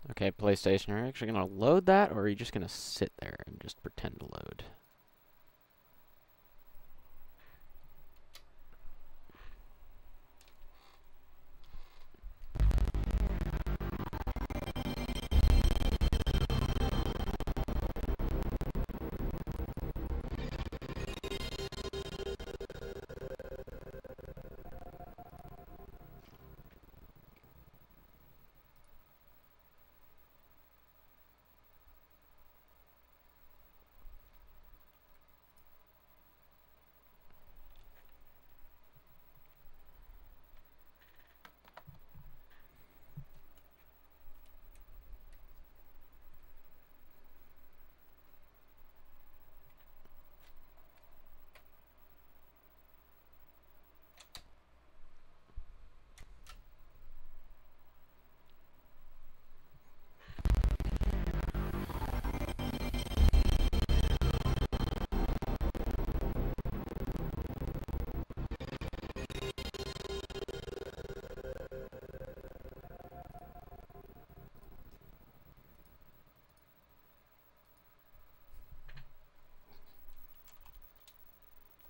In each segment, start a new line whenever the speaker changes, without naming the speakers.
Okay, PlayStation, are you actually going to load that, or are you just going to sit there and just pretend to load?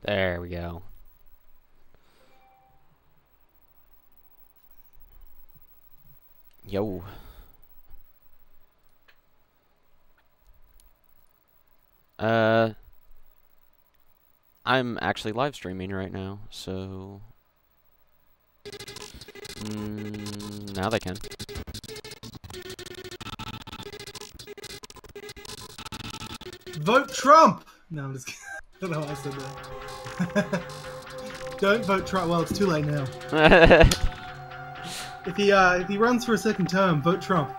There we go. Yo. I'm actually live streaming right now, so now they can.
Vote Trump! No, I'm just kidding. I don't know why I said that. Don't vote Trump. Well, it's too late now. If he runs for a second term, vote Trump.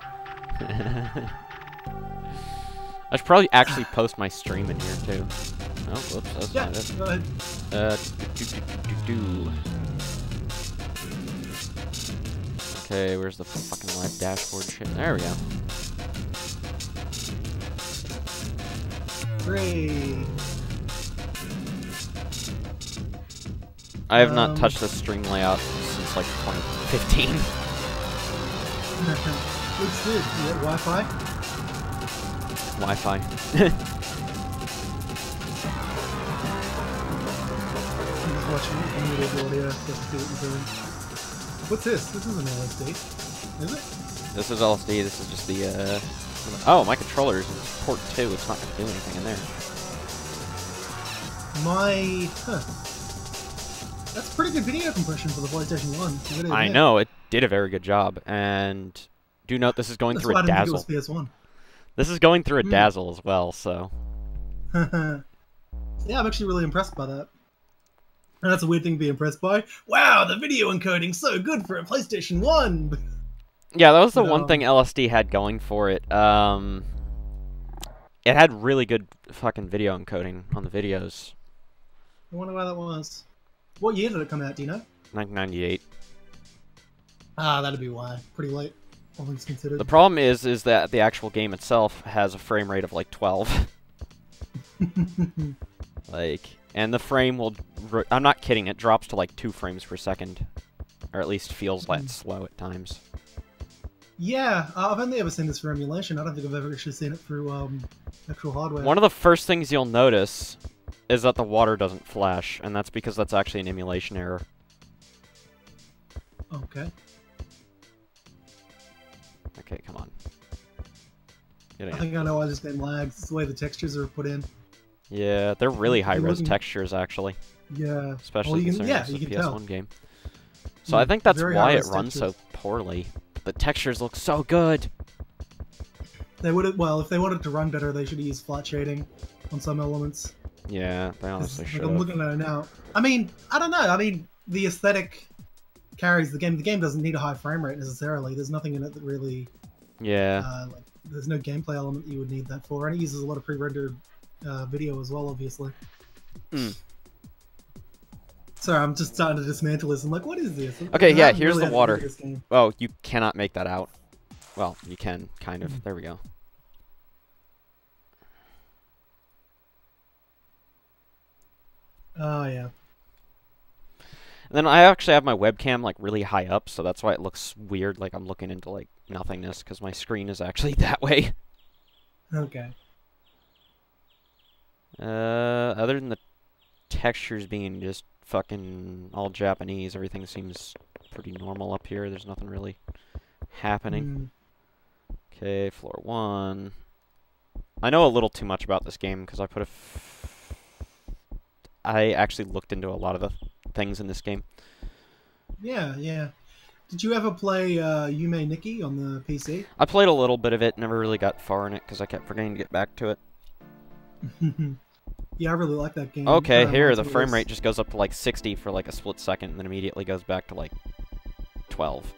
I should probably actually post my stream in here too. Oh, whoops, that's
Yeah,
not it.
go ahead.
Okay, where's the fucking live dashboard shit? There we go.
Great.
I have not touched the stream layout since like 2015.
Looks good. You got Wi-Fi?
Wi-Fi.
I'm just watching emulated audio just to see what you're doing. What's this? This isn't LSD, is it?
This is LSD. This is just the oh, my controller is in port 2. It's not going to do anything in there.
That's pretty good video compression for the PlayStation 1. You gotta
I
admit.
know, it did a very good job. And do note this is going
That's
through
why
a
I didn't think it was
dazzle.
PS1.
This is going through a dazzle as well, so...
Yeah, I'm actually really impressed by that. And that's a weird thing to be impressed by. Wow, the video encoding's so good for a PlayStation 1!
Yeah, that was the
But,
one thing LSD had going for it. It had really good fucking video encoding on the videos.
I wonder why that was. What year did it come out, do you know?
1998.
Ah, that'd be why. Pretty late, all things considered.
The problem is that the actual game itself has a frame rate of like 12. Like, and the frame will... I'm not kidding, it drops to like 2 frames per second. Or at least feels like slow at times.
Yeah, I've only ever seen this for emulation. I don't think I've ever actually seen it through actual hardware.
One of the first things you'll notice is that the water doesn't flash, and that's because that's actually an emulation error.
Okay.
Okay, come on.
I think I know why this game lags. It's the way the textures are put in.
Yeah, they're really high-res
looking...
textures, actually.
Yeah.
Especially considering it's a
you can
PS1
tell.
game. So I think that's
Very
why it
high-res
runs
textures.
so poorly. The textures look so good!
They would have, well, if they wanted to run better, they should have used flat shading on some elements.
Yeah, they honestly
Like,
should
I'm
have.
looking at it now. I mean, I don't know. I mean, the aesthetic carries the game. The game doesn't need a high frame rate necessarily. There's nothing in it that really...
Yeah.
like, there's no gameplay element that you would need that for. And it uses a lot of pre-rendered video as well, obviously.
Mm.
Sorry, I'm just starting to dismantle this. I'm like, what is this?
Okay,
I
yeah,
haven't
here's
really
the
had to
water.
look at this game.
Oh, you cannot make that out. Well, you can, kind of. There we go.
Oh, yeah.
And then I actually have my webcam, like, really high up, so that's why it looks weird, like I'm looking into, like, nothingness, because my screen is actually that way.
Okay.
Other than the textures being just fucking all Japanese, everything seems pretty normal up here. There's nothing really happening. Okay, floor 1. I know a little too much about this game, because I actually looked into a lot of the things in this game.
Yeah, yeah. Did you ever play Yume Nikki on the PC?
I played a little bit of it, never really got far in it, because I kept forgetting to get back to it.
Yeah, I really like that game.
Okay, here, the frame rate just goes up to like 60 for like a split second, and then immediately goes back to like 12.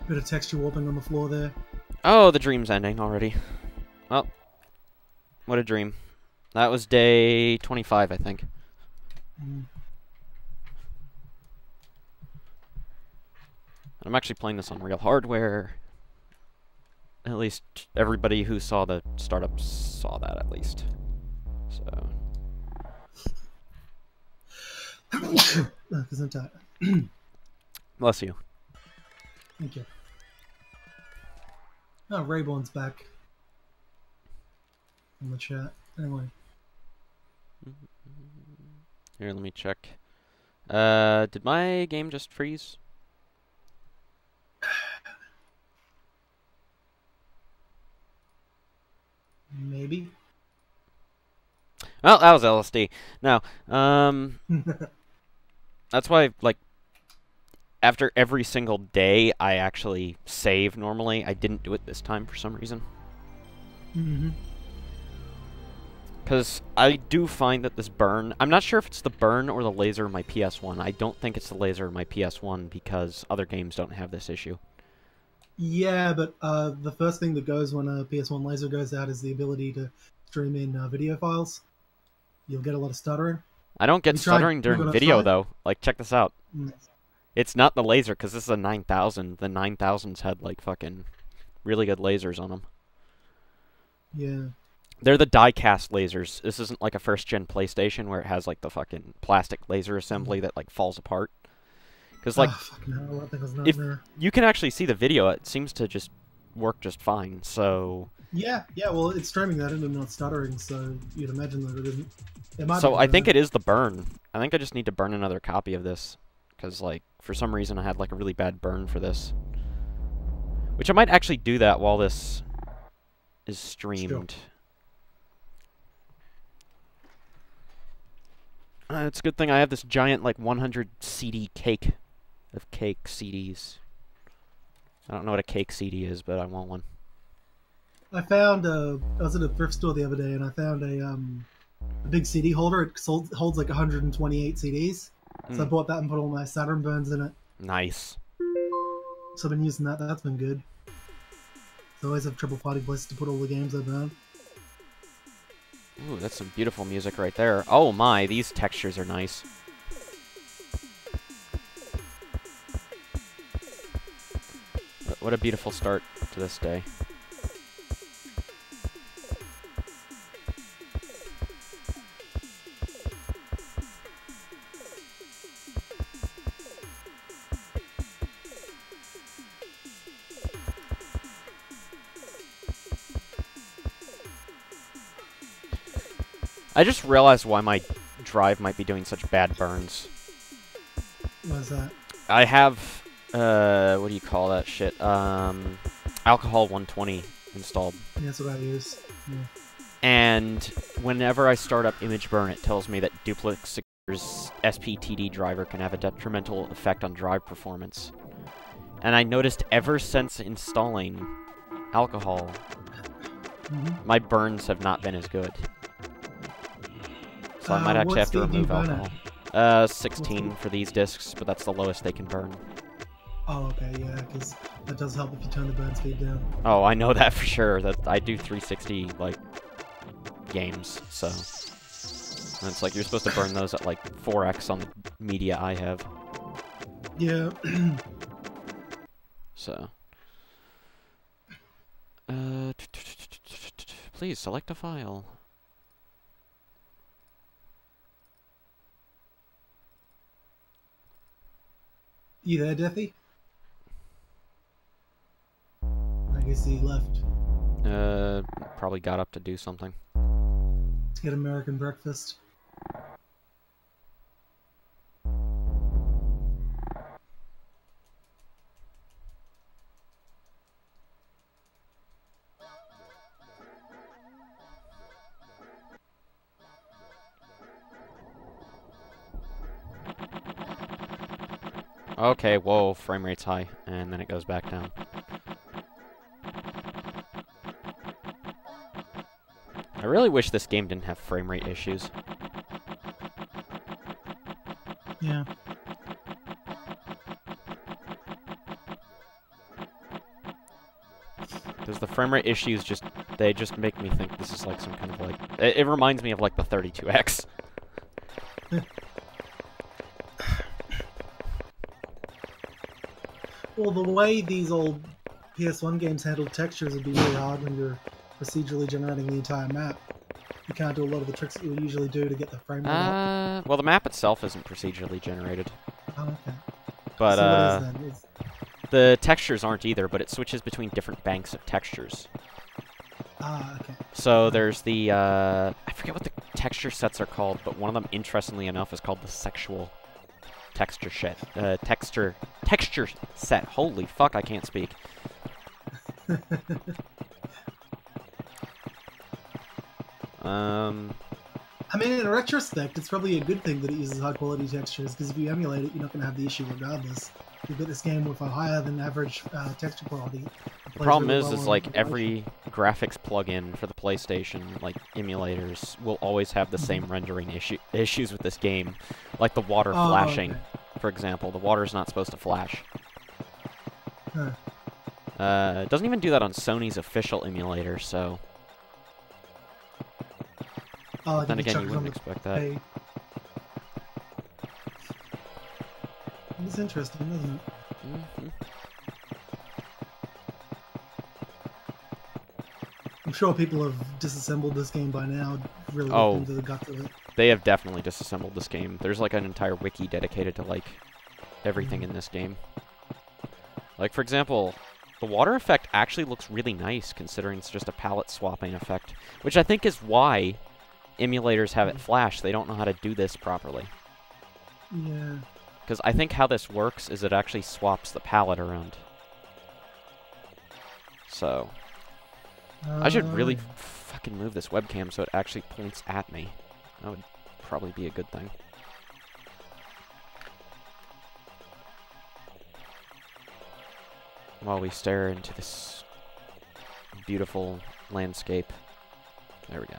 Bit of texture warping on the floor there.
Oh, the dream's ending already. Well, what a dream. That was day 25, I think. I'm actually playing this on real hardware. At least everybody who saw the startup saw that, at least. So.
Because I'm tired.
Bless you.
Thank you. Oh, Rayborn's back. In the chat. Anyway.
Here, let me check. Did my game just freeze?
Maybe.
Well, that was LSD. Now, that's why, like, after every single day, I actually save normally. I didn't do it this time for some reason. Because I do find that this burn... I'm not sure if it's the burn or the laser in my PS1. I don't think it's the laser in my PS1 because other games don't have this issue.
Yeah, but the first thing that goes when a PS1 laser goes out is the ability to stream in video files. You'll get a lot of stuttering.
I don't get stuttering during video, though. Like, check this out. It's not the laser, because this is a 9000. The 9000s had, like, fucking really good lasers on them.
Yeah.
They're the die-cast lasers. This isn't like a first-gen PlayStation where it has, like, the fucking plastic laser assembly that, like, falls apart. Because, like,
fucking hell, I think I was not
if
there.
you can actually see the video, it seems to just work just fine, so...
Yeah, well, it's streaming that and not stuttering, so you'd imagine that it isn't. It might
So
be
I think it is the burn. I think I just need to burn another copy of this. Because, like, for some reason I had, like, a really bad burn for this. Which I might actually do that while this is streamed.
Sure.
It's a good thing I have this giant, like, 100 CD cake of cake CDs. I don't know what a cake CD is, but I want one.
I found I was at a thrift store the other day and I found a big CD holder. It holds like 128 CDs. So I bought that and put all my Saturn burns in it.
Nice.
So I've been using that. That's been good. So I always have trouble finding places to put all the games I burn.
Ooh, that's some beautiful music right there. Oh my, these textures are nice. What a beautiful start to this day. I just realized why my drive might be doing such bad burns.
What's that?
I have, what do you call that shit? Alcohol 120 installed.
Yeah, that's what I use. Yeah.
And whenever I start up Image Burn, it tells me that Duplex's SPTD driver can have a detrimental effect on drive performance. And I noticed ever since installing alcohol, my burns have not been as good. So I might actually have to remove alcohol. 16 for these discs, but that's the lowest they can burn.
Oh, okay, yeah, because that does help if you turn the burn speed down.
Oh, I know that for sure. That I do 360 like games, so and it's like you're supposed to burn those at like 4x on the media I have.
Yeah.
So, please select a file.
You there, Deathy? I guess he left.
Probably got up to do something.
To get American breakfast.
Okay, whoa, frame rate's high, and then it goes back down. I really wish this game didn't have frame rate issues.
Yeah.
Because the frame rate issues they just make me think this is like some kind of like... It reminds me of like the 32X.
Well, the way these old PS1 games handled textures would be really hard when you're procedurally generating the entire map. You can't do a lot of the tricks that you would usually do to get the frame rate up.
Well, the map itself isn't procedurally generated.
Oh, okay.
But,
so what is then?
the textures aren't either, but it switches between different banks of textures.
Ah, okay.
So there's the, I forget what the texture sets are called, but one of them, interestingly enough, is called the sexual texture set. Holy fuck, I can't speak.
I mean, in retrospect, it's probably a good thing that it uses high-quality textures, because if you emulate it, you're not going to have the issue regardless. You've got this game with a higher than average texture quality.
The problem is like every graphics plugin for the PlayStation, like emulators, will always have the same rendering issues with this game. Like the water flashing, for example. The water's not supposed to flash.
Huh.
It doesn't even do that on Sony's official emulator, so...
Oh,
then again, you wouldn't expect that.
It's interesting, isn't it?
Mm-hmm.
I'm sure people have disassembled this game by now, really looked into the guts of it.
They have definitely disassembled this game. There's like an entire wiki dedicated to like everything in this game. Like, for example, the water effect actually looks really nice considering it's just a palette swapping effect, which I think is why emulators have it flash. They don't know how to do this properly.
Yeah.
Because I think how this works is it actually swaps the palette around. So I should really fucking move this webcam so it actually points at me. That would probably be a good thing. While we stare into this beautiful landscape. There we go.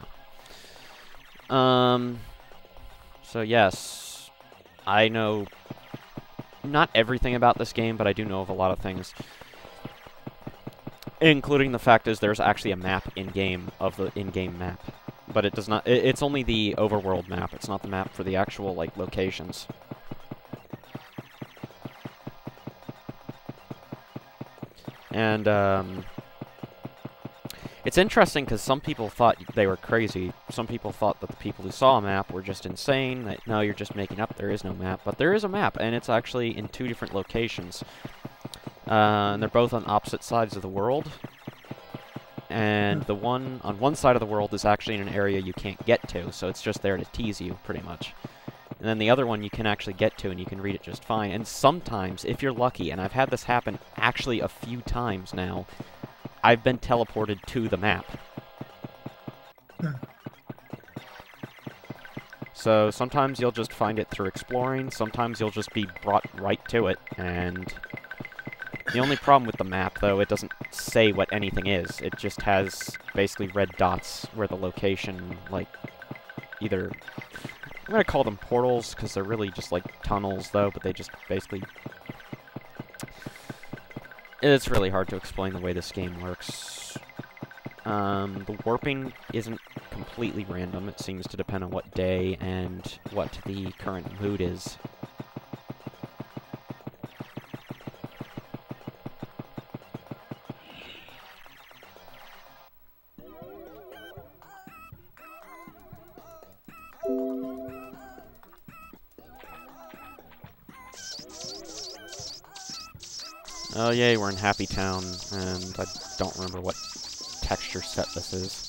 So yes, I know not everything about this game, but I do know of a lot of things. Including the fact is there's actually a map in-game of the in-game map. But it does not, it's only the overworld map, it's not the map for the actual, like, locations. And, it's interesting because some people thought they were crazy. Some people thought that the people who saw a map were just insane, that, no, you're just making up, there is no map. But there is a map, and it's actually in 2 different locations. And they're both on opposite sides of the world. And the one on one side of the world is actually in an area you can't get to, so it's just there to tease you, pretty much. And then the other one you can actually get to, and you can read it just fine. And sometimes, if you're lucky, and I've had this happen actually a few times now, I've been teleported to the map. So sometimes you'll just find it through exploring, sometimes you'll just be brought right to it, and the only problem with the map, though, it doesn't say what anything is. It just has basically red dots where the location, like, either... I'm gonna call them portals, because they're really just like tunnels, though, but they just basically... It's really hard to explain the way this game works. The warping isn't completely random. It seems to depend on what day and what the current mood is. Oh yay, we're in Happy Town, and I don't remember what texture set this is.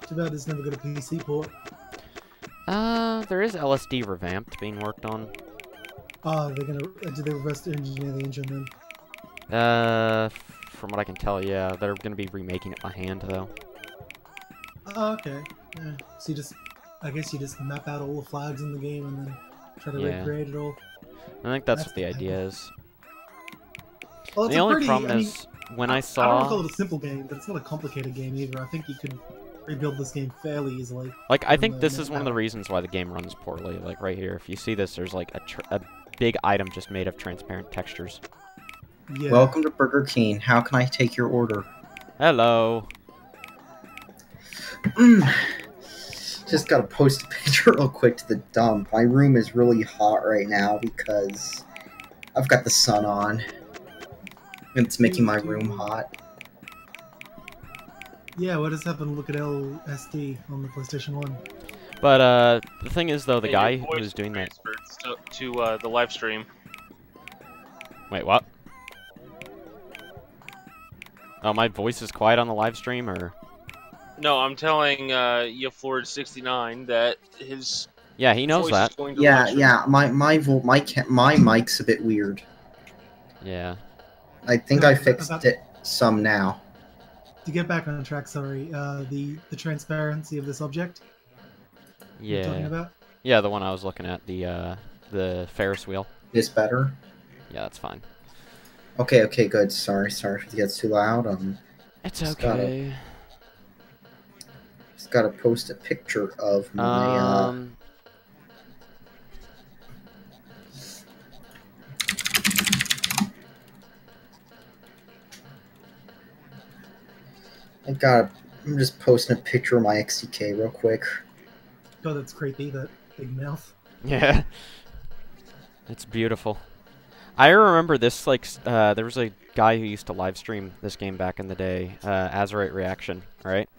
Too bad it's never got a PC port.
There is LSD revamped being worked on.
Oh, they're gonna... Did they reverse engineer the engine then?
From what I can tell, yeah. They're gonna be remaking it by hand, though.
Oh, okay. Yeah. So you just... I guess you just map out all the flags in the game and then try to recreate it all.
I think that's what the idea is.
Well, it's
the only
pretty,
problem is, when I saw...
I don't want to call it a simple game, but it's not a complicated game either. I think you could rebuild this game fairly easily.
Like, I think this is one of the reasons why the game runs poorly. Like, right here, if you see this, there's like a big item just made of transparent textures.
Yeah. Welcome to Burger King. How can I take your order?
Hello.
Just gotta post a picture real quick to the dump. My room is really hot right now because I've got the sun on. And it's making my room hot.
Yeah, what does happen? Look at LSD on the PlayStation 1.
But, the thing is, though, the guy who was doing that...
to the live stream.
Wait, what? Oh, my voice is quiet on the live stream, or...?
No, I'm telling F0xStream that his...
Yeah, he knows that.
Yeah, my mic's a bit weird.
Yeah.
I think I fixed it some now.
To get back on track, sorry, the transparency of this object.
Yeah.
You're talking about?
Yeah, the one I was looking at, the Ferris wheel.
This better?
Yeah, that's fine.
Okay, good. Sorry if it gets too loud.
It's okay.
Just gotta post a picture of my. I'm just posting a picture of my XDK real quick.
Oh, that's creepy, that big mouth.
Yeah. It's beautiful. I remember this, like, there was a guy who used to live stream this game back in the day, Azerite Reaction, right?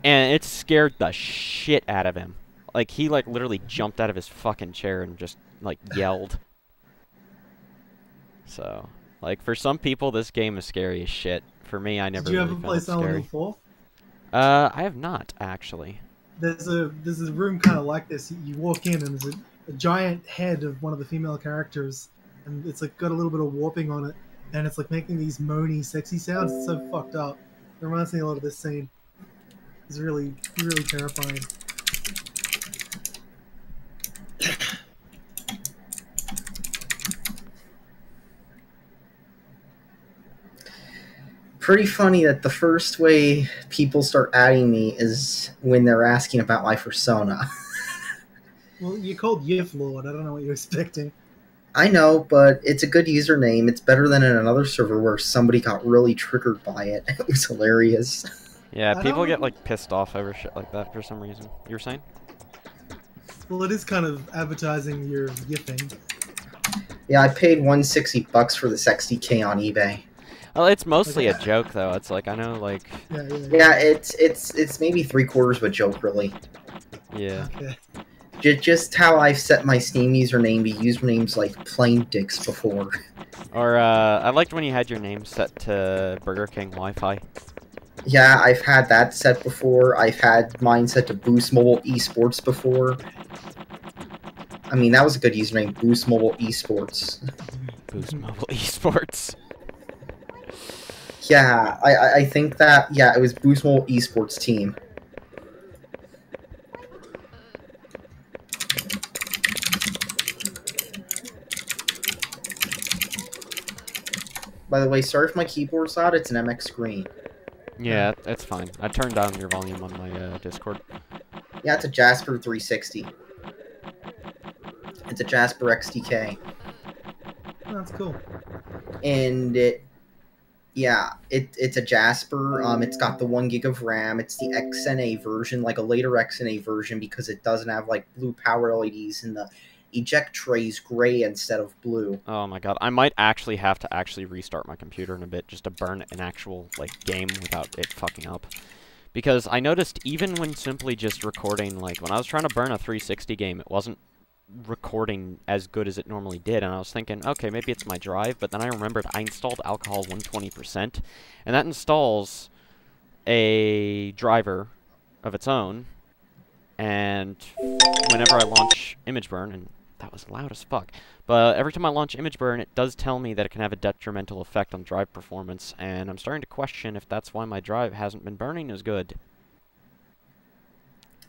and it scared the shit out of him. Like, he, like, literally jumped out of his fucking chair and just, like, yelled. So, like, for some people, this game is scary as shit. For me, I never
Did you
really
ever
found
play
it
Silent
scary.
Hill 4?
I have not, actually.
There's a room kind of like this. You walk in and there's a giant head of one of the female characters, and it's like got a little bit of warping on it, and it's like making these moany, sexy sounds. It's so fucked up. It reminds me a lot of this scene. It's really, really terrifying.
Pretty funny that the first way people start adding me is when they're asking about my persona.
Well, you're called Yif Lord. I don't know what you're expecting.
I know, but it's a good username. It's better than in another server where somebody got really triggered by it. It was hilarious.
Yeah,
I
people
don't-
get, like, pissed off over shit like that for some reason. You were saying?
Well, it is kind of advertising your yiffing.
Yeah, I paid $160 for this XDK on eBay.
Well, it's mostly a joke, though. It's like, I know, like...
Yeah, it's maybe 3/4 of a joke, really.
Yeah.
Okay.
Just how I've set my Steam username to usernames like Plain Dicks before.
Or, I liked when you had your name set to Burger King Wi-Fi.
Yeah, I've had that set before. I've had mine set to Boost Mobile Esports before. I mean, that was a good username, Boost Mobile Esports.
Boost Mobile Esports.
Yeah, I think that, yeah, it was Boost Mobile Esports team. By the way, sorry if my keyboard's loud, it's an MX screen.
Yeah, that's fine. I turned down your volume on my Discord.
Yeah, it's a Jasper 360. It's a Jasper XDK.
Oh, that's cool.
And it's a Jasper. It's got the 1 gig of RAM. It's the XNA version, like a later XNA version, because it doesn't have like blue power LEDs, and the eject tray's gray instead of blue.
Oh my god, I might actually have to actually restart my computer in a bit just to burn an actual, like, game without it fucking up. Because I noticed even when simply just recording, like, when I was trying to burn a 360 game, it wasn't recording as good as it normally did, and I was thinking, okay, maybe it's my drive, but then I remembered I installed alcohol 120%, and that installs a driver of its own, and whenever I launch ImageBurn, and that was loud as fuck, but every time I launch ImageBurn, it does tell me that it can have a detrimental effect on drive performance, and I'm starting to question if that's why my drive hasn't been burning as good.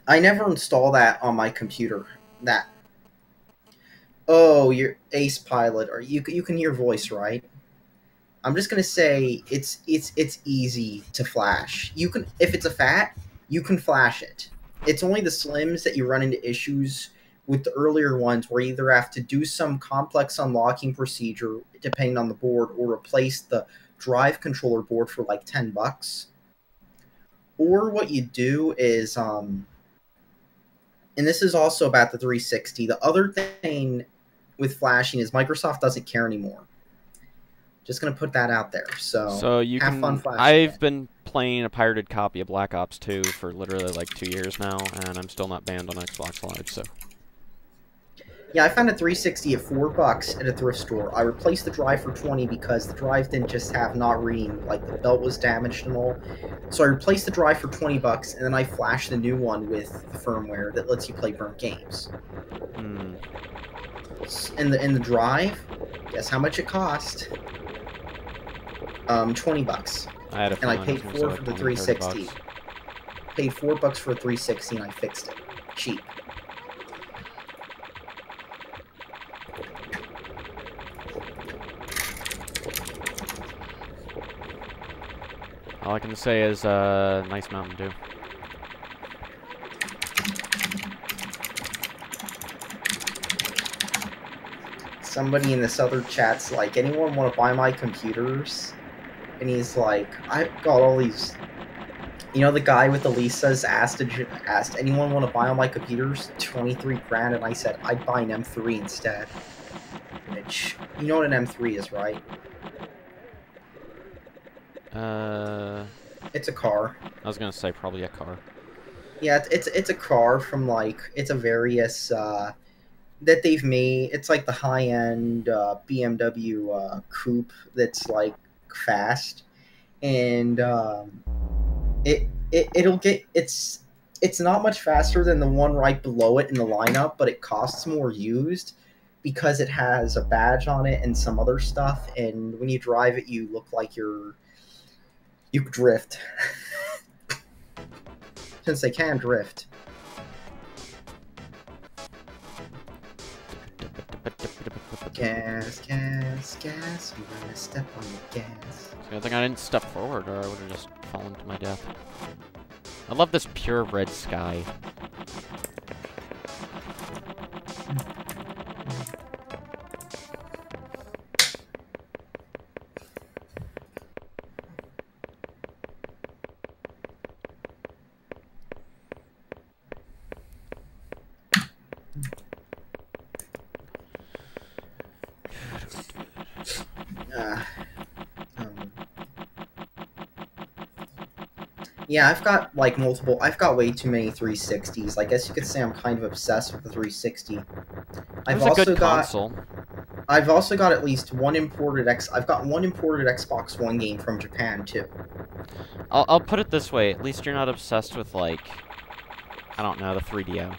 I never install that on my computer. That. Oh, you're Ace Pilot, or you can hear voice, right? I'm just gonna say it's easy to flash. You can, if it's a FAT, you can flash it. It's only the slims that you run into issues with the earlier ones, where you either have to do some complex unlocking procedure depending on the board, or replace the drive controller board for like $10. Or what you do is, and this is also about the 360. The other thing with flashing is Microsoft doesn't care anymore. Just gonna put that out there. So
you
have
can.
fun flashing.
I've been playing a pirated copy of Black Ops 2 for literally like 2 years now, and I'm still not banned on Xbox Live. So.
Yeah, I found a 360 at $4 at a thrift store. I replaced the drive for $20 because the drive didn't just have not reading, like the belt was damaged and all. So I replaced the drive for $20, and then I flashed the new one with the firmware that lets you play burnt games.
Hmm.
In the drive, guess how much it cost? $20.
I had a
And I
feeling
paid
it was gonna
$4
say,
for the
like,
360.
$20.
Paid $4 for a 360, and I fixed it. Cheap.
All I can say is, nice Mountain Dew.
Somebody in this other chat's like, anyone want to buy my computers? And he's like, I've got all these. You know, the guy with the Lisa's asked anyone want to buy all my computers? 23 grand, and I said I'd buy an M3 instead. Which, you know what an M3 is, right? It's a car.
I was gonna say probably a car.
Yeah, it's a car from like it's a various that they've made. It's like the high end BMW coupe that's like fast, and it'll get it's not much faster than the one right below it in the lineup, but it costs more used because it has a badge on it and some other stuff. And when you drive it, you look like you drift. Since they can drift. Gas, gas, gas. I'm gonna step on the gas.
So I think I didn't step forward, or I would have just fallen to my death. I love this pure red sky.
Yeah, I've got like multiple. I've got way too many 360s. I guess you could say I'm kind of obsessed with the 360.
It was a good console.
I've also got at least one imported I've got one imported Xbox One game from Japan too.
I'll put it this way. At least you're not obsessed with like, I don't know, the 3DO.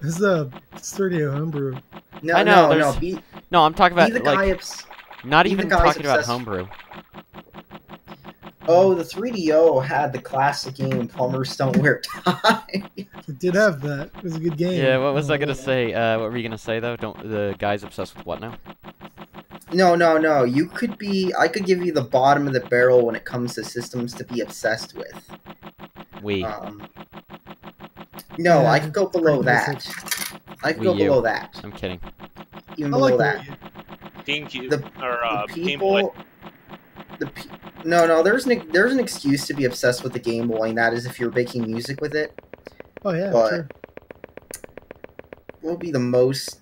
This is a 3DO homebrew.
No,
I know.
No,
I'm talking about
the
like, not even talking about homebrew.
Oh, the 3DO had the classic game Plumbers Don't Wear Ties.
It did have that. It was a good game.
Yeah, what was I gonna say? What were you gonna say though? Don't the guy's obsessed with what now?
No. You could be. I could give you the bottom of the barrel when it comes to systems to be obsessed with. No,
Yeah,
I could go below that.
basic.
I could go below that.
I'm kidding.
Even below that.
GameCube
The
Game Boy.
people. No. There's an excuse to be obsessed with the Game Boy, and that is if you're making music with it.
Oh yeah,
But
sure.
what would be the most?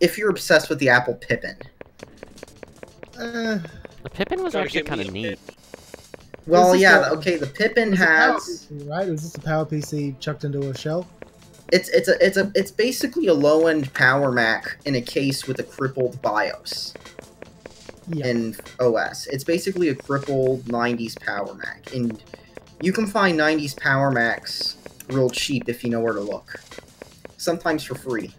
If you're obsessed with the Apple Pippin.
The Pippin was
Gotta
actually
get
kind
me
of
a
neat.
Well,
This is
yeah,
the-
okay. The Pippin
It's a power
has.
PC, right? Is this a power PC chucked into a shell?
It's basically a low end Power Mac in a case with a crippled BIOS
Yeah.
and OS. It's basically a crippled 90s Power Mac, and you can find 90s Power Macs real cheap if you know where to look. Sometimes for free.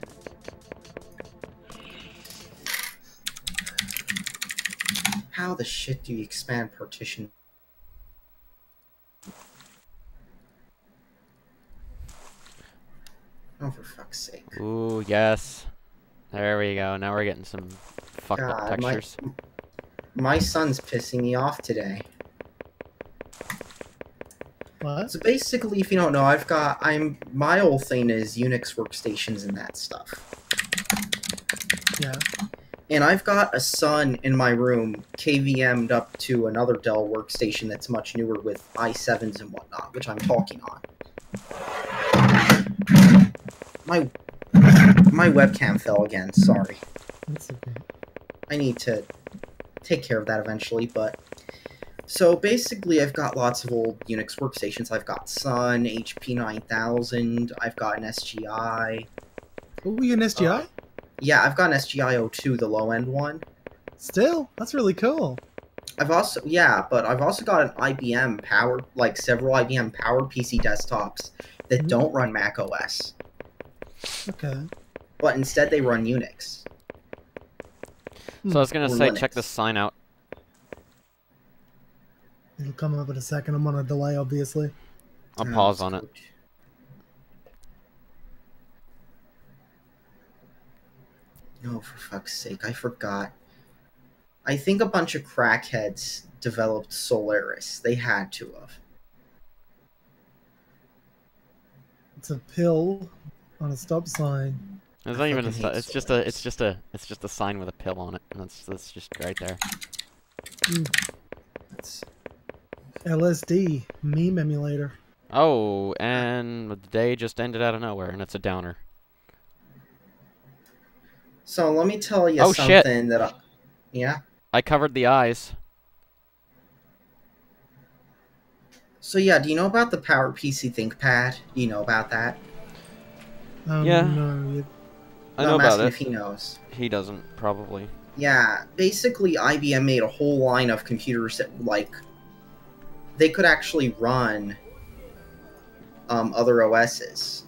How the shit do you expand partition? Oh, for fuck's sake.
Ooh, yes. There we go. Now we're getting some fucked up
God,
textures.
My son's pissing me off today.
What?
So basically, if you don't know, my whole thing is Unix workstations and that stuff.
Yeah.
And I've got a son in my room KVM'd up to another Dell workstation that's much newer with i7s and whatnot, which I'm talking on. My webcam fell again, sorry.
That's okay.
I need to take care of that eventually, but... So basically, I've got lots of old Unix workstations. I've got Sun, HP 9000, I've got an SGI.
Oh, you an SGI?
Yeah, I've got an SGI 02, the low-end one.
Still? That's really cool.
I've also got an IBM Power, like several IBM Power PC desktops that don't run Mac OS,
Okay.
but instead they run Unix.
So I was gonna
Or
say,
Linux.
check this sign out.
It'll come up in a second. I'm on a delay, obviously.
I'll pause on it.
No, for fuck's sake, I forgot. I think a bunch of crackheads developed Solaris. They had to have.
It's a pill on a stop sign.
It's
I
not even a.
fucking hate
It's just a sign with a pill on it. And that's just right there.
That's...
LSD meme emulator.
Oh, and the day just ended out of nowhere, and it's a downer.
So let me tell you
Oh,
something
shit.
that I... Yeah?
I covered the eyes.
So yeah, do you know about the PowerPC ThinkPad? Do you know about that?
Yeah.
No.
I
No,
know
I'm
about
asking
it.
if he knows.
He doesn't, probably.
Yeah, basically IBM made a whole line of computers that, like, they could actually run other OSs.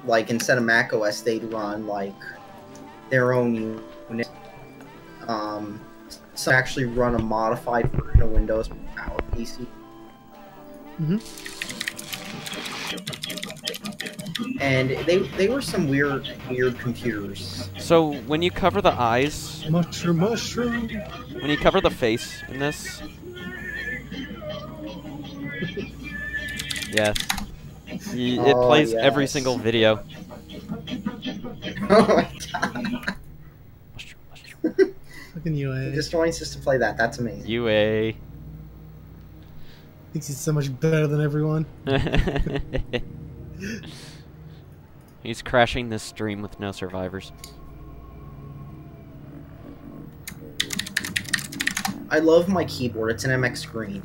Like, instead of Mac OS, they'd run, like, their own unit. So actually run a modified version of Windows PowerPC. And they were some weird computers.
So, when you cover the eyes...
Mushroom.
When you cover the face in this... Yes. It plays every single video.
Oh my god.
Fucking UA.
He just joins us to play that. That's amazing.
UA.
Thinks he's so much better than everyone.
He's crashing this stream with no survivors.
I love my keyboard. It's an MX Green.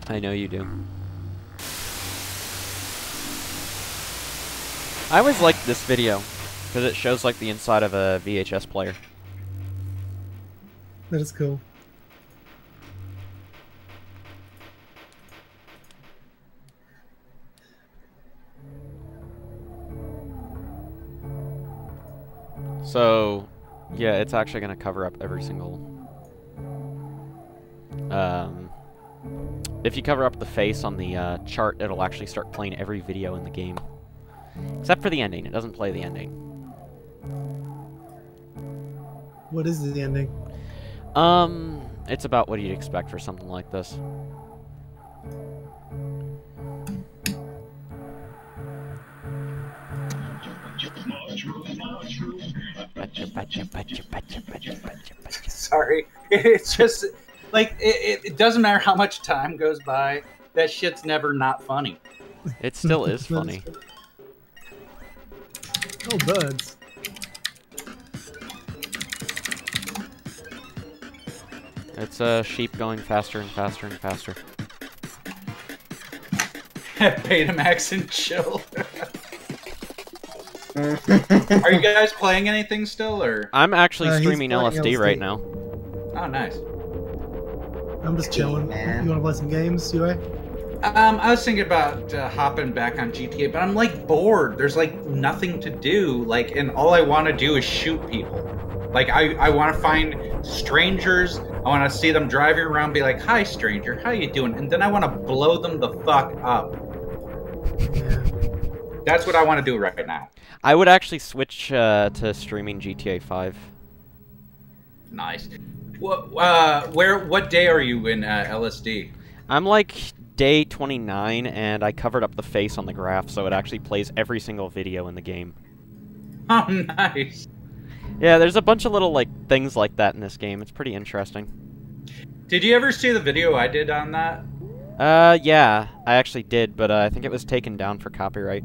I know you do. I always liked this video because it shows like the inside of a VHS player.
That is cool.
So, yeah, it's actually going to cover up every single... if you cover up the face on the chart, it'll actually start playing every video in the game. Except for the ending. It doesn't play the ending.
What is the ending?
It's about what you'd expect for something like this.
Sorry. It's just, like, it doesn't matter how much time goes by, that shit's never not funny.
It still is funny.
Oh, birds.
It's a sheep going faster and faster and faster.
Betamax and chill. Are you guys playing anything still, or?
I'm actually
He's
streaming
playing
LSD right now.
Oh, nice.
I'm just chilling.
Man.
You want to play some games, UA?
I was thinking about hopping back on GTA, but I'm like bored. There's like nothing to do, like, and all I want to do is shoot people. Like, I want to find strangers. I want to see them driving around, be like, "Hi, stranger, how you doing?" And then I want to blow them the fuck up.
Yeah.
That's what I want to do right now.
I would actually switch to streaming GTA 5.
Nice. What day are you in LSD?
I'm like day 29, and I covered up the face on the graph, so it actually plays every single video in the game.
Oh, nice.
Yeah, there's a bunch of little like things like that in this game. It's pretty interesting.
Did you ever see the video I did on that?
Yeah, I actually did, but I think it was taken down for copyright.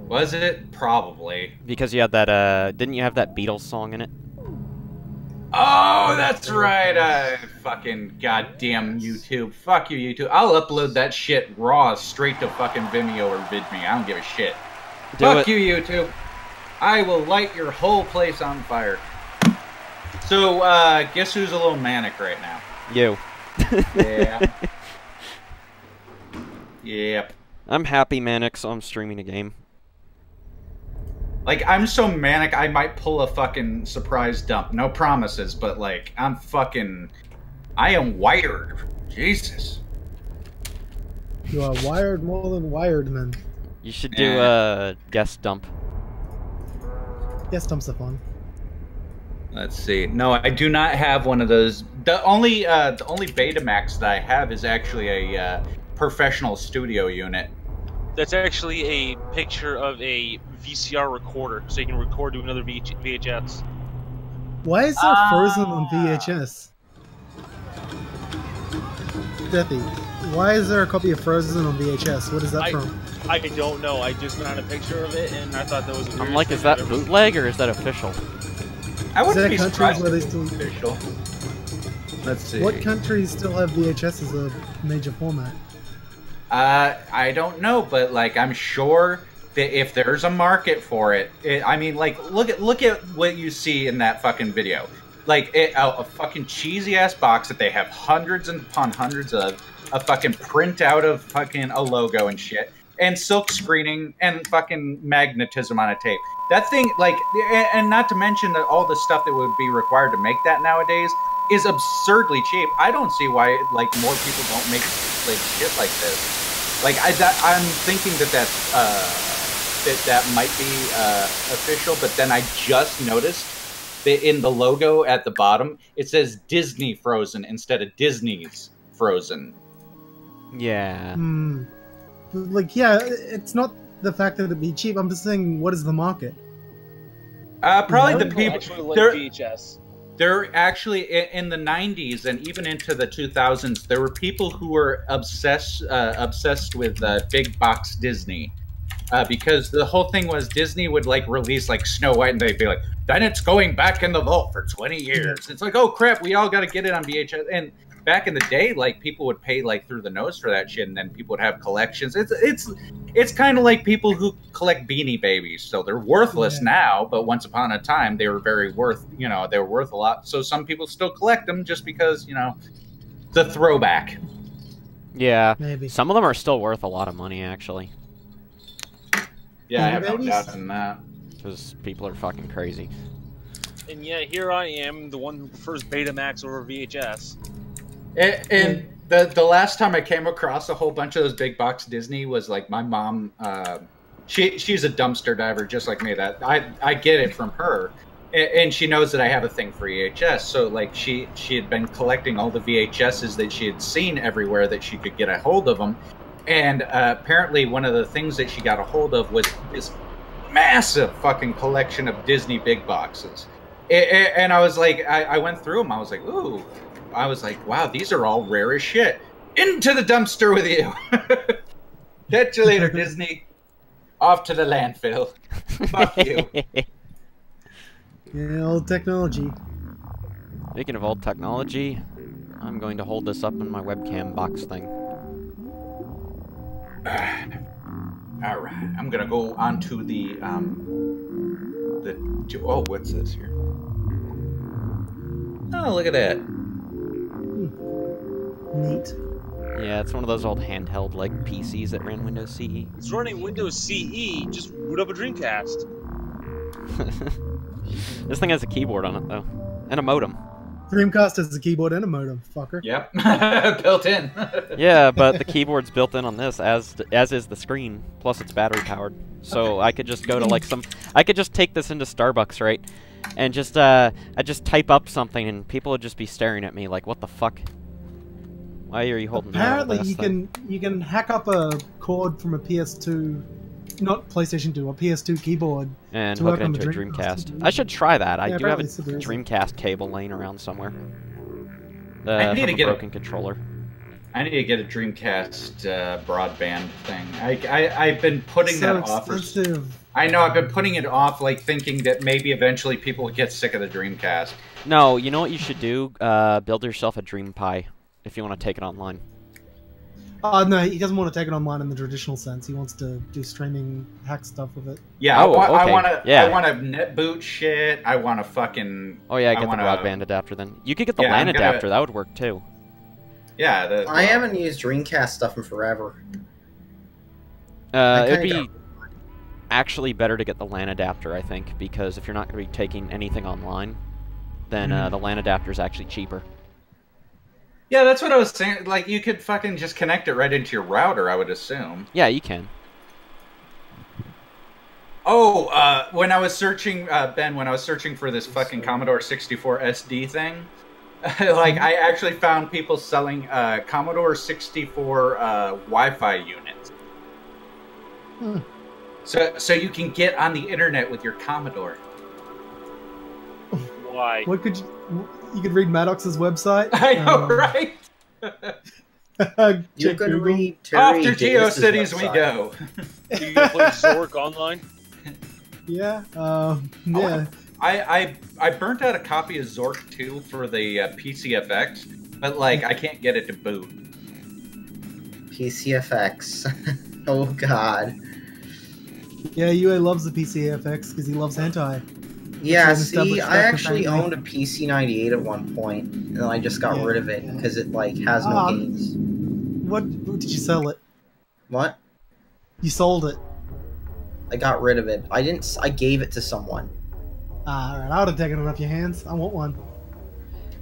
Was it? Probably.
Because you had that, didn't you have that Beatles song in it?
Oh, that's right. Fucking goddamn YouTube. Fuck you, YouTube. I'll upload that shit raw straight to fucking Vimeo or VidMe. I don't give a shit. Fuck you, YouTube. I will light your whole place on fire. So, guess who's a little manic right now?
You.
Yeah. Yep.
I'm happy manic, so I'm streaming a game.
Like, I'm so manic, I might pull a fucking surprise dump. No promises, but, like, I am wired. Jesus.
You are wired more than wired, man.
You should do a guest dump.
Yes, dumps are fun.
Let's see. No, I do not have one of those. The only Betamax that I have is actually a professional studio unit.
That's actually a picture of a VCR recorder, so you can record to another VHS.
Why is there Frozen on VHS? Deathy, why is there a copy of Frozen on VHS? What is that from?
I don't know. I just found a picture of it, and I thought that was.
I'm like, is that bootleg or is that official?
I wouldn't be
countries
surprised
where they
if
still?
it's official. Let's see.
What countries still have VHS as a major format?
I don't know, but like I'm sure that if there's a market for it, I mean, like look at what you see in that fucking video, like a fucking cheesy ass box that they have hundreds and upon hundreds of, a fucking printout of fucking a logo and shit, and silk screening and fucking magnetism on a tape. That thing, like, and not to mention that all the stuff that would be required to make that nowadays is absurdly cheap. I don't see why like more people don't make like shit like this. Like I'm thinking that might be official, but then I just noticed that in the logo at the bottom it says Disney Frozen instead of Disney's Frozen.
Yeah.
Like, yeah, it's not the fact that it'd be cheap. I'm just saying, what is the market?
Probably
You know?
the people.
Actually like VHS.
There actually, in the 90s and even into the 2000s, there were people who were obsessed with big box Disney. Because the whole thing was Disney would like release like Snow White and they'd be like, then it's going back in the vault for 20 years. It's like, oh crap, we all got to get it on VHS. And back in the day, like people would pay like through the nose for that shit, and then people would have collections. It's kind of like people who collect Beanie Babies. So they're worthless now, but once upon a time they were they were worth a lot. So some people still collect them just because, the throwback.
Yeah.
Maybe.
Some of them are still worth a lot of money, actually.
Yeah, I have no
Babies?
doubt in that.
Because people are fucking crazy.
And yeah, here I am, the one who prefers Betamax over VHS.
And the last time I came across a whole bunch of those big box Disney was like my mom. She's a dumpster diver just like me. That I get it from her, and she knows that I have a thing for VHS. So like she had been collecting all the VHSs that she had seen everywhere that she could get a hold of them, and apparently one of the things that she got a hold of was this massive fucking collection of Disney big boxes. And I was like, I went through them. I was like, ooh. I was like, wow, these are all rare as shit. Into the dumpster with you. Catch you later, Disney. Off to the landfill. Fuck you.
Yeah, old technology.
Speaking of old technology, I'm going to hold this up in my webcam box thing.
All right, I'm gonna go on to the oh, what's this here? Oh, look at that.
Neat.
Yeah, it's one of those old handheld like PCs that ran Windows CE.
It's running Windows CE, just boot up a Dreamcast.
This thing has a keyboard on it though, and a modem.
Dreamcast has a keyboard and a modem, fucker.
Yep, built in.
Yeah, but the keyboard's built in on this, as is the screen. Plus, it's battery powered. So I could just go to like I could just take this into Starbucks, right? And just I just type up something, and people would just be staring at me like, "What the fuck? Why are you holding that?"
Apparently, you can hack up a cord from a PS2, not PlayStation 2, a PS2 keyboard,
and
to
hook
work
it
on the
into a Dreamcast. I should try that. I
Yeah,
do have a
apparently so there is.
Dreamcast cable laying around somewhere.
I need
from
to
a
get
broken controller.
I need to get a Dreamcast broadband thing. I've been putting
So
that off.
expensive.
I know, I've been putting it off, like thinking that maybe eventually people would get sick of the Dreamcast.
No, you know what you should do? Build yourself a Dream Pi if you want to take it online.
No, he doesn't want to take it online in the traditional sense. He wants to do streaming hack stuff with it.
Yeah,
Oh,
I
okay.
want to.
Yeah.
I want to net boot shit. I want to fucking.
Oh yeah, get the
wanna-
broadband adapter then. You could get the
Yeah,
LAN
I'm gonna-
adapter. That would work too.
Yeah,
I haven't used Dreamcast stuff in forever.
It'd
kinda
be actually better to get the LAN adapter, I think, because if you're not going to be taking anything online, then the LAN adapter is actually cheaper.
Yeah, that's what I was saying. Like, you could fucking just connect it right into your router, I would assume.
Yeah, you can.
Oh, when I was searching, Ben, when I was searching for this fucking Commodore 64 SD thing, like, I actually found people selling Commodore 64 Wi-Fi units.
Hmm.
So you can get on the internet with your Commodore.
Why?
What could you could read Maddox's website?
I know, right?
You
check
can
Google.
read Terry
Off to
Davis's
GeoCities we
website.
go.
Do you play Zork online?
Yeah, yeah.
I burnt out a copy of Zork 2 for the PCFX, but like I can't get it to boot.
PCFX. Oh god.
Yeah, UA loves the PCFX because he loves hentai.
Yeah,
an
see,
established
I
fact,
actually
apparently.
owned a PC-98 at one point, and then I just got
Yeah,
rid of it
yeah.
because it like has no games.
What did you sell it?
What?
You sold it.
I got rid of it. I didn't. I gave it to someone.
Alright, I would have taken it off your hands. I want one.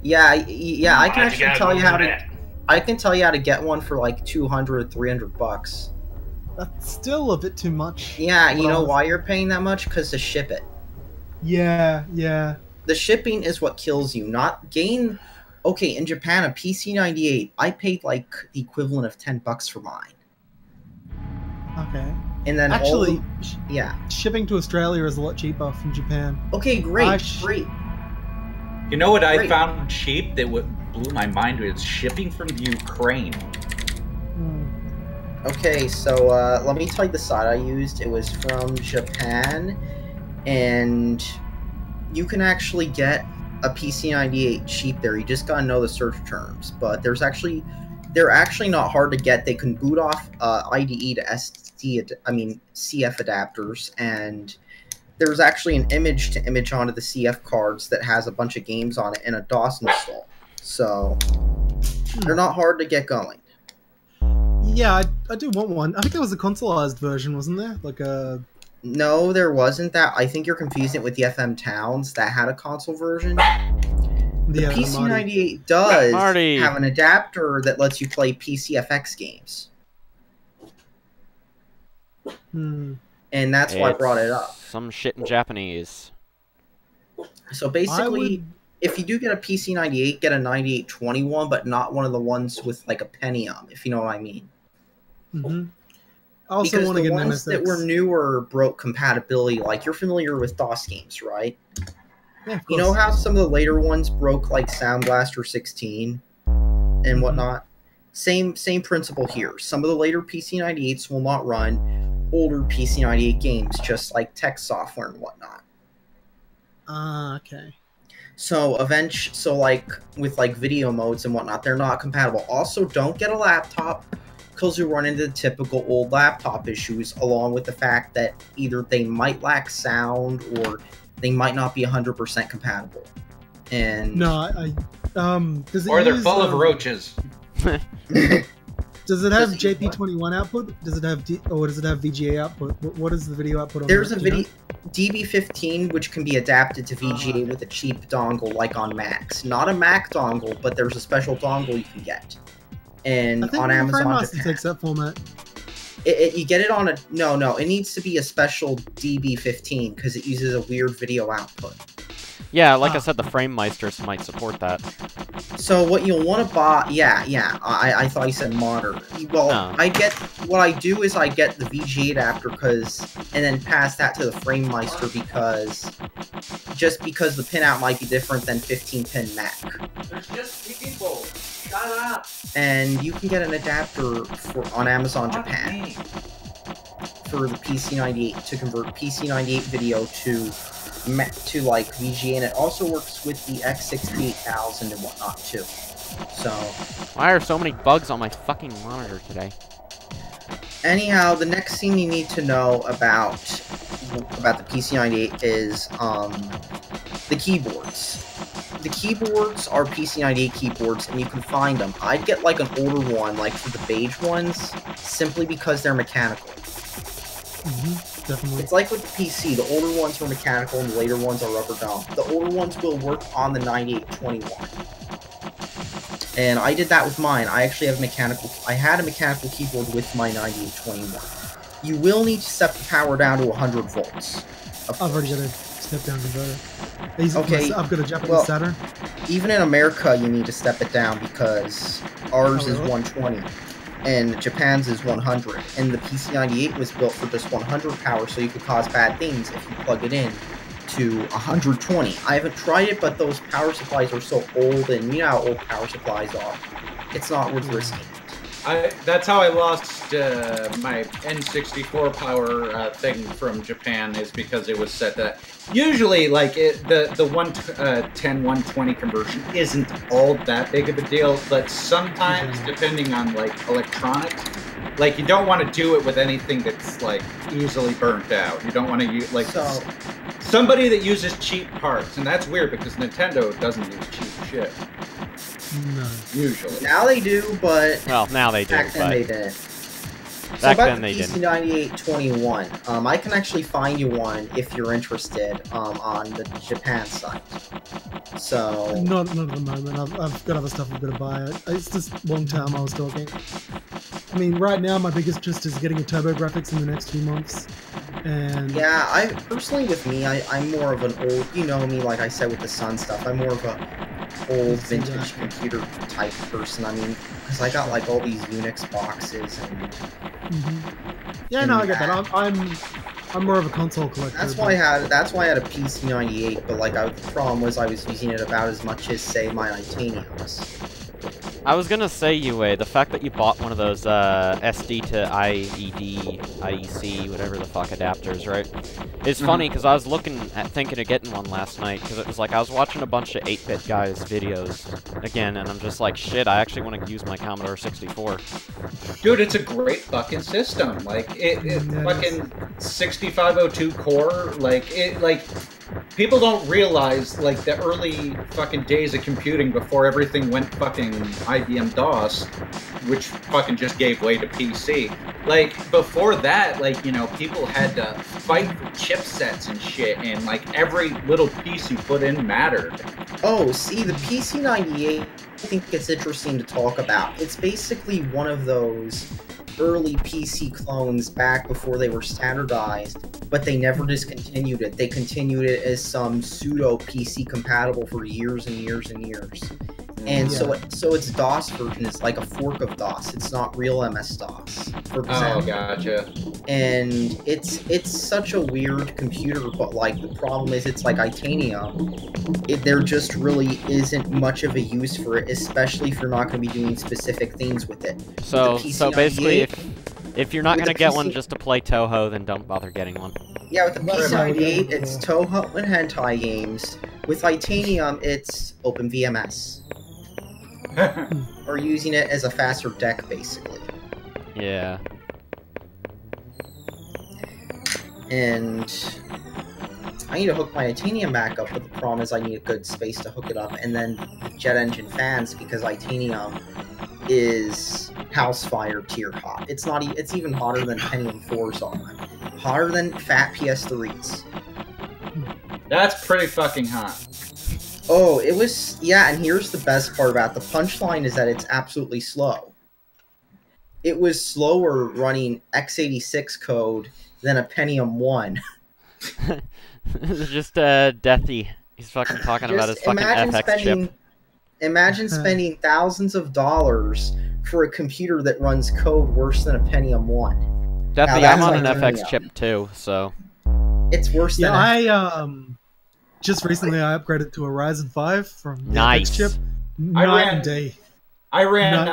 Yeah, yeah. I can
Why'd you
actually
guys
tell you how
want
to.
that?
I can tell you how to get one for like 200, 300 bucks.
That's still a bit too much.
Yeah, you
What
know
else?
why you're paying that much? Because to ship it.
Yeah, yeah.
The shipping is what kills you, not gain. Okay, in Japan, a PC-98, I paid like the equivalent of $10 for mine,
Okay.
and then
Actually,
yeah.
shipping to Australia is a lot cheaper from Japan.
Okay, great,
I
great.
You know what I
Great.
found cheap that blew my mind was shipping from Ukraine.
Hmm.
Okay, so let me tell you the site I used. It was from Japan, and you can actually get a PC-98 cheap there. You just gotta know the search terms. But they're actually not hard to get. They can boot off IDE to SD, CF adapters, and there's actually an image to image onto the CF cards that has a bunch of games on it and a DOS install. So they're not hard to get going.
Yeah, I do want one. I think there was a consoleized version, wasn't there? Like a...
No, there wasn't that. I think you're confusing it with the FM Towns that had a console version. The
Yeah,
PC-98 does
Marty.
have an adapter that lets you play PCFX games,
Hmm.
and that's why I brought it up.
Some shit in Japanese.
So
I
basically,
would...
if you do get a PC-98, get a 9821, but not one of the ones with like a Pentium, if you know what I mean.
Mm-hmm. I also
Because
want to
the
get an
ones
MSX.
that were newer broke compatibility. Like, you're familiar with DOS games, right?
Yeah, of
You know
course.
how some of the later ones broke, like Sound Blaster 16 and whatnot? Same principle here. Some of the later PC-98s will not run older PC-98 games, just like tech software and whatnot.
Ah, okay.
So like with like video modes and whatnot, they're not compatible. Also, don't get a laptop because you run into the typical old laptop issues, along with the fact that either they might lack sound or they might not be 100% compatible. And
No, does it
Or they're
use,
full of roaches.
Does it have
Does it use
JP21 output? Does it have or does it have VGA output? What is the video output on
there's
that?
a
Do you know?
video DB15 which can be adapted to VGA with a cheap dongle, like on Macs. Not a Mac dongle, but there's a special dongle you can get. And
I think
on
the
Amazon
Framemaster
Japan.
takes that format.
You get it on a no. It needs to be a special DB15 because it uses a weird video output.
Yeah, like I
Ah.
said, the FrameMeisters might support that.
So what you'll want to buy, yeah. I thought you said modern. Well,
Oh.
what I do is I get the VGA adapter and then pass that to the FrameMeister because the pinout might be different than 15-pin Mac.
There's just people. Shut up.
And you can get an adapter on Amazon Japan for the PC-98 to convert PC-98 video to like VGA, and it also works with the X68000 and whatnot too. So
Why are so many bugs on my fucking monitor today?
anyhow, the next thing you need to know about the PC-98 is the keyboards. The keyboards are PC-98 keyboards, and you can find them. I'd get like an older one, like for the beige ones, simply because they're mechanical.
Definitely.
It's like with the PC, the older ones are mechanical and the later ones are rubber dome. The older ones will work on the 9821. And I did that with mine. I actually have I had a mechanical keyboard with my 9821. You will need to step the power down to 100 volts.
I've already got a step-down converter.
Okay,
I've got a Japanese
well,
Saturn.
Even in America, you need to step it down because ours is
really?
120 and Japan's is 100. And the PC-98 was built for just 100 power, so you could cause bad things if you plug it in to 120. I haven't tried it, but those power supplies are so old, and you know how old power supplies are. It's not worth risking.
That's how I lost my N64 power thing from Japan, is because it was set to... Usually, like, the 110, 120 conversion isn't all that big of a deal, but sometimes, depending on, like, electronics, like, you don't want to do it with anything that's, like, easily burnt out. You don't want to use, like...
So,
somebody that uses cheap parts, and that's weird because Nintendo doesn't use cheap shit.
No.
Usually.
now they do, but
Well, now they do,
back then
but
they didn't. So
back
about
then
the
they didn't.
PC9821, I can actually find you one if you're interested on the Japan site. So
Not at the moment. I've got other stuff I'm going to buy. It's just long term I was talking. I mean, right now my biggest interest is getting a TurboGrafx in the next few months. And
yeah, I personally with me, I'm more of an old, you know me, like I said with the Sun stuff, I'm more of a old vintage computer type person. I mean, because I got like all these Unix boxes and
yeah, no, I get that. I'm more of a console collector.
that's why I had a PC98, but like the problem was I was using it about as much as say my Titaniums.
I was gonna say, Yue, the fact that you bought one of those SD to IED, IEC, whatever the fuck adapters, right? It's funny because I was thinking of getting one last night because it was like I was watching a bunch of 8-bit guys' videos again, and I'm just like, shit, I actually want to use my Commodore 64.
Dude, it's a great fucking system. Like it fucking 6502 core. Like people don't realize like the early fucking days of computing before everything went fucking IBM DOS, which fucking just gave way to PC. Like before that, like, you know, people had to fight for chipsets and shit, and like every little piece you put in mattered.
Oh, see, the PC98, I think it's interesting to talk about. It's basically one of those early PC clones back before they were standardized, but they never discontinued it. They continued it as some pseudo PC compatible for years and years and years. And so its DOS version is like a fork of DOS. It's not real MS-DOS.
Oh, gotcha.
And it's such a weird computer, but like the problem is it's like Titanium. There just really isn't much of a use for it, especially if you're not going to be doing specific things with it.
So basically, if you're not
with
gonna
the
get
PC
one just to play Toho, then don't bother getting one.
Yeah, with the PC98, it's Toho and hentai games. With Titanium, it's OpenVMS. Or using it as a faster deck, basically.
Yeah.
And I need to hook my Titanium back up, but the problem is I need a good space to hook it up, and then jet engine fans, because Titanium is Housefire tier hot. It's not. It's even hotter than Pentium 4s are. Hotter than fat PS3s.
That's pretty fucking hot.
Oh, it was... Yeah, and here's the best part about it. The punchline is that it's absolutely slow. It was slower running x86 code than a Pentium 1.
This is just Deathy. He's fucking talking about his fucking FX chip.
Imagine spending thousands of dollars for a computer that runs code worse than a Pentium 1.
Deathy, I'm on an FX chip too, so...
It's worse than...
Just recently I upgraded to a Ryzen 5 from the
Nice.
FX chip. Night and day.
I ran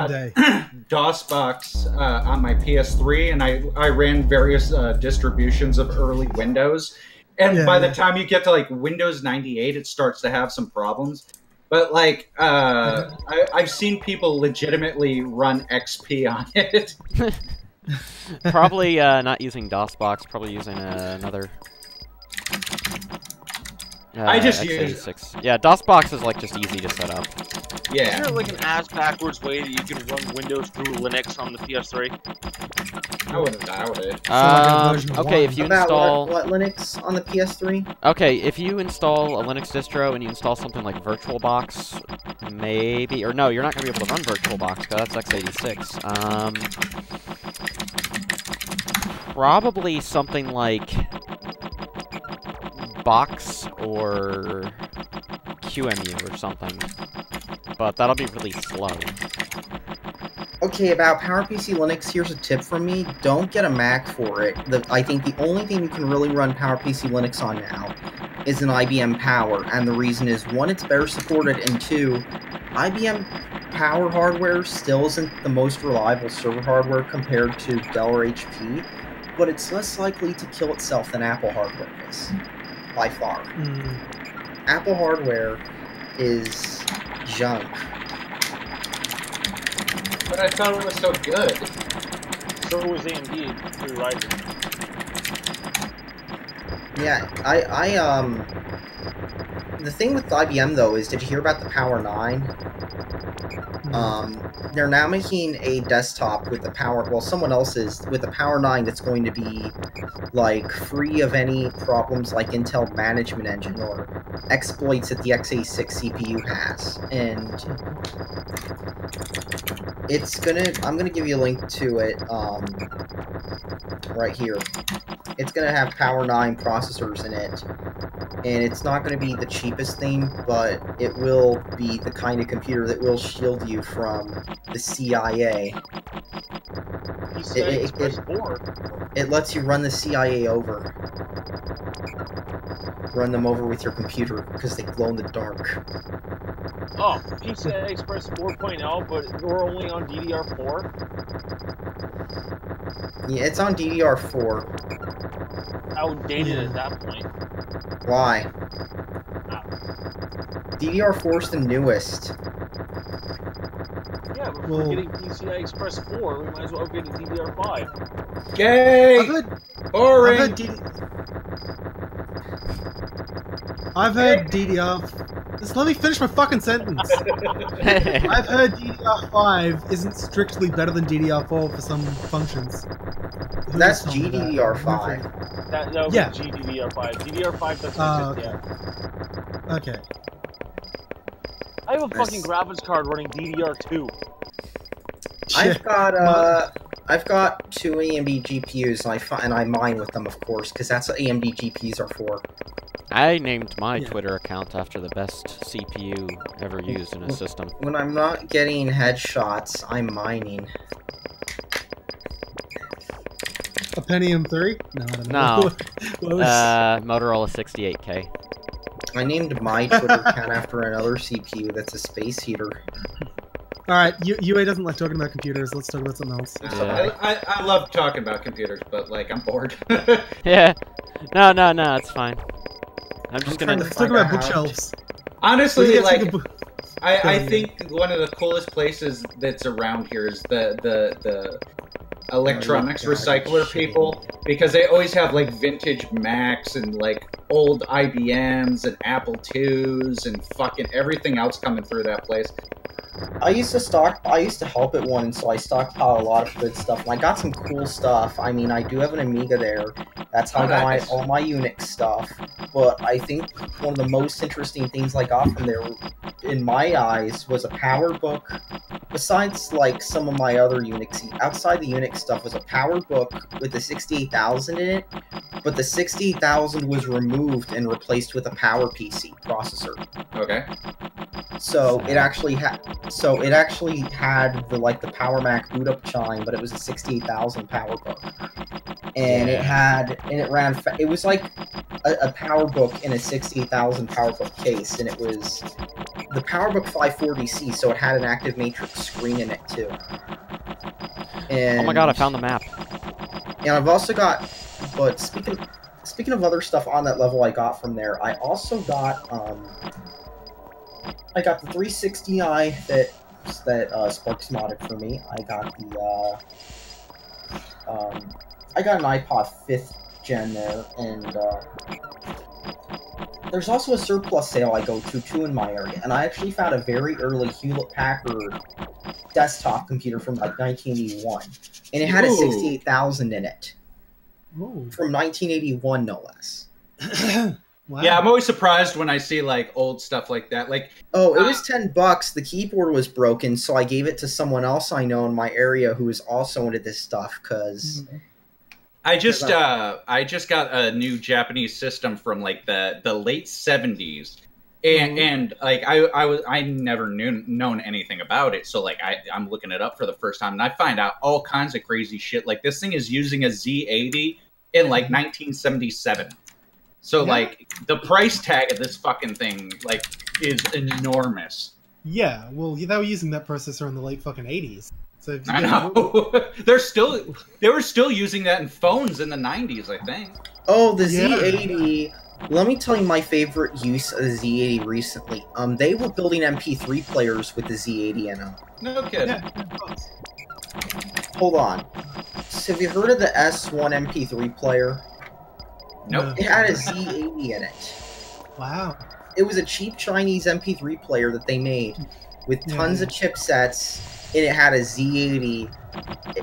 DOSBox on my PS3, and I ran various distributions of early Windows. And by the time you get to like Windows 98, it starts to have some problems. But like, I've seen people legitimately run XP on it.
Probably not using DOSBox, probably using another...
I just
x86. Yeah, DOSBox is like just easy to set up.
Yeah. Is there like an ass-backwards way that you can run Windows through Linux on the PS3?
I wouldn't doubt it.
Okay, if you install...
What Linux on the PS3?
Okay, if you install a Linux distro and you install something like VirtualBox, maybe... Or no, you're not going to be able to run VirtualBox, because that's x86. Probably something like... Box or QEMU or something, but that'll be really slow.
Okay, about PowerPC Linux, here's a tip from me. Don't get a Mac for it. I think the only thing you can really run PowerPC Linux on now is an IBM Power, and the reason is, one, it's better supported, and two, IBM power hardware still isn't the most reliable server hardware compared to Dell or HP, but it's less likely to kill itself than Apple hardware is, by far. Apple hardware is junk.
But I thought it was so good.
So was AMD through Ryzen.
Yeah, the thing with IBM though is, did you hear about the Power 9? They're now making a desktop with the Power, well, someone else is, with the Power 9 that's going to be, like, free of any problems like Intel Management Engine or exploits that the x86 CPU has. And it's I'm gonna give you a link to it, right here. It's gonna have Power 9 processors in it. And it's not going to be the cheapest thing, but it will be the kind of computer that will shield you from the CIA. It lets you run the CIA over. Run them over with your computer, because they glow in the dark.
Oh, PCI Express 4.0, but we're only on DDR4?
Yeah, it's on DDR4.
Outdated at that point.
Why? DDR4 is the newest.
Yeah, but if we're getting PCI Express 4, we might as well upgrade to DDR5.
Yay! Boring!
I've heard DDR... Just let me finish my fucking sentence. I've heard DDR5 isn't strictly better than DDR4 for some functions.
That's GDDR5.
That would be GDDR5. DDR5 doesn't exist yet.
Okay.
I have a fucking graphics card running DDR2.
I've got 2 AMD GPUs, and I mine with them, of course, because that's what AMD GPUs are for.
I named my Twitter account after the best CPU ever used in a system.
When I'm not getting headshots, I'm mining.
A Pentium 3? No, I don't know.
No. Motorola 68K.
I named my Twitter account after another CPU that's a space heater.
Alright, UA doesn't like talking about computers. Let's talk about something else.
Yeah. I love talking about computers, but, like, I'm bored.
Yeah. No, it's fine. I'm just gonna...
Let's talk about bookshelves.
Honestly, like, I think one of the coolest places that's around here is the electronics recycler people, because they always have like vintage Macs and like old IBMs and Apple IIs and fucking everything else coming through that place.
I used to help at one, and so I stockpile a lot of good stuff, and I got some cool stuff. I mean, I do have an Amiga there. That's how I got all my Unix stuff. But I think one of the most interesting things I got from there, in my eyes, was a power book. Besides, like, some of my other Unix, outside the Unix stuff, was a power book with the 68000 in it, but the 68000 was removed and replaced with a PowerPC processor.
Okay.
So it actually had the the Power Mac boot up chime, but it was a 68000 power book, and it was like a power book in a 68000 power book case, and it was the PowerBook 540C, so it had an active matrix screen in it too. And,
oh my god, I found the map.
And I've also got, but speaking of other stuff on that level I got from there, I also got I got the 360i that Sparks modded for me. I got an iPod 5th gen there, and there's also a surplus sale I go to too in my area, and I actually found a very early Hewlett-Packard desktop computer from like 1981, and it had a 68000 in it.
Ooh.
From 1981, no less.
Wow.
Yeah, I'm always surprised when I see like old stuff like that. Like,
oh, it was $10. The keyboard was broken, so I gave it to someone else I know in my area who was also into this stuff. Because
I just got a new Japanese system from like the late 70s, and like I never known anything about it. So like I'm looking it up for the first time, and I find out all kinds of crazy shit. Like this thing is using a Z80 in like 1977. So, like, the price tag of this fucking thing, like, is enormous.
Yeah, well, they were using that processor in the late fucking 80s. So if you
I
get-
know. They were still using that in phones in the 90s, I think.
Oh, the
Yeah.
Z80. Let me tell you my favorite use of the Z80 recently. They were building MP3 players with the Z80 in them.
No kidding.
Yeah, of course.
Hold on. So have you heard of the S1 MP3 player?
Nope.
It had a Z80 in it.
Wow.
It was a cheap Chinese MP3 player that they made with tons of chipsets, and it had a Z80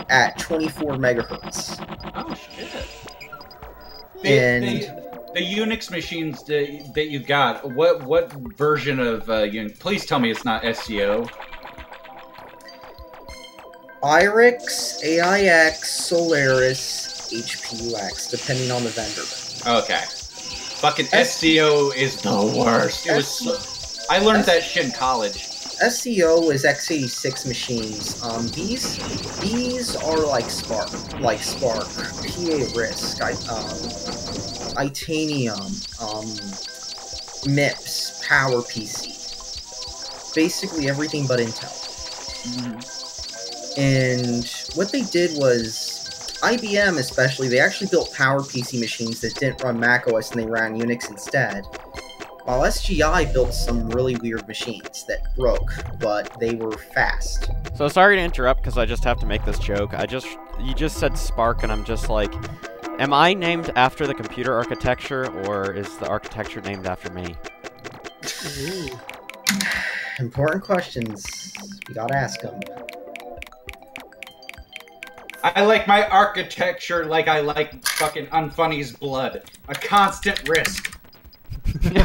at 24 megahertz.
Oh shit.
And
The Unix machines that you got, what version of Unix? Please tell me it's not SCO.
IRIX, AIX, Solaris, HPUX, depending on the vendor.
Okay. Fucking SCO is the worst. It was. I learned that shit in college.
SCO is x86 machines. These are like Spark, PA RISC, Itanium, MIPS, PowerPC, basically everything but Intel. And what they did was, IBM especially, they actually built PowerPC machines that didn't run macOS and they ran Unix instead. While SGI built some really weird machines that broke, but they were fast.
So sorry to interrupt because I just have to make this joke. You just said Spark and I'm just like, am I named after the computer architecture or is the architecture named after me?
Ooh.
Important questions. You gotta ask them.
I like my architecture like I like fucking Unfunny's blood. A constant risk.
I'm gonna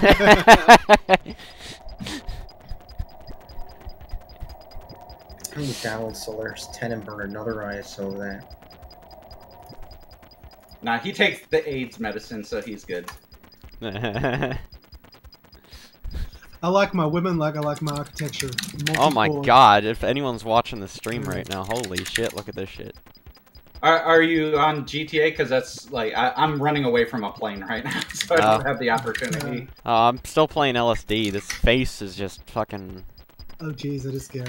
download Solaris 10 and burn another ISO of that.
Nah, he takes the AIDS medicine, so he's good.
I like my women like I like my architecture.
Oh my
Multi-core.
god, if anyone's watching the stream right now, holy shit, look at this shit.
Are you on GTA? Because that's like I'm running away from a plane right now, so I don't have the opportunity.
I'm still playing LSD. This face is just fucking...
Oh jeez, that is scary.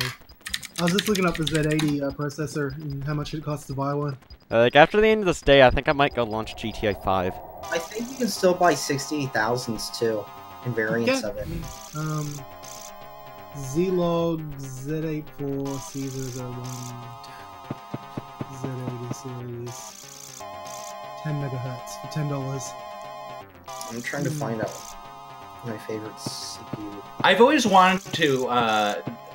I was just looking up the Z80 processor and how much it costs to buy one.
like, after the end of this day, I think I might go launch GTA 5.
I think you can still buy 68,000s too, in variants of it.
Z-Log Z84 C001 Z80 series 10 megahertz for $10.
I'm trying to find out my favorite CPU.
I've always wanted to.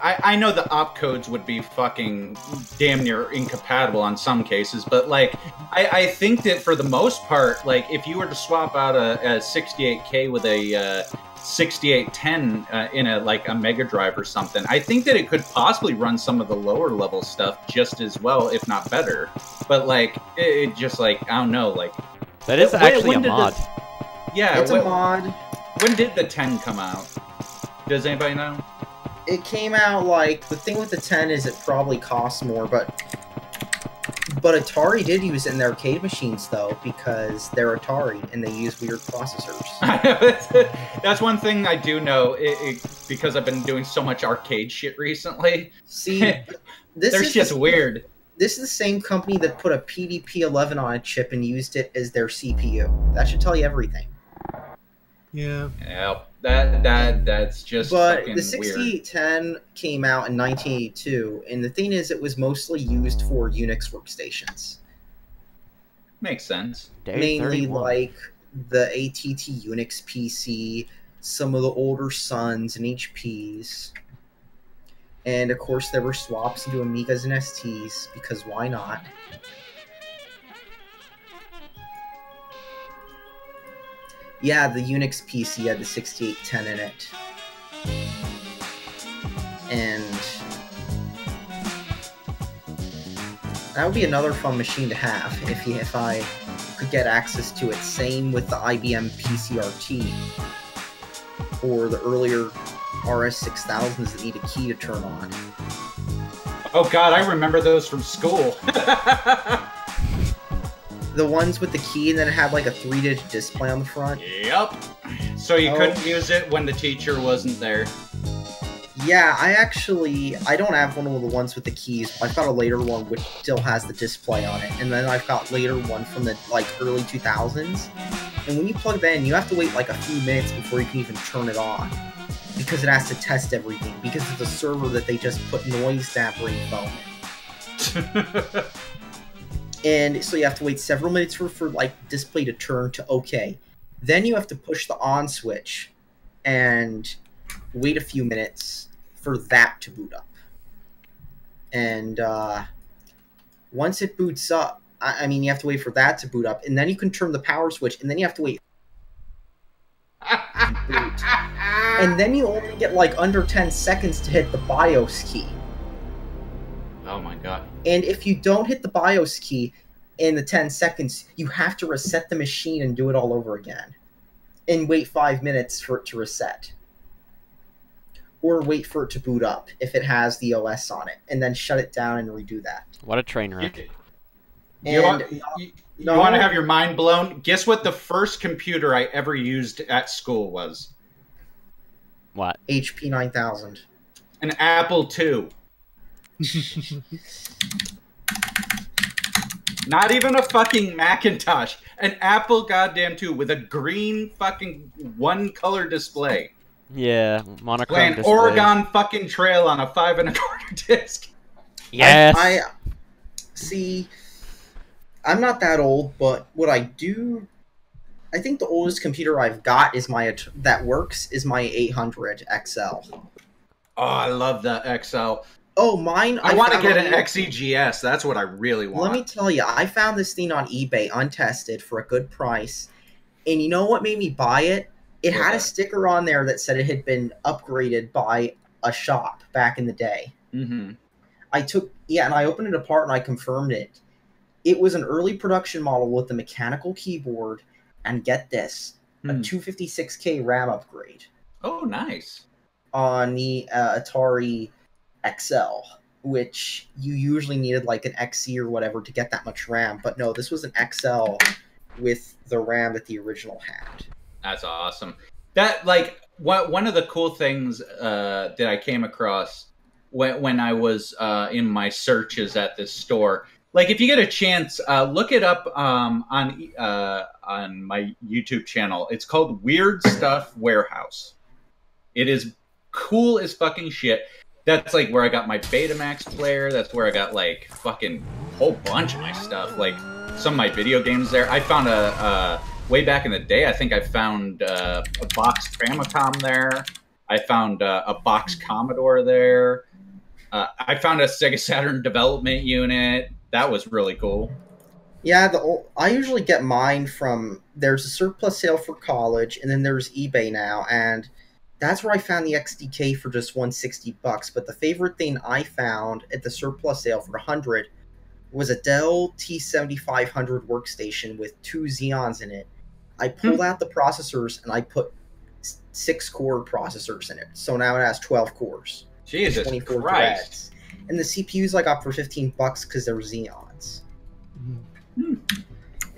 I know the opcodes would be fucking damn near incompatible on some cases, but like I think that for the most part, like if you were to swap out a 68K with a 6810 in a Mega Drive or something, I think that it could possibly run some of the lower level stuff just as well, if not better. But like it just like I don't know, like
That is actually a mod.
Yeah,
It's a mod.
When did the 10 come out? Does anybody know?
It came out like, the thing with the 10 is it probably costs more, but Atari did use it in their arcade machines though, because they're Atari and they use weird processors.
That's one thing I do know, because I've been doing so much arcade shit recently.
See,
They're just weird.
This is the same company that put a PDP-11 on a chip and used it as their CPU. That should tell you everything.
Yeah.
Yep. That's just
But
fucking
the
weird.
6810 came out in 1982, and the thing is, it was mostly used for Unix workstations.
Makes sense.
Day
Mainly
31.
like the ATT Unix PC, some of the older Suns and HPs. And of course, there were swaps into Amigas and STs, because why not? Yeah, the Unix PC had the 6810 in it. And that would be another fun machine to have if I could get access to it. Same with the IBM PCRT or the earlier RS6000s that need a key to turn on.
Oh god, I remember those from school.
The ones with the key and then it had like a 3-digit display on the front.
Yep. So you couldn't use it when the teacher wasn't there.
Yeah, I don't have one of the ones with the keys. I've got a later one which still has the display on it, and then I've got later one from the like early 2000s. And when you plug that in, you have to wait like a few minutes before you can even turn it on, because it has to test everything. Because it's a server that they just put noise dampening foam in. And so you have to wait several minutes for like display to turn to okay. Then you have to push the on switch and wait a few minutes for that to boot up. And once it boots up, I mean, you have to wait for that to boot up, and then you can turn the power switch, and then you have to wait. And then you only get like under 10 seconds to hit the BIOS key.
Oh my god.
And if you don't hit the BIOS key in the 10 seconds, you have to reset the machine and do it all over again. And wait 5 minutes for it to reset. Or wait for it to boot up if it has the OS on it, and then shut it down and redo that.
What a train wreck.
You want to have your mind blown? Guess what the first computer I ever used at school was?
What?
HP 9000.
An Apple II. Not even a fucking Macintosh. An Apple goddamn II with a green fucking one-color display.
Yeah, monochrome
Playing
display.
Oregon fucking Trail on a 5 1/4 disc.
Yes!
I see, I'm not that old, but what I do... I think the oldest computer I've got is that works is my 800 XL.
Oh, I love the XL.
Oh, mine...
I want to get an XEGS. That's what I really want.
Let me tell you, I found this thing on eBay untested for a good price. And you know what made me buy it? It had a sticker on there that said it had been upgraded by a shop back in the day.
Mm-hmm.
And I opened it apart and I confirmed it. It was an early production model with a mechanical keyboard and get this, a 256K RAM upgrade.
Oh, nice.
On the Atari XL, which you usually needed like an XC or whatever to get that much RAM. But no, this was an XL with the RAM that the original had.
That's awesome. That, like, one of the cool things that I came across when I was in my searches at this store, like, if you get a chance, look it up on my YouTube channel. It's called Weird Stuff Warehouse. It is cool as fucking shit. That's, like, where I got my Betamax player. That's where I got, like, fucking a whole bunch of my stuff. Like, some of my video games there. I found way back in the day, I think I found a box Famicom there. I found a box Commodore there. I found a Sega Saturn development unit. That was really cool.
Yeah, I usually get mine from... There's a surplus sale for college, and then there's eBay now, and that's where I found the XDK for just $160. But the favorite thing I found at the surplus sale for $100 was a Dell T7500 workstation with 2 Xeons in it. I pulled out the processors and I put 6-core processors in it. So now it has 12 cores.
Jesus
24
Christ.
threads. And the CPUs I got for $15 because they're Xeons.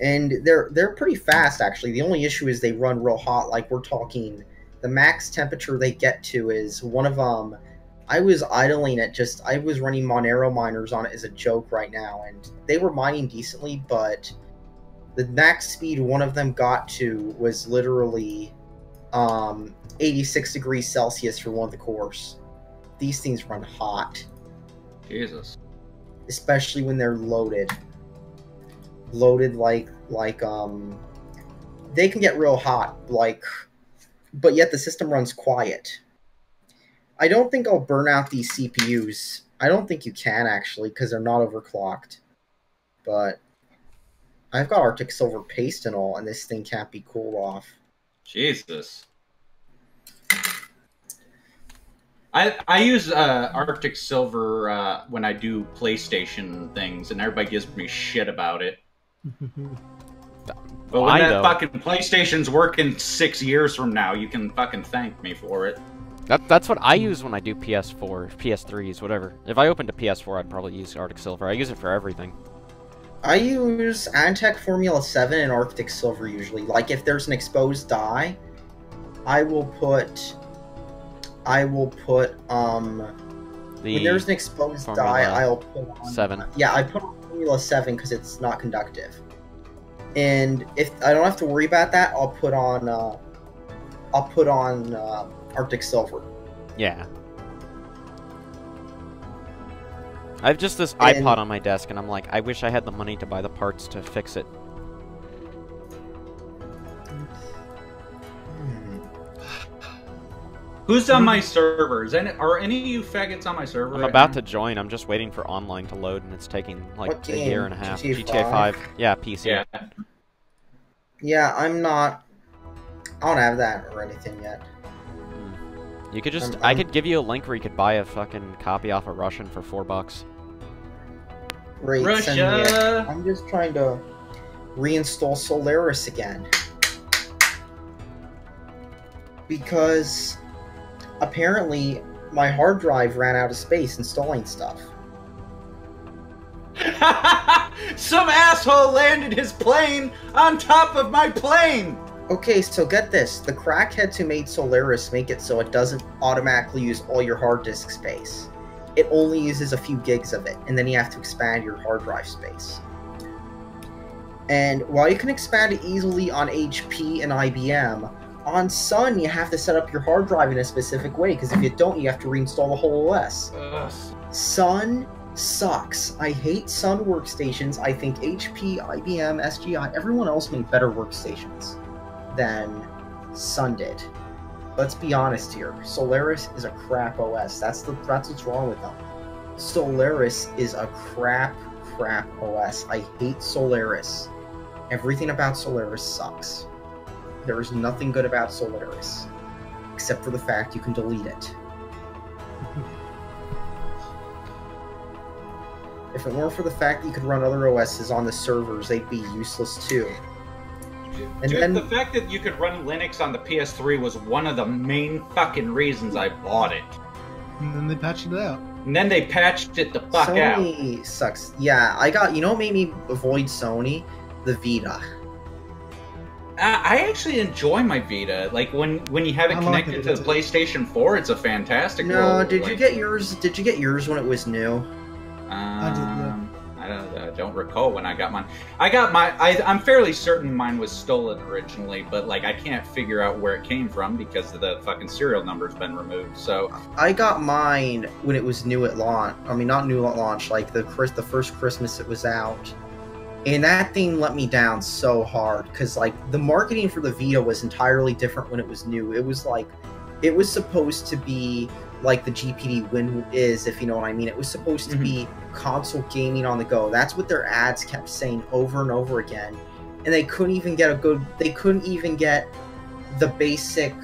And they're pretty fast, actually. The only issue is they run real hot. Like, we're talking... The max temperature they get to is one of them... I was idling it I was running Monero miners on it as a joke right now, and they were mining decently, but the max speed one of them got to was literally 86 degrees Celsius for one of the cores. These things run hot.
Jesus.
Especially when they're loaded. Loaded like they can get real hot, but yet the system runs quiet. I don't think I'll burn out these CPUs. I don't think you can, actually, because they're not overclocked. But I've got Arctic Silver paste and all, and this thing can't be cooled off.
Jesus. I use Arctic Silver when I do PlayStation things, and everybody gives me shit about it. But when that fucking PlayStation's working 6 years from now, you can fucking thank me for it.
That's what I use when I do PS4, PS3s, whatever. If I opened a PS4, I'd probably use Arctic Silver. I use it for everything.
I use Antec Formula 7 and Arctic Silver usually. Like, if there's an exposed die, I will put I will put when there's an exposed
Formula
die, I'll put on
7.
Yeah, I put on Formula 7 because it's not conductive. And if I don't have to worry about that, I'll put on Arctic Silver.
Yeah. I have just this
And-
iPod on my desk, and I'm like, I wish I had the money to buy the parts to fix it.
Who's on my servers? And are any of you faggots on my server?
I'm
right
about
now?
to join. I'm just waiting for online to load, and it's taking like
What
a year and a
game?
half.
GTA
GTA 5. Yeah, PC.
Yeah.
Yeah, I'm not. I don't have that or anything yet.
You could just. I
I'm-
could give you a link where you could buy a fucking copy off of Russian for $4.
Great, send me it.
Russia.
I'm just trying to reinstall Solaris again. Because apparently my hard drive ran out of space installing stuff.
Some asshole landed his plane on top of my plane!
Okay, so get this. The crackheads who made Solaris make it so it doesn't automatically use all your hard disk space. It only uses a few gigs of it, and then you have to expand your hard drive space. And while you can expand it easily on HP and IBM, on Sun you have to set up your hard drive in a specific way, because if you don't, you have to reinstall the whole OS. Sun sucks. I hate Sun workstations. I think HP, IBM, SGI, everyone else made better workstations than Sun did. Let's be honest here. Solaris is a crap OS. That's what's wrong with them. Solaris is a crap OS. I hate Solaris. Everything about Solaris sucks. There is nothing good about Solaris, except for the fact you can delete it. If it weren't for the fact that you could run other OSs on the servers, they'd be useless too. And
Dude,
then
the fact that you could run Linux on the PS3 was one of the main fucking reasons I bought it.
And then they patched it out.
And then they patched it the fuck out.
Sony sucks. Yeah, you know what made me avoid Sony? The Vita.
I actually enjoy my Vita. Like when you have it
I like
connected
it
to the PlayStation 4, it's a fantastic.
No,
roll.
did you
Like,
get yours? Did you get yours when it was new?
I did, yeah.
I don't recall when I got mine. I'm fairly certain mine was stolen originally, but like I can't figure out where it came from because the fucking serial number's been removed. So
I got mine when it was new at launch. I mean, not new at launch, like the first Christmas it was out. And that thing let me down so hard because like the marketing for the Vita was entirely different when it was new. It was like it was supposed to be like the GPD Win is, if you know what I mean. It was supposed to be console gaming on the go. That's what their ads kept saying over and over again. And they couldn't even get the basic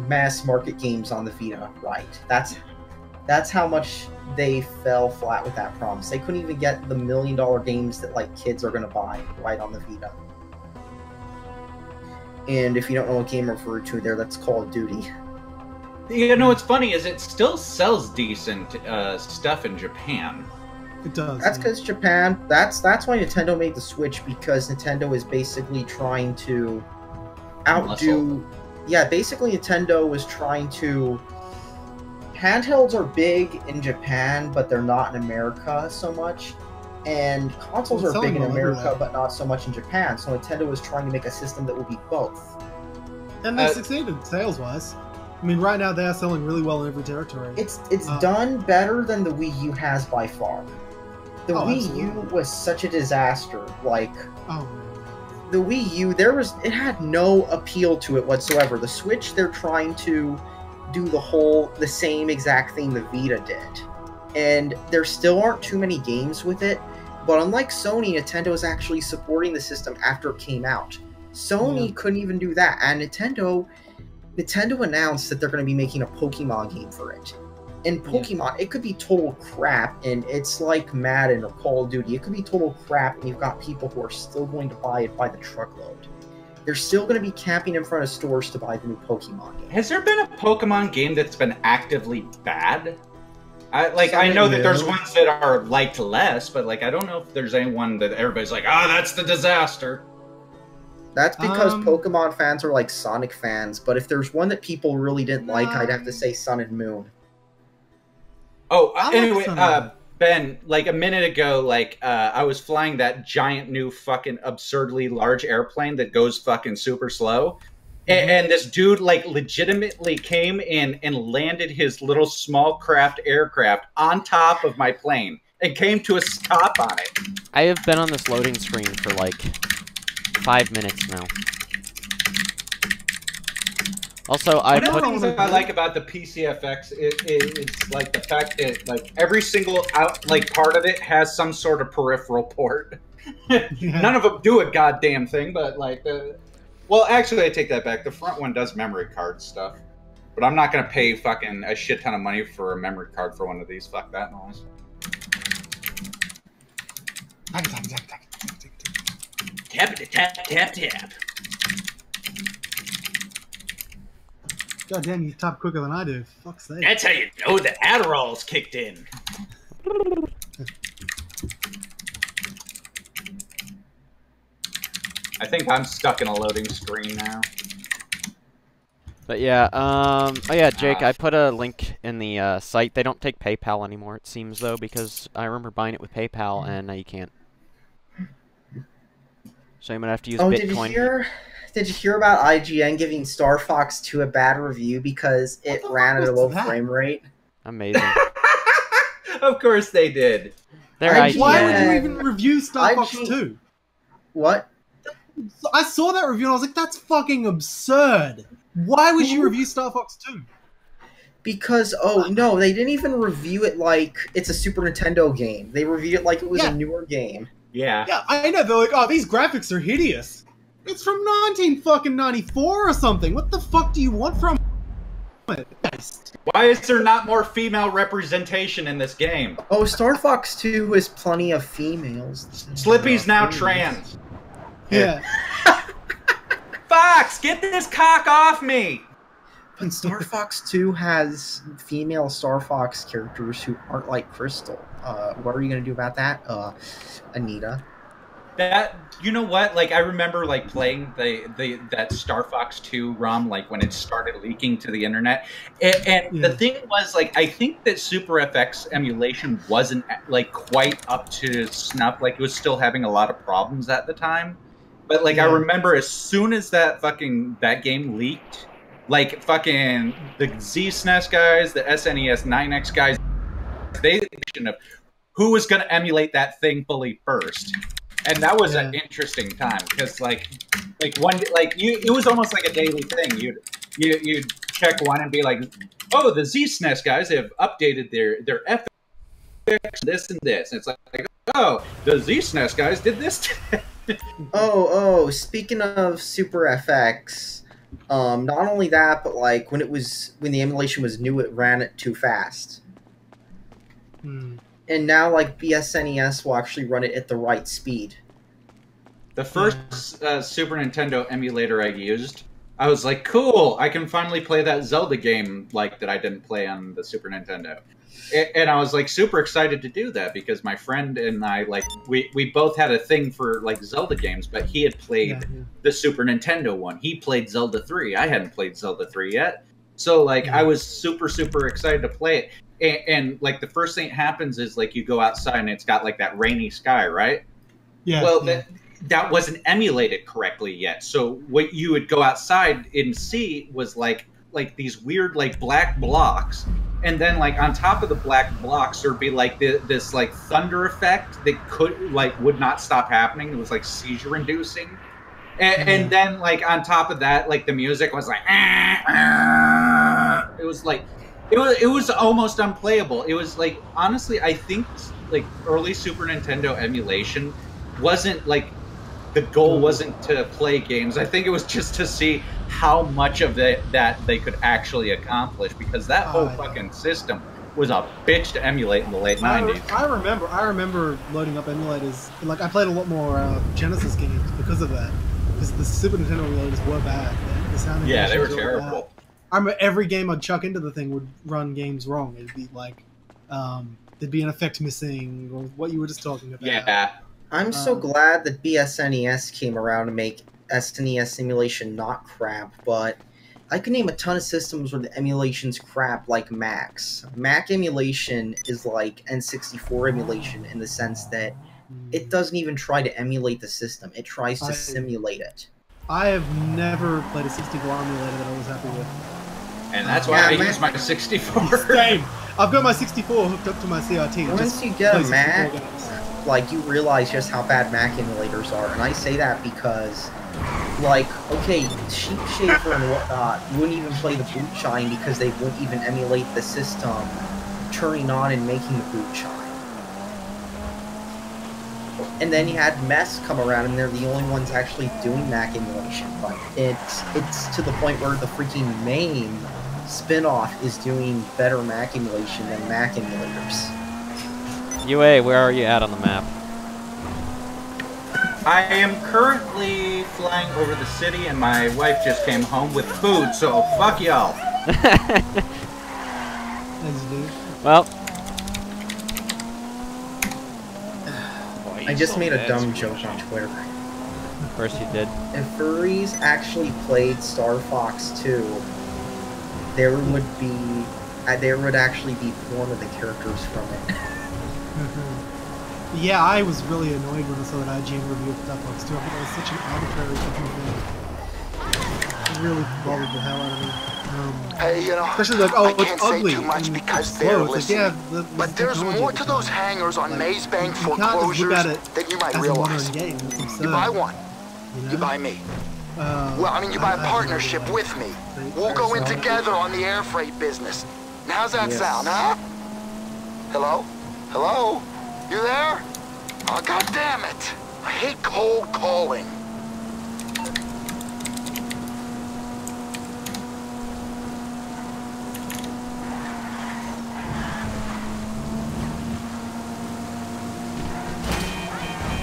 mass market games on the Vita right. That's how much they fell flat with that promise. They couldn't even get the $1 million games that like kids are gonna buy right on the Vita. And if you don't know what game I referred to there, that's Call of Duty.
you know what's funny is it still sells decent stuff in Japan.
It does.
That's because Japan. That's why Nintendo made the Switch, because Nintendo is basically trying to outdo. Yeah, basically Nintendo was trying to. Handhelds are big in Japan, but they're not in America so much. And consoles
Well,
are big in
selling well
America,
everywhere.
but not so much in Japan. So Nintendo was trying to make a system that would be both.
And they succeeded sales-wise. I mean, right now they are selling really well in every territory.
It's done better than the Wii U has by far. The
Oh,
Wii
absolutely.
U was such a disaster. Like
Oh,
the Wii U, it had no appeal to it whatsoever. The Switch, they're trying to do the same exact thing the Vita did. And there still aren't too many games with it, but unlike Sony, Nintendo is actually supporting the system after it came out. Sony couldn't even do that, and Nintendo announced that they're going to be making a Pokemon game for it. And Pokemon, it could be total crap, and it's like Madden or Call of Duty. It could be total crap, and you've got people who are still going to buy it by the truckload. They're still going to be camping in front of stores to buy the new Pokemon game.
Has there been a Pokemon game that's been actively bad? I know that there's ones that are liked less, but like I don't know if there's anyone that everybody's like, that's the disaster.
That's because Pokemon fans are like Sonic fans, but if there's one that people really didn't like, I'd have to say Sun and Moon.
Oh,
I like
Ben, like a minute ago, like I was flying that giant new fucking absurdly large airplane that goes fucking super slow. And this dude like legitimately came in and landed his little small craft aircraft on top of my plane and came to a stop on it.
I have been on this loading screen for like 5 minutes now. Also,
One of the things that I like about the PCFX is like the fact that like every single part of it has some sort of peripheral port. None of them do a goddamn thing, but like well, actually, I take that back. The front one does memory card stuff, but I'm not gonna pay fucking a shit ton of money for a memory card for one of these. Fuck that noise. Tap tap tap.
God damn, you tap quicker than I do. Fuck's sake.
That's how you know the Adderall's kicked in. I think I'm stuck in a loading screen now.
But yeah, oh yeah, Jake, I put a link in the site. They don't take PayPal anymore, it seems, though, because I remember buying it with PayPal, and now you can't. So I'm gonna have to use Bitcoin.
Did you hear about IGN giving Star Fox 2 a bad review because it ran at a low frame rate?
Amazing.
Of course they did.
They're IGN.
Why would you even review Star Fox 2?
What?
I saw that review and I was like, that's fucking absurd. Why would you review Star Fox 2?
Because, oh no, they didn't even review it like it's a Super Nintendo game. They reviewed it like it was a newer game.
Yeah.
Yeah, I know. They're like, oh, these graphics are hideous. It's from 1994 or something. What the fuck do you want from it?
Why is there not more female representation in this game?
Oh, Star Fox 2 has plenty of females.
Slippy's now trans.
Yeah.
Fox, get this cock off me!
But Star Fox 2 has female Star Fox characters who aren't like Crystal. What are you gonna do about that? Anita.
That, you know what? Like, I remember like playing that Star Fox 2 ROM like when it started leaking to the internet, and the thing was like I think that Super FX emulation wasn't like quite up to snuff. Like it was still having a lot of problems at the time. But like I remember as soon as that game leaked, like fucking the Z-SNES guys, the SNES 9X guys, they of who was going to emulate that thing fully first. And that was an interesting time because it was almost like a daily thing. You'd check one and be like, oh, the Z-SNES guys have updated their FX this and this. And it's like, oh, the Z-SNES guys did this.
Oh, speaking of Super FX, not only that, but like when the emulation was new, it ran it too fast. And now, like, BSNES will actually run it at the right speed.
The first Super Nintendo emulator I used, I was like, cool, I can finally play that Zelda game, like, that I didn't play on the Super Nintendo. And I was, like, super excited to do that, because my friend and I, like, we both had a thing for, like, Zelda games, but he had played the Super Nintendo one. He played Zelda 3. I hadn't played Zelda 3 yet. So, like, I was super, super excited to play it. And like, the first thing that happens is, like, you go outside and it's got, like, that rainy sky, right?
Yeah.
Well, that wasn't emulated correctly yet. So what you would go outside and see was, like these weird, like, black blocks. And then, like, on top of the black blocks, there'd be, like, this, like, thunder effect that would not stop happening. It was, like, seizure-inducing. And then, like, on top of that, like, the music was, like, it was, like... It was almost unplayable. It was like, honestly, I think like early Super Nintendo emulation wasn't like, the goal wasn't to play games. I think it was just to see how much of that they could actually accomplish, because that whole fucking system was a bitch to emulate in the late 90s.
I remember loading up emulators. Like, I played a lot more Genesis games because of that. Because the Super Nintendo emulators were bad. The sound
they were terrible.
Bad. I remember every game I'd chuck into the thing would run games wrong. It'd be like, there'd be an effect missing, or what you were just talking about.
Yeah.
I'm so glad that BSNES came around to make SNES emulation not crap, but I can name a ton of systems where the emulation's crap, like Mac's. Mac emulation is like N64 emulation in the sense that it doesn't even try to emulate the system. It tries to simulate it.
I have never played a 64 emulator that I was happy with.
And that's why I use my 64.
Same. I've got my 64 hooked up to my CRT.
Once you get a Mac, like, you realize just how bad Mac emulators are. And I say that because, like, okay, Sheep Shaver and whatnot wouldn't even play the boot chime because they wouldn't even emulate the system turning on and making the boot chime. And then you had Mess come around, and they're the only ones actually doing Mac emulation. But it's to the point where the freaking main spin-off is doing better Mac emulation than Mac emulators.
UA, where are you at on the map?
I am currently flying over the city, and my wife just came home with food, so fuck y'all.
Well,
I just made a dumb joke on Twitter.
of course you did.
If furries actually played Star Fox 2, there would actually be porn of the characters from it.
Yeah, I was really annoyed when I saw that IGN review of Star Fox 2. I thought that was such an arbitrary fucking thing. It really bothered the hell out of me.
Hey, you know,
especially like, oh,
I
it's
can't
ugly.
say too much because
it's
they're
slow. It's like,
listening.
yeah,
but there's more to those hangars on Maze Bank foreclosures than you might realize.
Game. It's
You buy one, you buy me. Well, I mean, you buy a partnership with me. We'll go in together on the air freight business. Now, how's that sound, huh? Hello? Hello? You there? Oh, God damn it. I hate cold calling.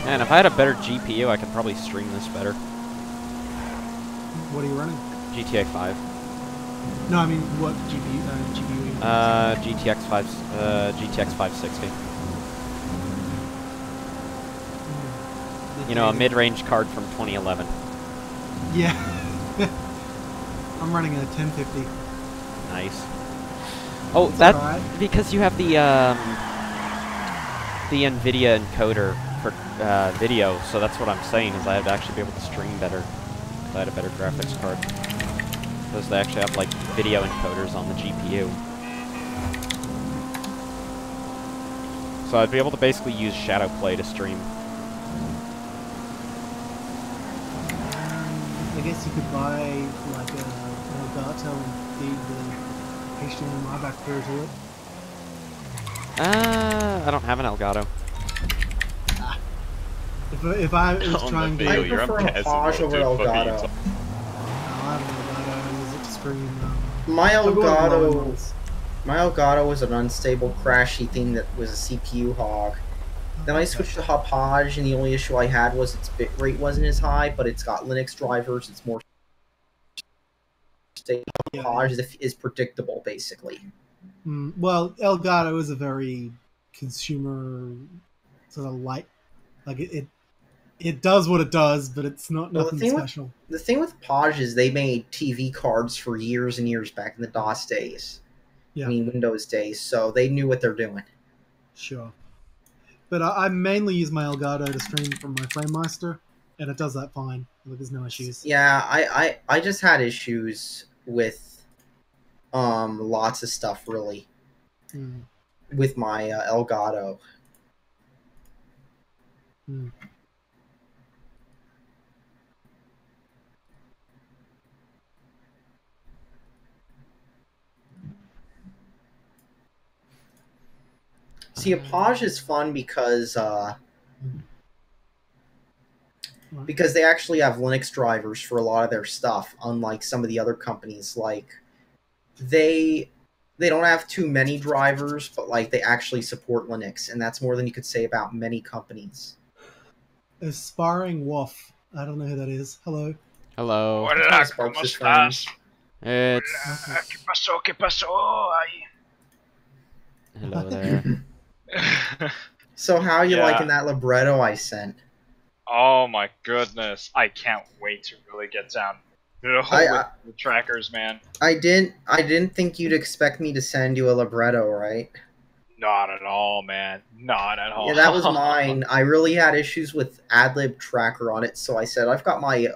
Man, if I had a better GPU, I could probably stream this better.
What are you running?
GTA 5.
No, I mean, what GPU?
GTX 560. You know, a mid-range card from 2011.
Yeah. I'm running a 1050.
Nice. Oh, that's
right.
because you have the NVIDIA encoder for video, so that's what I'm saying, is I'd actually be able to stream better if I had a better graphics card. Because they actually have, like, video encoders on the GPU. So I'd be able to basically use Shadowplay to stream.
I guess you could buy, like, an Elgato and feed the HDMI back there to it.
I don't have an Elgato.
If I was trying to...
I prefer Hopage over Elgato.
I have an Elgato, I use it to stream...
My Elgato was an unstable, crashy thing that was a CPU hog. Then I switched to Hopage, and the only issue I had was its bitrate wasn't as high, but it's got Linux drivers, it's more stable. Hopage is predictable, basically.
Well, Elgato is a very consumer sort of light... Like, it does what it does, but it's not nothing special.
The thing with Hopage is they made TV cards for years and years back in the DOS days.
Yeah.
I mean, Windows days, so they knew what they're doing.
Sure. But I mainly use my Elgato to stream from my FrameMeister, and it does that fine. Like, there's no issues.
Yeah, I just had issues with lots of stuff, really, with my Elgato. See, Hopage is fun because they actually have Linux drivers for a lot of their stuff, unlike some of the other companies. Like, they don't have too many drivers, but like they actually support Linux, and that's more than you could say about many companies.
Aspiring Waff. I don't know who that is. Hello.
Hello.
Hola, ¿cómo estás?
It's...
Hola, ¿qué pasó? ¿Qué pasó? Ay.
Hello there.
So how are you liking that libretto I sent?
Oh my goodness! I can't wait to really get down with the trackers, man.
I didn't think you'd expect me to send you a libretto, right?
Not at all, man. Not at all.
Yeah, that was mine. I really had issues with AdLib tracker on it, so I said I've got my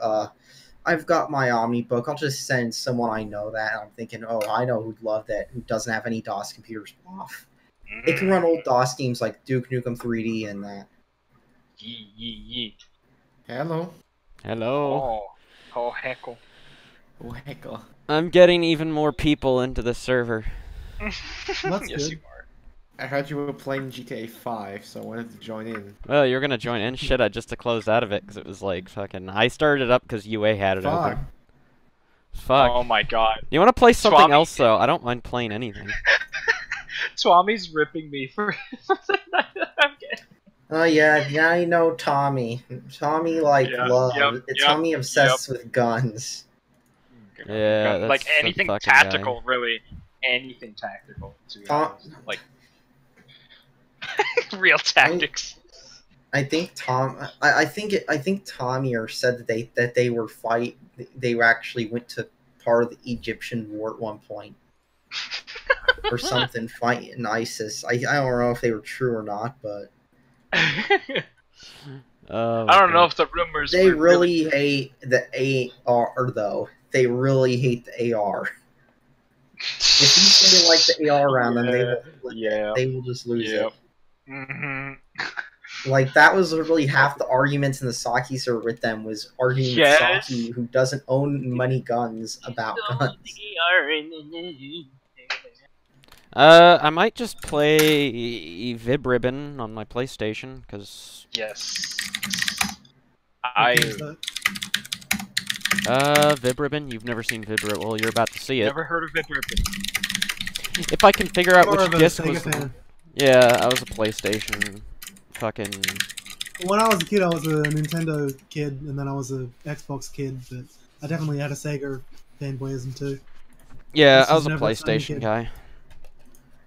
Omni book. I'll just send someone I know that. And I'm thinking, oh, I know who'd love that. Who doesn't have any DOS computers off? It can run old DOS games like Duke Nukem 3D and that.
Yee.
Hello.
Hello.
Oh heckle.
Oh, heckle.
I'm getting even more people into the server.
That's
Yes,
good.
you are.
I heard you were playing GTA 5, so I wanted to join in.
Well, you're gonna join in? Shit, I just closed out of it because it was like fucking. I started it up because UA had it open. Fuck.
Oh my god.
You want to play something
Swami.
else though? I don't mind playing anything.
Swami's ripping me for. I'm getting...
Oh yeah, I know Tommy. Tommy Tommy obsessed with guns.
Yeah, that's
like
the
anything
fucking
tactical, really. Anything tactical. To be honest. Like real tactics.
I think Tommy said that they were actually went to part of the Egyptian war at one point. Or something, fighting ISIS. I don't know if they were true or not, but
I don't know if the rumors.
They
were
really hate the AR though. They really hate the AR. If you say like the AR around them, they will just lose it. Like that was literally half the arguments in the Saki server with them was arguing with Saki, who doesn't own many guns, about guns.
I might just play Vib Ribbon on my PlayStation, because...
Yes.
Vib Ribbon? You've never seen Vib Ribbon. Well, you're about to see it.
Never heard of Vib Ribbon.
If I can figure out
More
which
of a
disc
Sega
was...
fan.
Yeah, I was a PlayStation fucking...
When I was a kid, I was a Nintendo kid, and then I was a Xbox kid, but I definitely had a Sega fanboyism too.
Yeah,
This
I was a
never a
PlayStation
kid.
guy.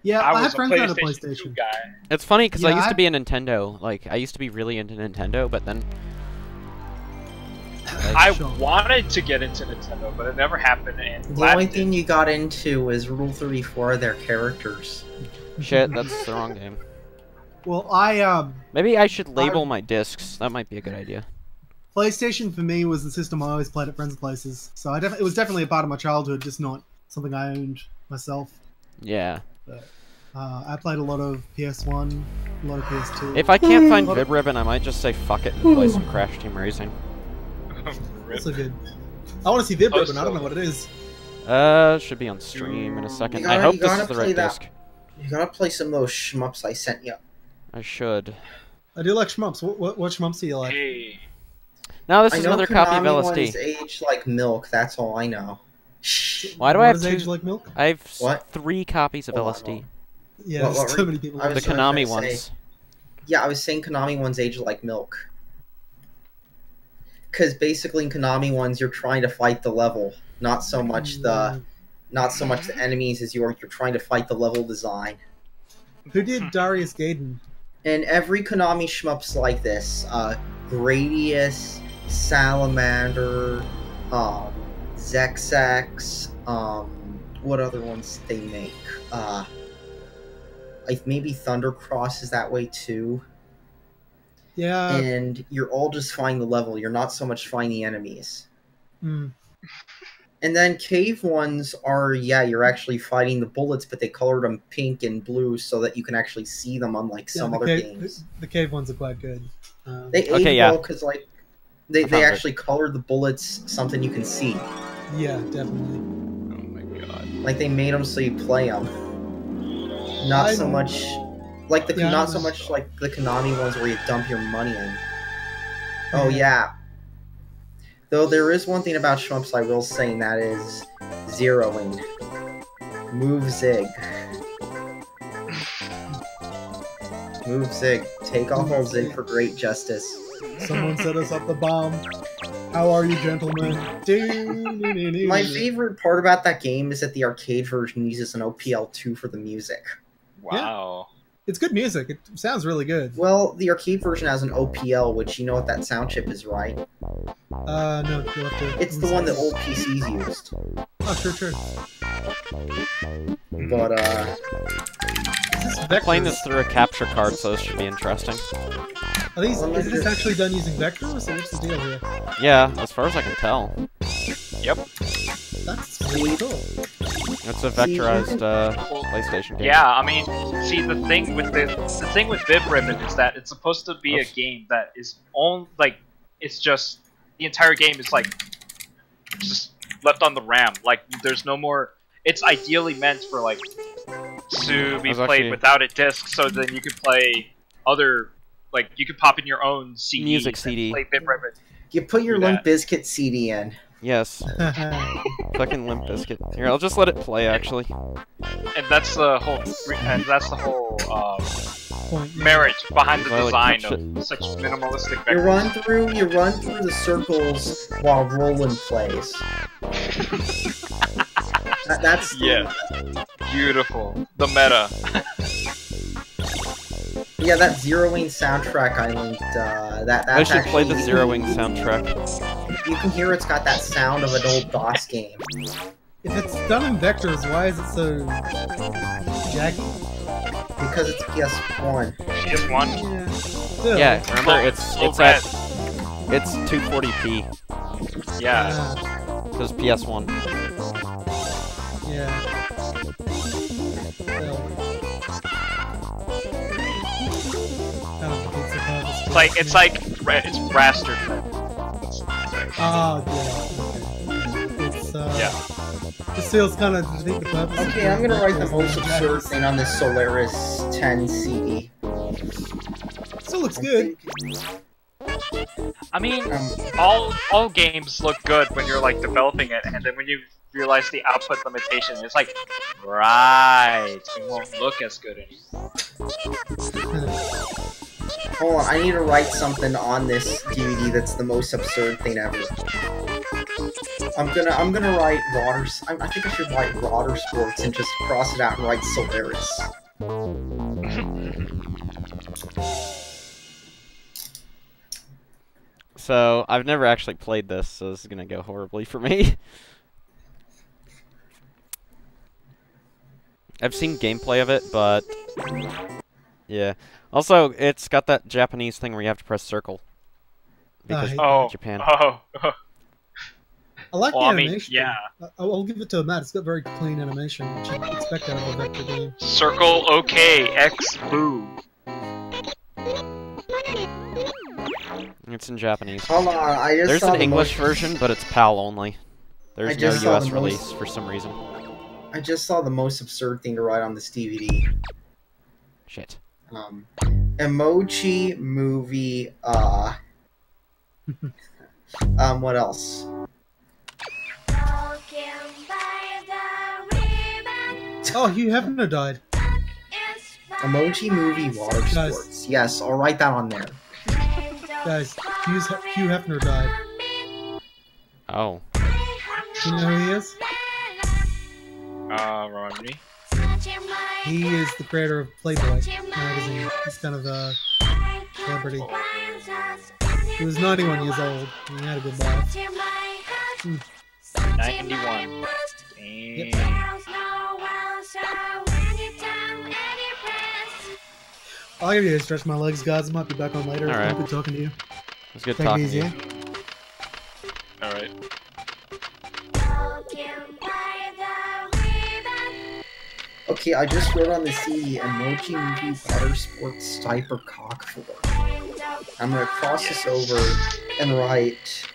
Yeah, I had
was
friends that had a
PlayStation 2
PlayStation.
guy.
It's funny, because I
Yeah,
used to
I-
be a Nintendo. Like, I used to be really into Nintendo, but then...
I
Sure.
wanted to get into Nintendo, but it never happened. And
The only thing you got into was Rule 34 of their characters.
Shit, that's the wrong game.
Well,
Maybe I should label my discs. That might be a good idea.
PlayStation for me was the system I always played at friends' places, so it was definitely a part of my childhood, just not something I owned myself.
Yeah.
But, I played a lot of PS1, a lot of PS2.
If I can't find Vib Ribbon, I might just say fuck it and play some Crash Team Racing.
Also good. I want to see Vib Ribbon. I don't know what it is.
Should be on stream in a second.
You
I
gotta-
hope
you
this
gotta
is the
play
right
that.
disc.
You gotta play some of those shmups I sent you.
I should.
I do like shmups. What shmups do you like?
Hey,
Now this
I
is
know
another copy of
Konami
LSD.
ones age like milk. That's all I know.
Why do
What
I have
is
two?
Age Like Milk?
I have
What?
3 copies of
Hold on,
LSD.
hold on.
Yeah,
What
there's
were
so
you-
many people.
I
The
was
like
trying to
Konami
say-
ones.
Yeah, I was saying Konami ones age like milk. Because basically in Konami ones, you're trying to fight the level, not so much the enemies as you're trying to fight the level design.
Who did Darius Gaiden?
And every Konami shmup's like this. Gradius, Salamander, Zexax, what other ones they make? Like maybe Thundercross is that way too.
Yeah.
And you're all just fighting the level. You're not so much fighting the enemies.
Mm.
And then cave ones are, yeah, you're actually fighting the bullets, but they colored them pink and blue so that you can actually see them, unlike some other games.
The cave ones are quite good.
They age
Okay, yeah.
well because like they
found it.
actually colored the bullets something you can see.
Yeah, definitely.
oh my god.
Like they made them so you play them. Not so much like the
Yeah,
not so much like the Konami ones where you dump your money in. Oh yeah. Though there is one thing about shmups I will say, and that is zeroing. Move zig. Move zig. Take off all zig for great justice.
Someone set us up the bomb. How are you, gentlemen?
My favorite part about that game is that the arcade version uses an OPL2 for the music.
Wow.
It's good music. It sounds really good.
Well, the arcade version has an OPL, which you know what that sound chip is, right?
No. You'll have to,
it's the one that old PCs used.
Oh, sure.
But
I'm playing this through a capture card, so this should be interesting.
Is this actually done using vectors, or what's the deal here?
Yeah, as far as I can tell.
Yep.
That's really cool.
It's a vectorized PlayStation game.
Yeah, I mean, see, the thing with Bib Ribbon is that it's supposed to be a game that is it's just the entire game is just left on the RAM. Like, there's no more. It's ideally meant for to be played without a disc, so then you could play other, you could pop in your own CD,
music CD.
Play Bib Ribbon.
You put your Limp Bizkit CD in.
Yes. Fucking Limp Bizkit. Here, I'll just let it play, actually.
And that's the whole. Merit behind the design of such minimalistic vectors.
You run through the circles while Roland plays. That's
beautiful. The meta.
Yeah, that Zero Wing soundtrack I linked.
I should play the Zero Wing soundtrack.
You can hear it's got that sound of an old DOS game.
If it's done in vectors, why is it so jaggy?
Because it's PS1.
PS1?
Yeah, remember it's 240p.
Yeah.
Because PS1.
Yeah.
It's raster fed.
Oh, yeah. It's this feels kind of defeat the purpose.
Okay, I'm gonna write the most absurd thing on this Solaris 10 CD.
Still looks good.
I mean, all games look good when you're developing it, and then when you realize the output limitation, it's right, it won't look as good anymore.
Hold on, I need to write something on this DVD that's the most absurd thing ever. I'm gonna write I think I should write Rotter Sports and just cross it out and write Solaris.
So, I've never actually played this, so this is gonna go horribly for me. I've seen gameplay of it, but yeah. Also, it's got that Japanese thing where you have to press circle. Because Japan.
I like the animation. I'll give it to Matt. It's got very clean animation, which you'd expect out of a vector game.
Circle, okay, X, boo.
It's in Japanese.
Hold on,
There's an English version, but it's PAL only. There's no US release for some reason.
I just saw the most absurd thing to write on this DVD.
Shit.
Emoji movie, what else?
Oh, Hugh Hefner died.
Emoji movie water sports. Yes, I'll write that on there.
Guys, Hugh Hefner died.
Oh.
Do you know who he is?
Remind me.
He is the creator of Playboy magazine. He's kind of a celebrity. He was 91 years old, and he had a good life.
91.
Yep. I'll give you a stretch my legs, guys. I might be back on later.
All right.
Good talking to you.
It was good talking to you.
Alright.
Okay, I just wrote on the CD Emoji Movie Water Sports Diaper Cock 4. I'm gonna cross this over and write.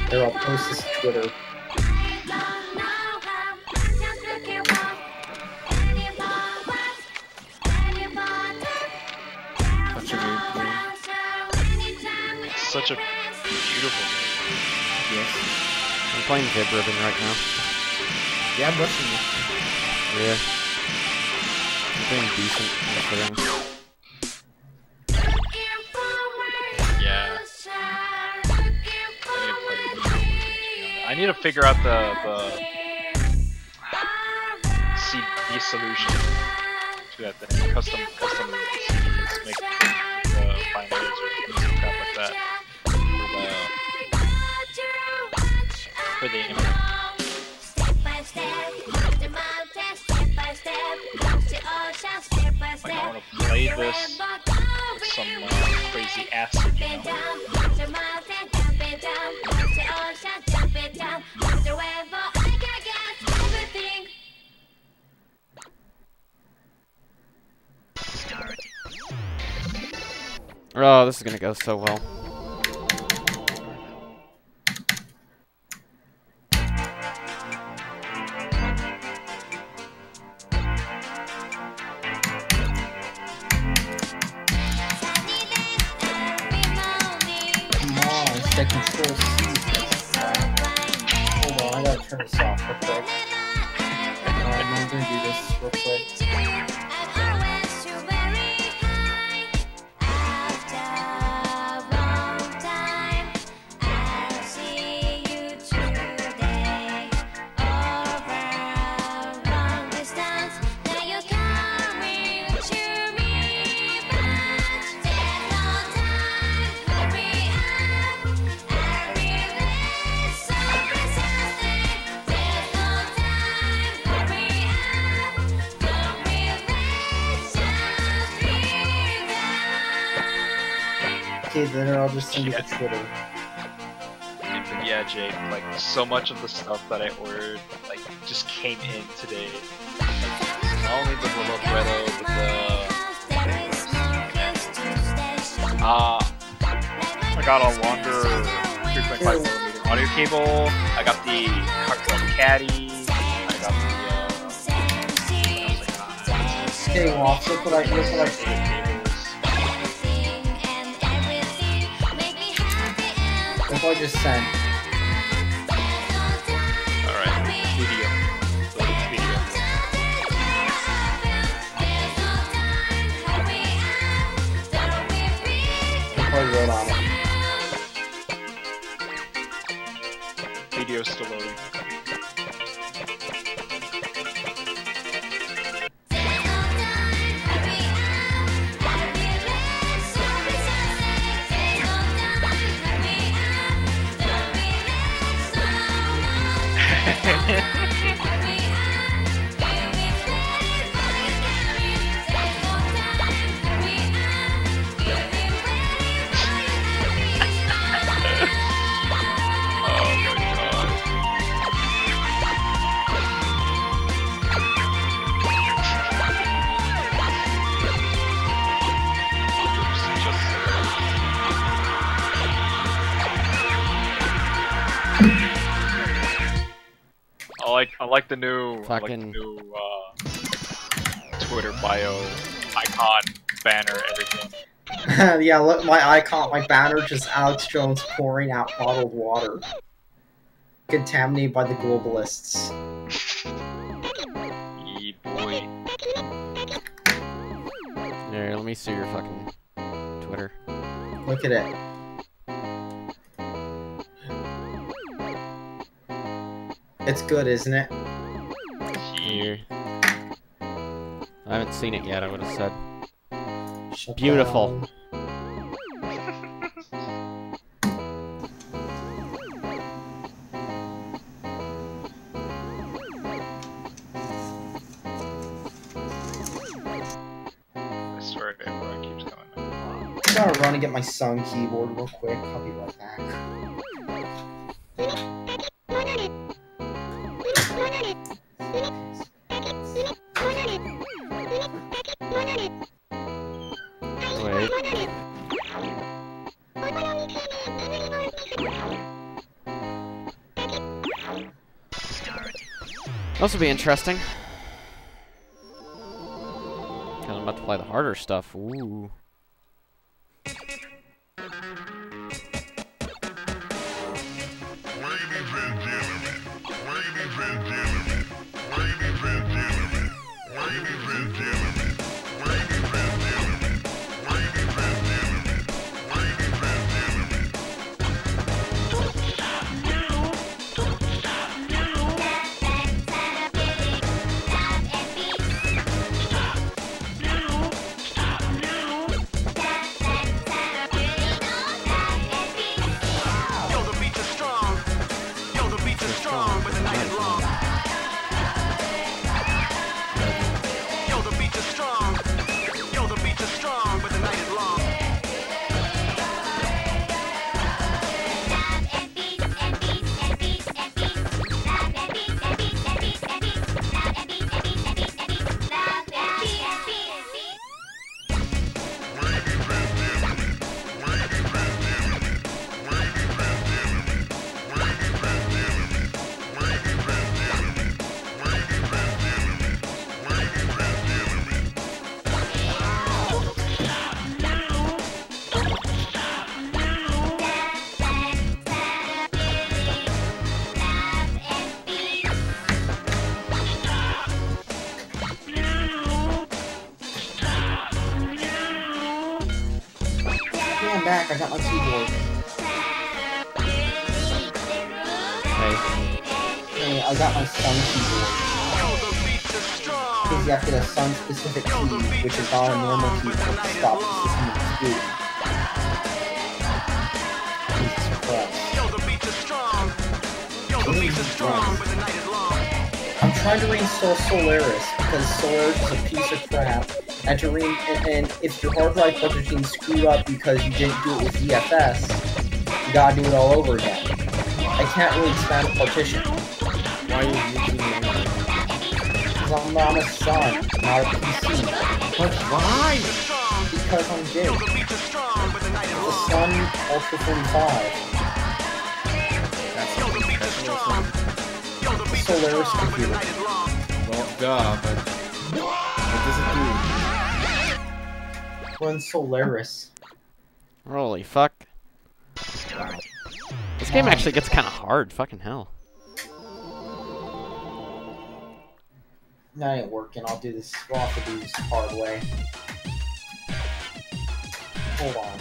Here, I'll post this to Twitter.
Such a beautiful game.
Yes.
I'm playing Vib Ribbon right now.
Yeah, I'm rushing you.
Yeah. I'm doing decent considering.
Yeah. I need to figure out the CD solution to that thing. Custom CDs, make binaries or crap like that for the internet. Like I want to play this with some crazy acid, you know?
Oh, this is gonna go so well.
Control C. Hold on, I gotta turn this off real quick. I'm gonna do this real quick. Okay, then I'll just send you to Twitter.
But yeah, Jake, like so much of the stuff that I ordered, like just came in today. Like, not only the Robotredo, but I got a Wander 3.5mm audio cable. I got the Cocktail Caddy. I got the
Okay, well, look what I just sent.
Alright, video. So it's video.
I probably wrote on it.
Video's still loading. I like the new Twitter bio icon, banner, everything.
Yeah, look, my icon, my banner, just Alex Jones pouring out bottled water, contaminated by the globalists.
Yeah, boy.
Here, let me see your fucking Twitter.
Look at it. It's good, isn't it?
Here. I haven't seen it yet, I would have said.
Shut
Beautiful.
down.
I swear everyone keeps coming back.
I'm gonna run and get my Sun keyboard real quick. I'll be right back.
Wait. This will be interesting. Cause I'm about to play the harder stuff. Ooh.
Ladies and gentlemen.
I'm back. I got my keyboard. Hey, I got my Sun keyboard. Because you have to get a Sun-specific key, which is not a normal key to stop the system executing. Jesus Christ. I'm trying to reinstall Solaris, because Solaris is a piece of crap. And if your hard drive cartridge is screwed up because you didn't do it with ZFS, you gotta do it all over again. I can't really expand a partition.
Why are you using it?
Because I'm not a Sun, not a PC.
But why?
Because I'm gay. The Sun Ultra 45.
That's a
Solaris computer.
well, duh, but what does it do?
Run Solaris.
Holy fuck. This game actually gets kind of hard. Fucking hell.
That ain't working. I'll do this. We'll have to do this the hard way. Hold on.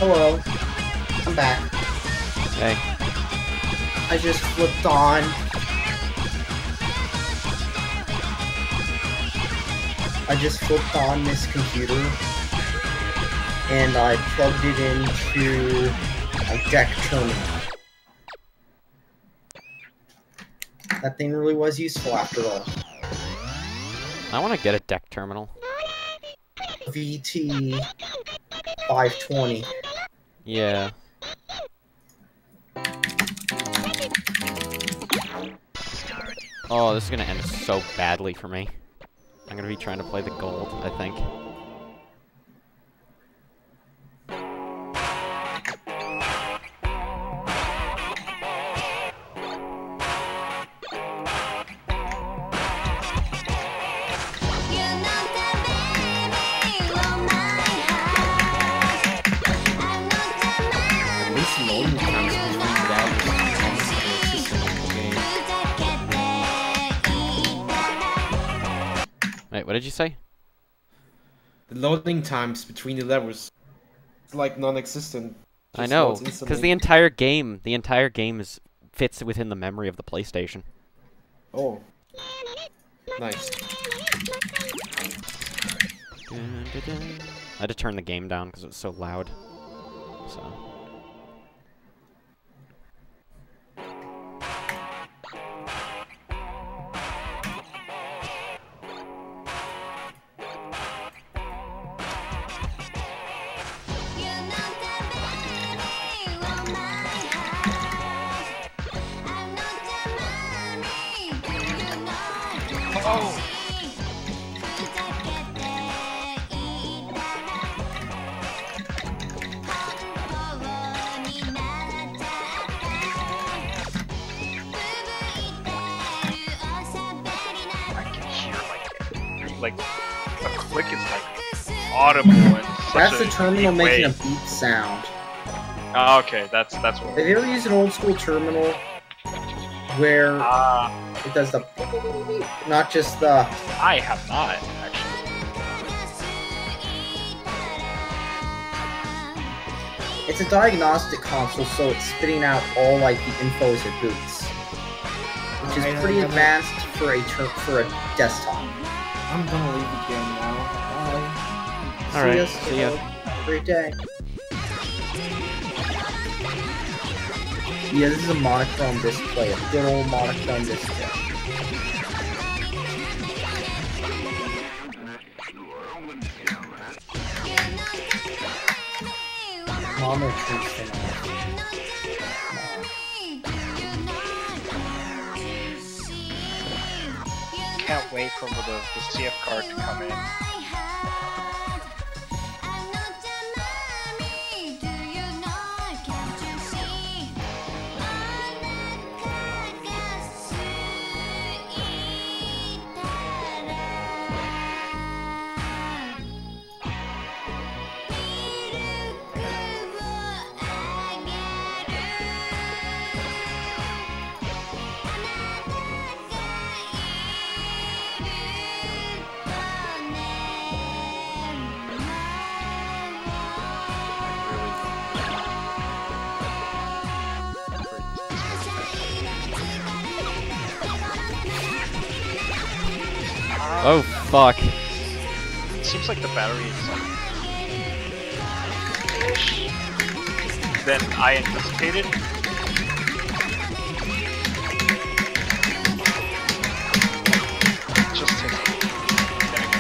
Hello. I'm back.
Hey.
I just flipped on. This computer. And I plugged it into a deck terminal. That thing really was useful after all.
I want to get a deck terminal.
VT 520.
Yeah. Oh, this is gonna end so badly for me. I'm gonna be trying to play the gold, I think. Wait, what did you say?
The loading times between the levels, it's like non-existent.
I know, because the entire game fits within the memory of the PlayStation.
Oh, nice.
I had to turn the game down because it was so loud. So.
Oh! I can hear like a click is like audible and such
That's the
a
terminal
unique
making
way.
a beep sound.
Oh, okay, that's what.
Have you ever used an old school terminal where it does the not just the?
I have not actually.
It's a diagnostic console, so it's spitting out all like the info as it boots, which is pretty advanced for a desktop.
I'm gonna leave the game now. Bye.
Alright,
See ya. Have a great day. Yeah, this is a monochrome display, a good old monochrome display. Mom or treats them all.
Can't wait for the CF card to come in.
Oh, fuck.
It seems like the battery is than I anticipated. Just take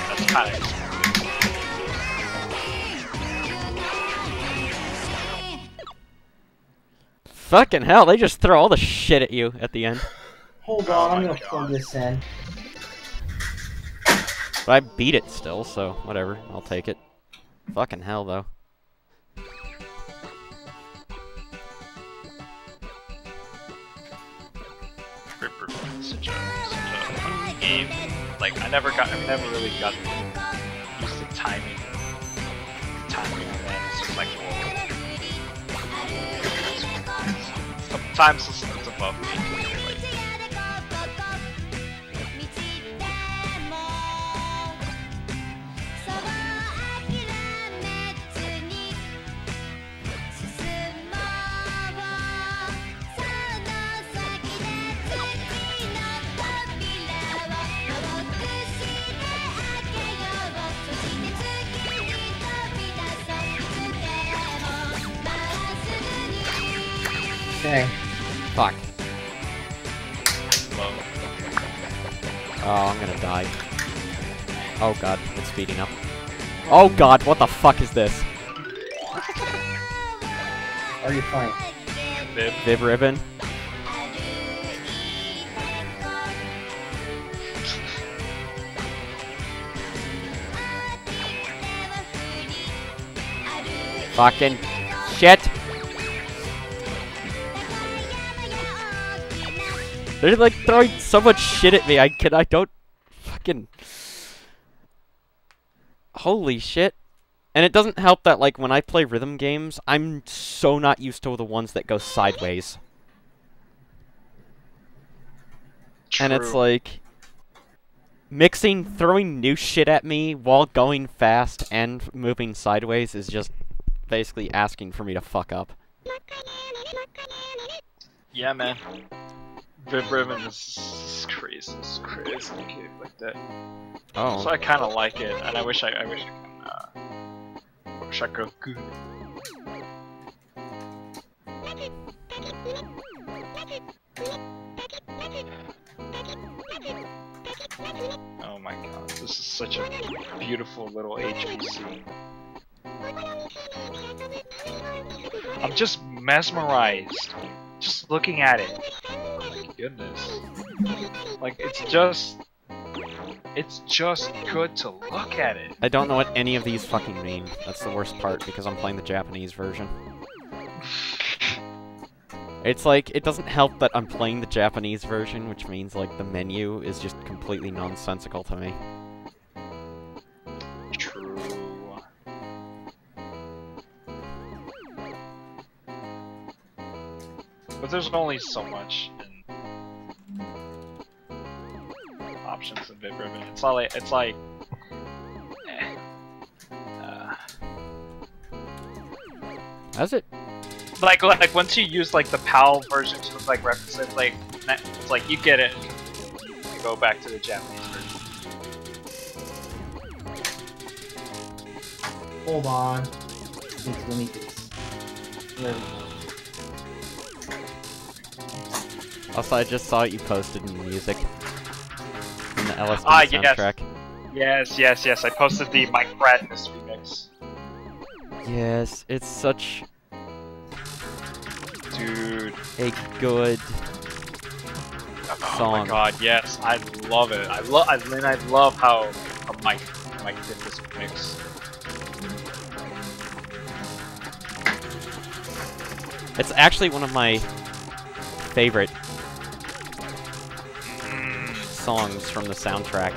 that's kind of
Fucking hell, they just throw all the shit at you at the end.
Hold on, I'm gonna plug this in.
But I beat it still, so whatever. I'll take it. Fucking hell, though.
such a fun game. Like I never really got used to timing on that. It's just like whoa. Sometimes it's above me.
Okay.
Fuck. Oh, I'm gonna die. Oh god, it's speeding up. Oh god, what the fuck is this?
Are you playing?
Viv Ribbon? Fucking shit! They're like throwing so much shit at me, I don't fucking... Holy shit. And it doesn't help that, like, when I play rhythm games, I'm so not used to the ones that go sideways.
True.
And it's like... throwing new shit at me while going fast and moving sideways is just basically asking for me to fuck up.
Yeah, man. Viv Ribbon is crazy. It's crazy game like that.
Oh.
So I kind of like it, and I wish I could. Oh my god, this is such a beautiful little HPC. I'm just mesmerized, just looking at it. Oh my goodness. Like, it's just It's just good to look at it.
I don't know what any of these fucking mean. That's the worst part, because I'm playing the Japanese version. It's like, it doesn't help that I'm playing the Japanese version, which means, like, the menu is just completely nonsensical to me.
True. But there's only so much options in VidRibbon. It's not like, it's like...
How's it?
Like once you use like the PAL version to like represent like it's like you get it. You go back to the Japanese version.
Hold on. Let me do this.
Also, I just saw what you posted in music. In the LSD soundtrack.
Yes. I posted the Mike Bradness remix.
Yes, it's such...
Dude.
A good song.
Oh my god, yes, I love it. I love how Mike did this mix.
It's actually one of my favorite songs from the soundtrack.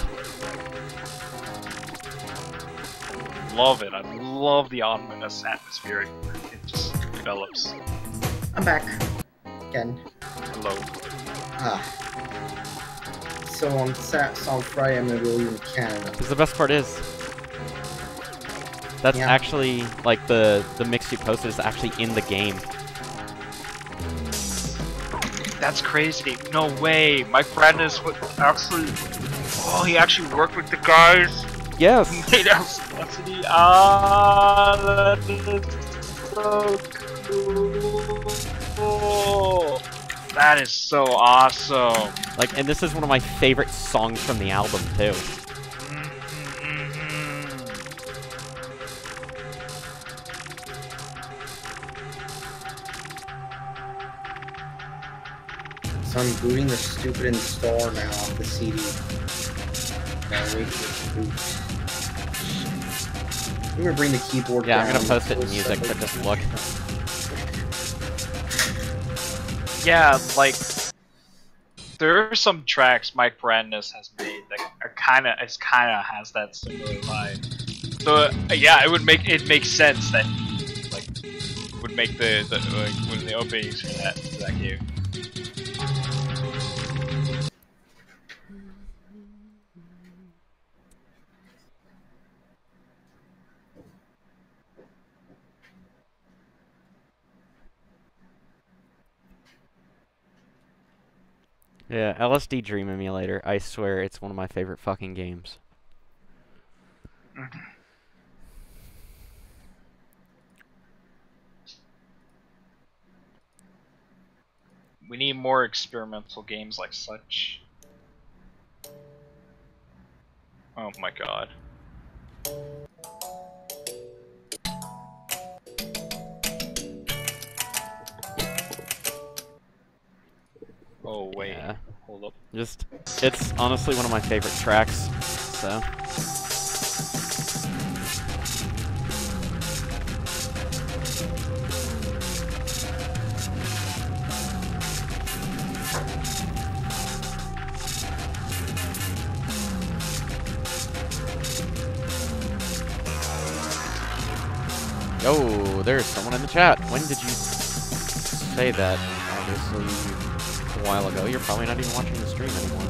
Love it. I love the ominous atmosphere it just develops.
I'm back. Again.
Hello.
So on Friday I'm gonna go leave in Canada.
Because the best part is... That's actually, like, the mix you posted is actually in the game.
That's crazy. No way. Mike Bradness would actually... Oh, he actually worked with the guys.
Yes.
He made LSD. Ah, that is so cool. That is so awesome.
Like, and this is one of my favorite songs from the album, too.
So I'm booting the stupid installer now off the CD. Gotta wait for it to boot. I'm gonna bring the keyboard down.
Yeah, I'm gonna post it in music, but just look.
Yeah, like there are some tracks Mike Bradness has made that are kind of has that similar vibe. So yeah, it makes sense that he, like would make the like one of the openings for that game.
Yeah, LSD Dream Emulator. I swear, it's one of my favorite fucking games.
We need more experimental games like such. Oh my god. Oh wait,
yeah.
Hold up.
It's honestly one of my favorite tracks, so... Yo, there's someone in the chat. When did you say that? Obviously, a while ago. You're probably not even watching the stream anymore.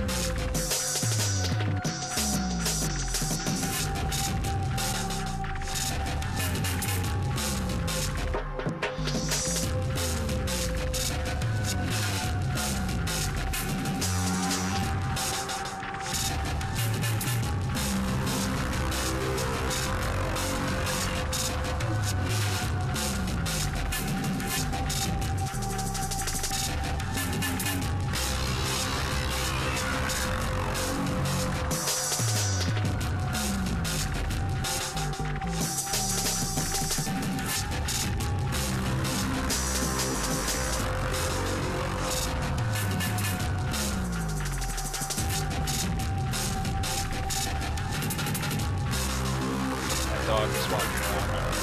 dog is walking around.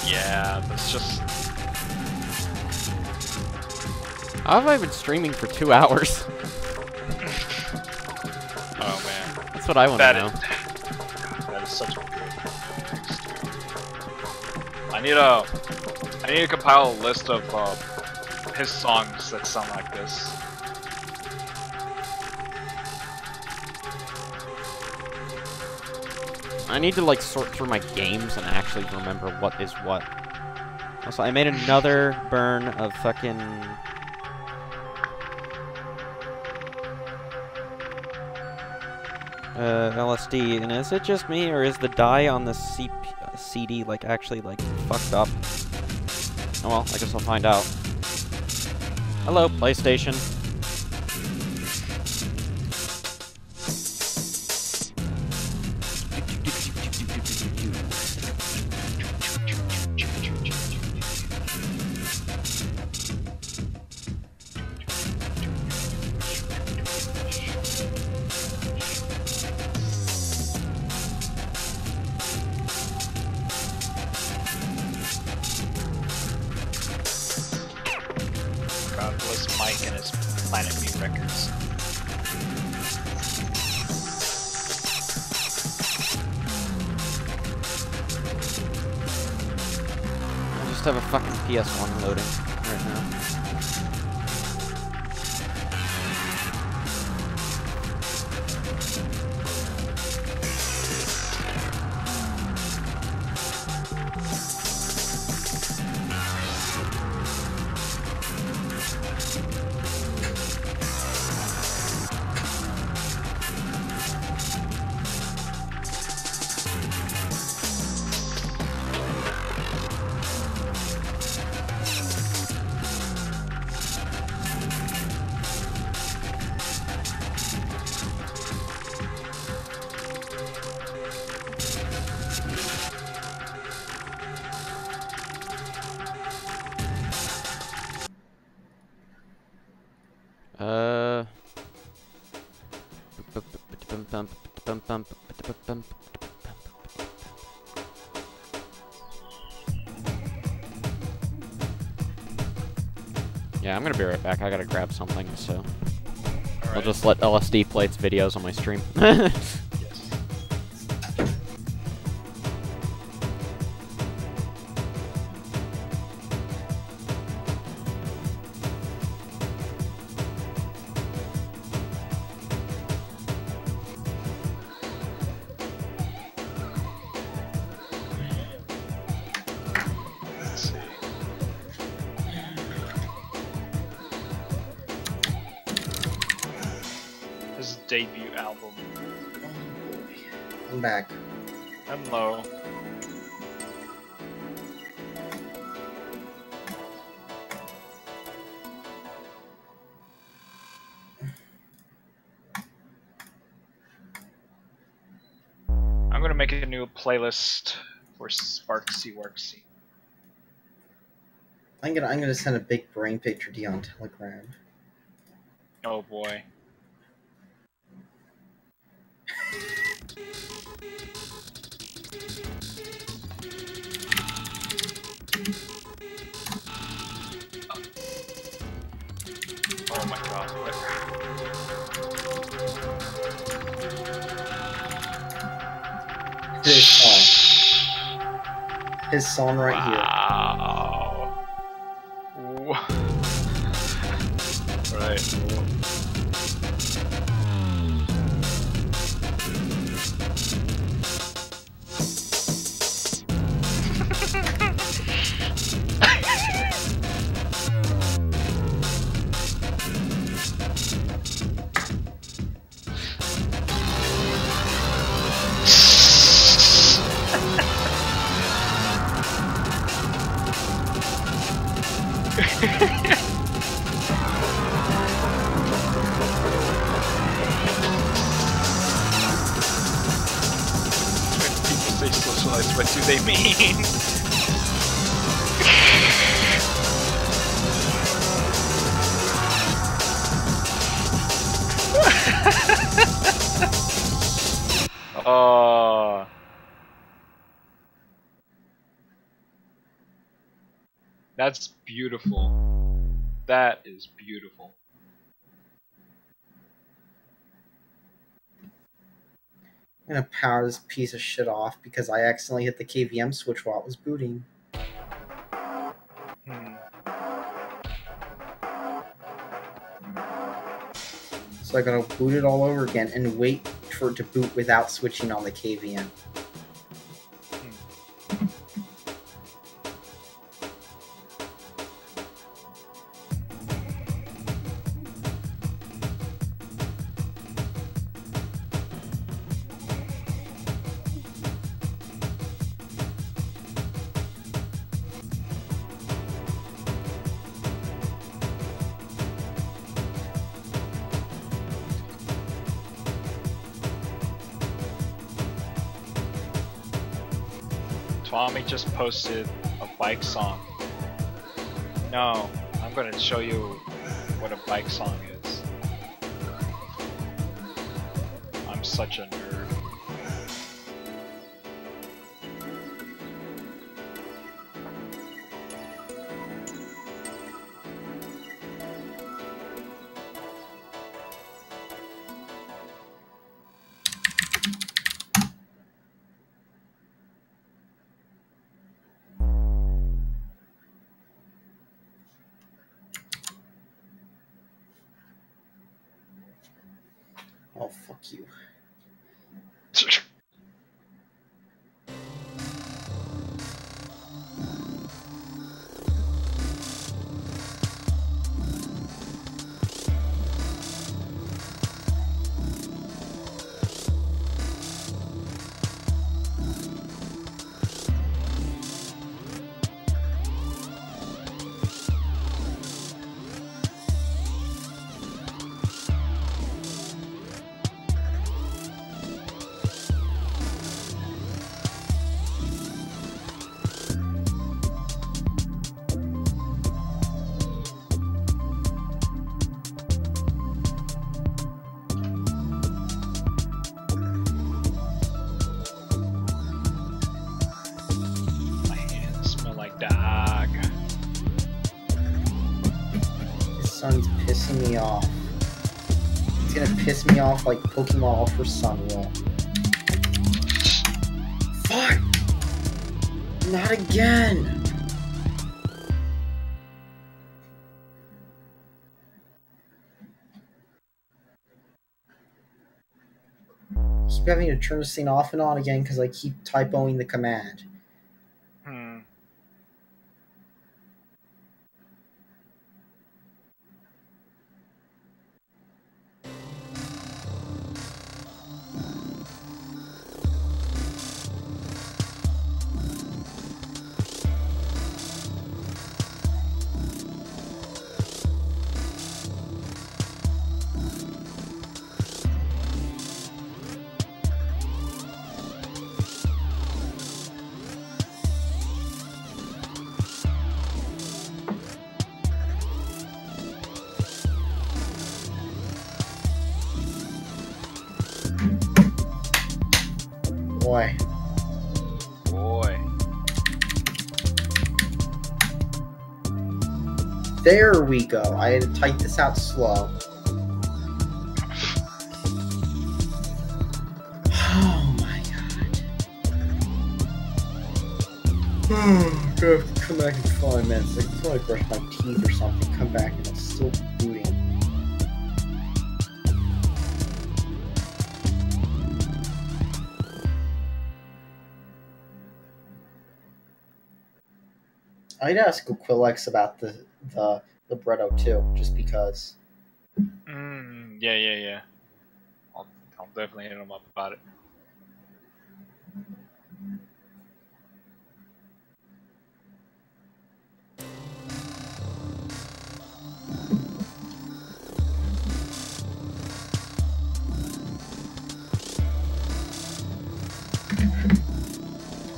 Yeah, that's just...
How have I been streaming for 2 hours?
Oh man.
That's what I want to know.
That is such a good text. I need to compile a list of his songs that sound like this.
I need to like sort through my games and actually remember what is what. Also, I made another burn of fucking... LSD, and is it just me, or is the dye on the CD like actually like fucked up? Oh well, I guess I'll find out. Hello, PlayStation.
God bless Mike and his Planet B records.
I just have a fucking PS1 loading right now. Yeah, I'm gonna be right back. I gotta grab something, so I'll just let LSD play its videos on my stream.
His debut album.
I'm back.
Hello. I'm gonna make a new playlist for Sparksy Worksy.
I'm gonna send a big brain picture to you on Telegram.
Oh boy. Oh my god.
His song. His song right
wow. Here. Right. People say socialize, what do they mean? That's beautiful. That is beautiful.
I'm gonna power this piece of shit off because I accidentally hit the KVM switch while it was booting. So I gotta boot it all over again and wait for it to boot without switching on the KVM.
Tommy just posted a bike song. No, I'm gonna show you what a bike song is. I'm such a nerd.
Oh, fuck you. Sun's pissing me off. It's gonna piss me off like Pokemon for Sun will. Fuck! Not again! I keep having to turn this thing off and on again because I keep typoing the command. Boy. There we go. I had to type this out slow. Oh my god. I'm gonna have to come back in 5 minutes. Like, until I brush my teeth or something, come back and it's still booting. I'd ask Quillex about the libretto too, just because.
Yeah. I'll definitely hit him up about it.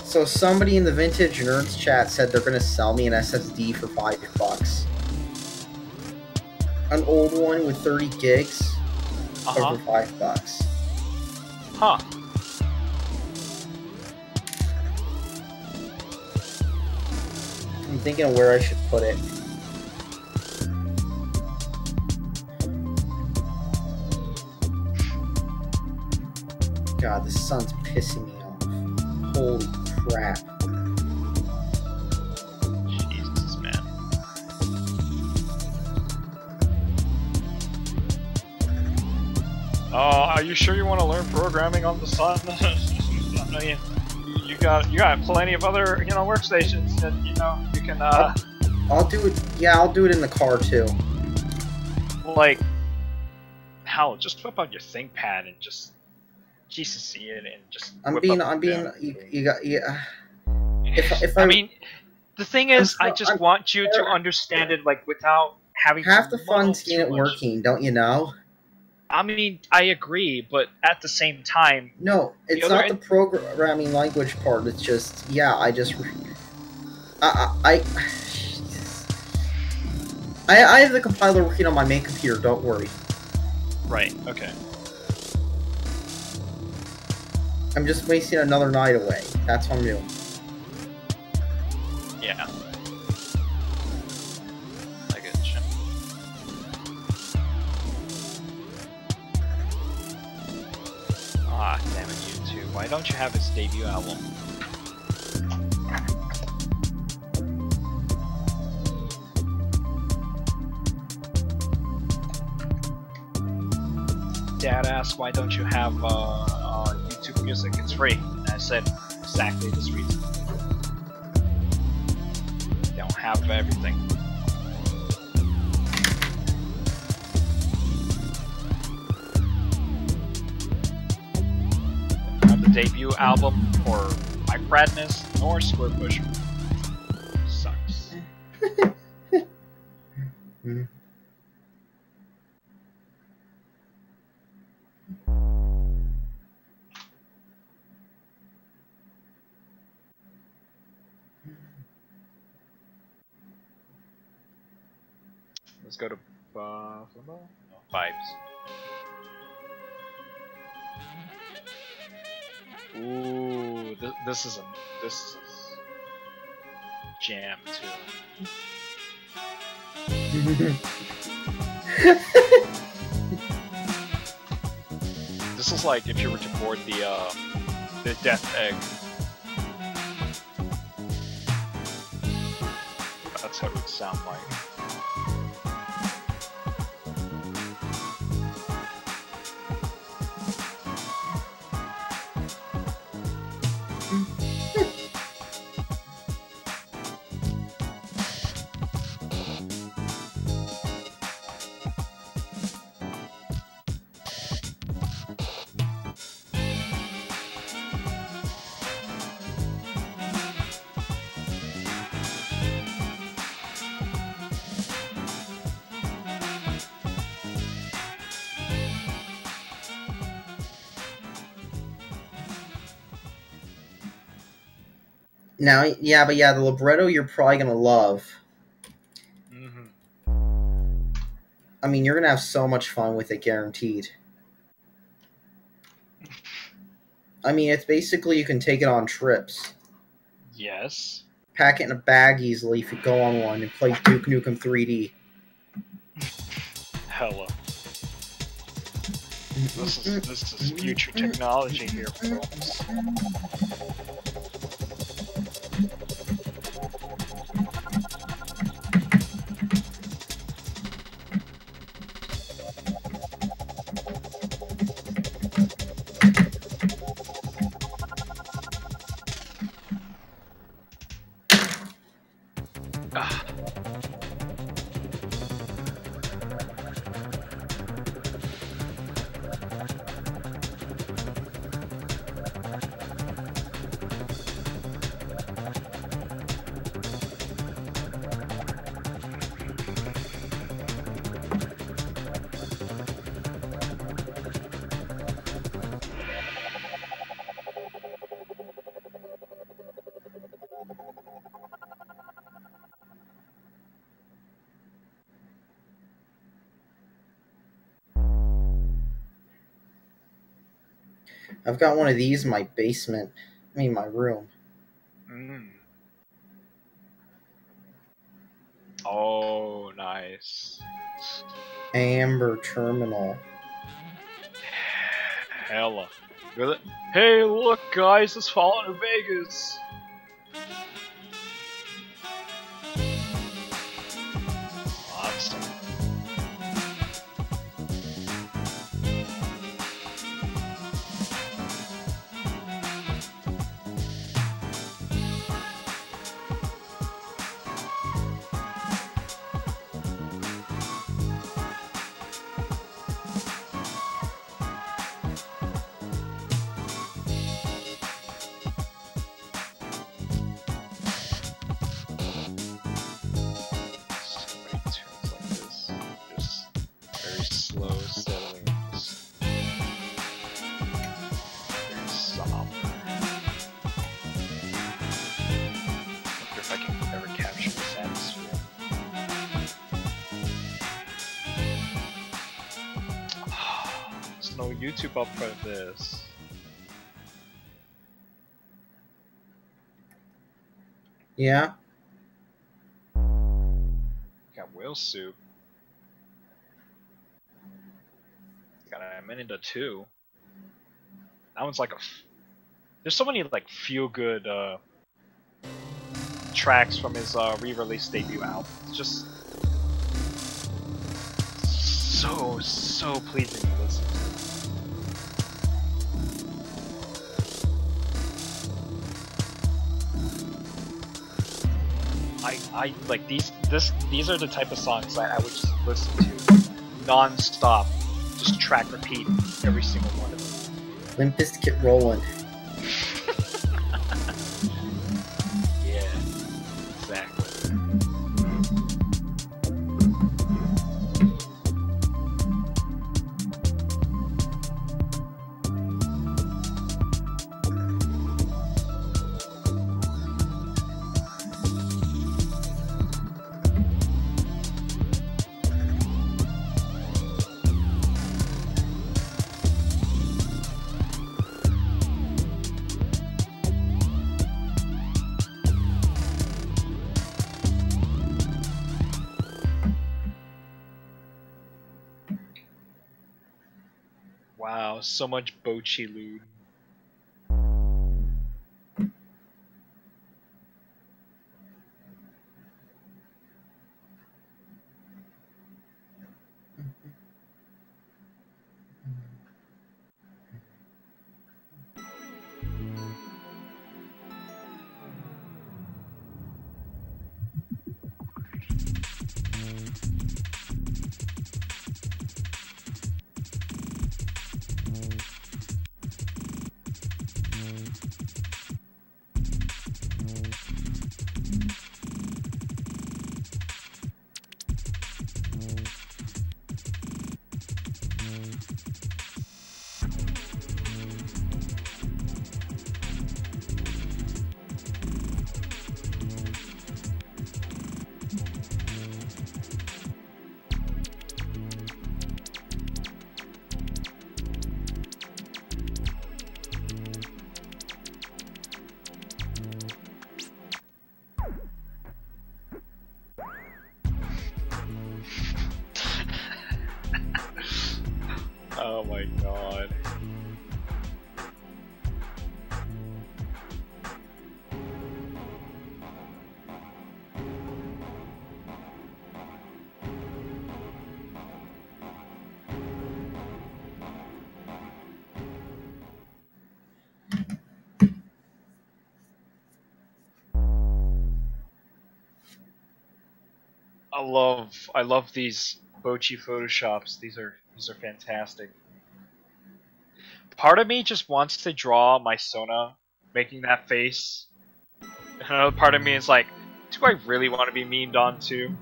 So somebody in the Vintage Nerds chat said they're gonna sell me an SSD for $5. An old one with 30 gigs over $5.
Huh.
thinking of where I should put it. God, the sun's pissing me off. Holy crap.
Jesus, man. Are you sure you want to learn programming on the sun? No, you got plenty of other, workstations that, you can,
I'll do it, yeah, I'll do it in the car, too.
Like, hell, just whip out your ThinkPad and just Jesus it and just.
I
mean, the thing is, I just want you to understand it, like, without having
half the fun's seeing it working, don't you know?
I mean, I agree, but at the same time...
No, it's not the programming language part, it's just, yeah, I have the compiler working on my main computer, don't worry.
Right, okay.
I'm just wasting another night away, that's what I'm doing.
Yeah. I get you. Ah, damn it, YouTube. Why don't you have his debut album? Dad asked, why don't you have YouTube Music? It's free. And I said exactly this reason. They don't have everything. The debut album for Mike Radness nor Square Pusher. Sucks. Let's go to Vibes. Ooh, this is jam too. This is like if you were to board the Death Egg. That's how it would sound like.
Now, yeah, but yeah, the libretto you're probably gonna love. I mean, you're gonna have so much fun with it, guaranteed. I mean, it's basically you can take it on trips.
Yes.
Pack it in a bag easily if you go on one and play Duke Nukem 3D.
Hella. This is future technology here, folks.
I've got one of these in my basement. I mean, my room.
Oh, nice.
Amber Terminal.
Hella. Really? Hey, look, guys, it's Fallout New Vegas. Awesome. YouTube up for this.
Yeah.
Got whale soup. Got a minute or two. That one's like a. There's so many like feel good tracks from his re-release debut album. It's just so pleasing to listen to. I like these are the type of songs I would just listen to non-stop, just track repeat every single one of them.
Limp Bizkit Rollin'.
Yeah, exactly. Wow, so much Bochi loot. Oh my god. I love these Bochi photoshops. These are fantastic. Part of me just wants to draw my Sona making that face. Another part of me is like, do I really want to be memed on too?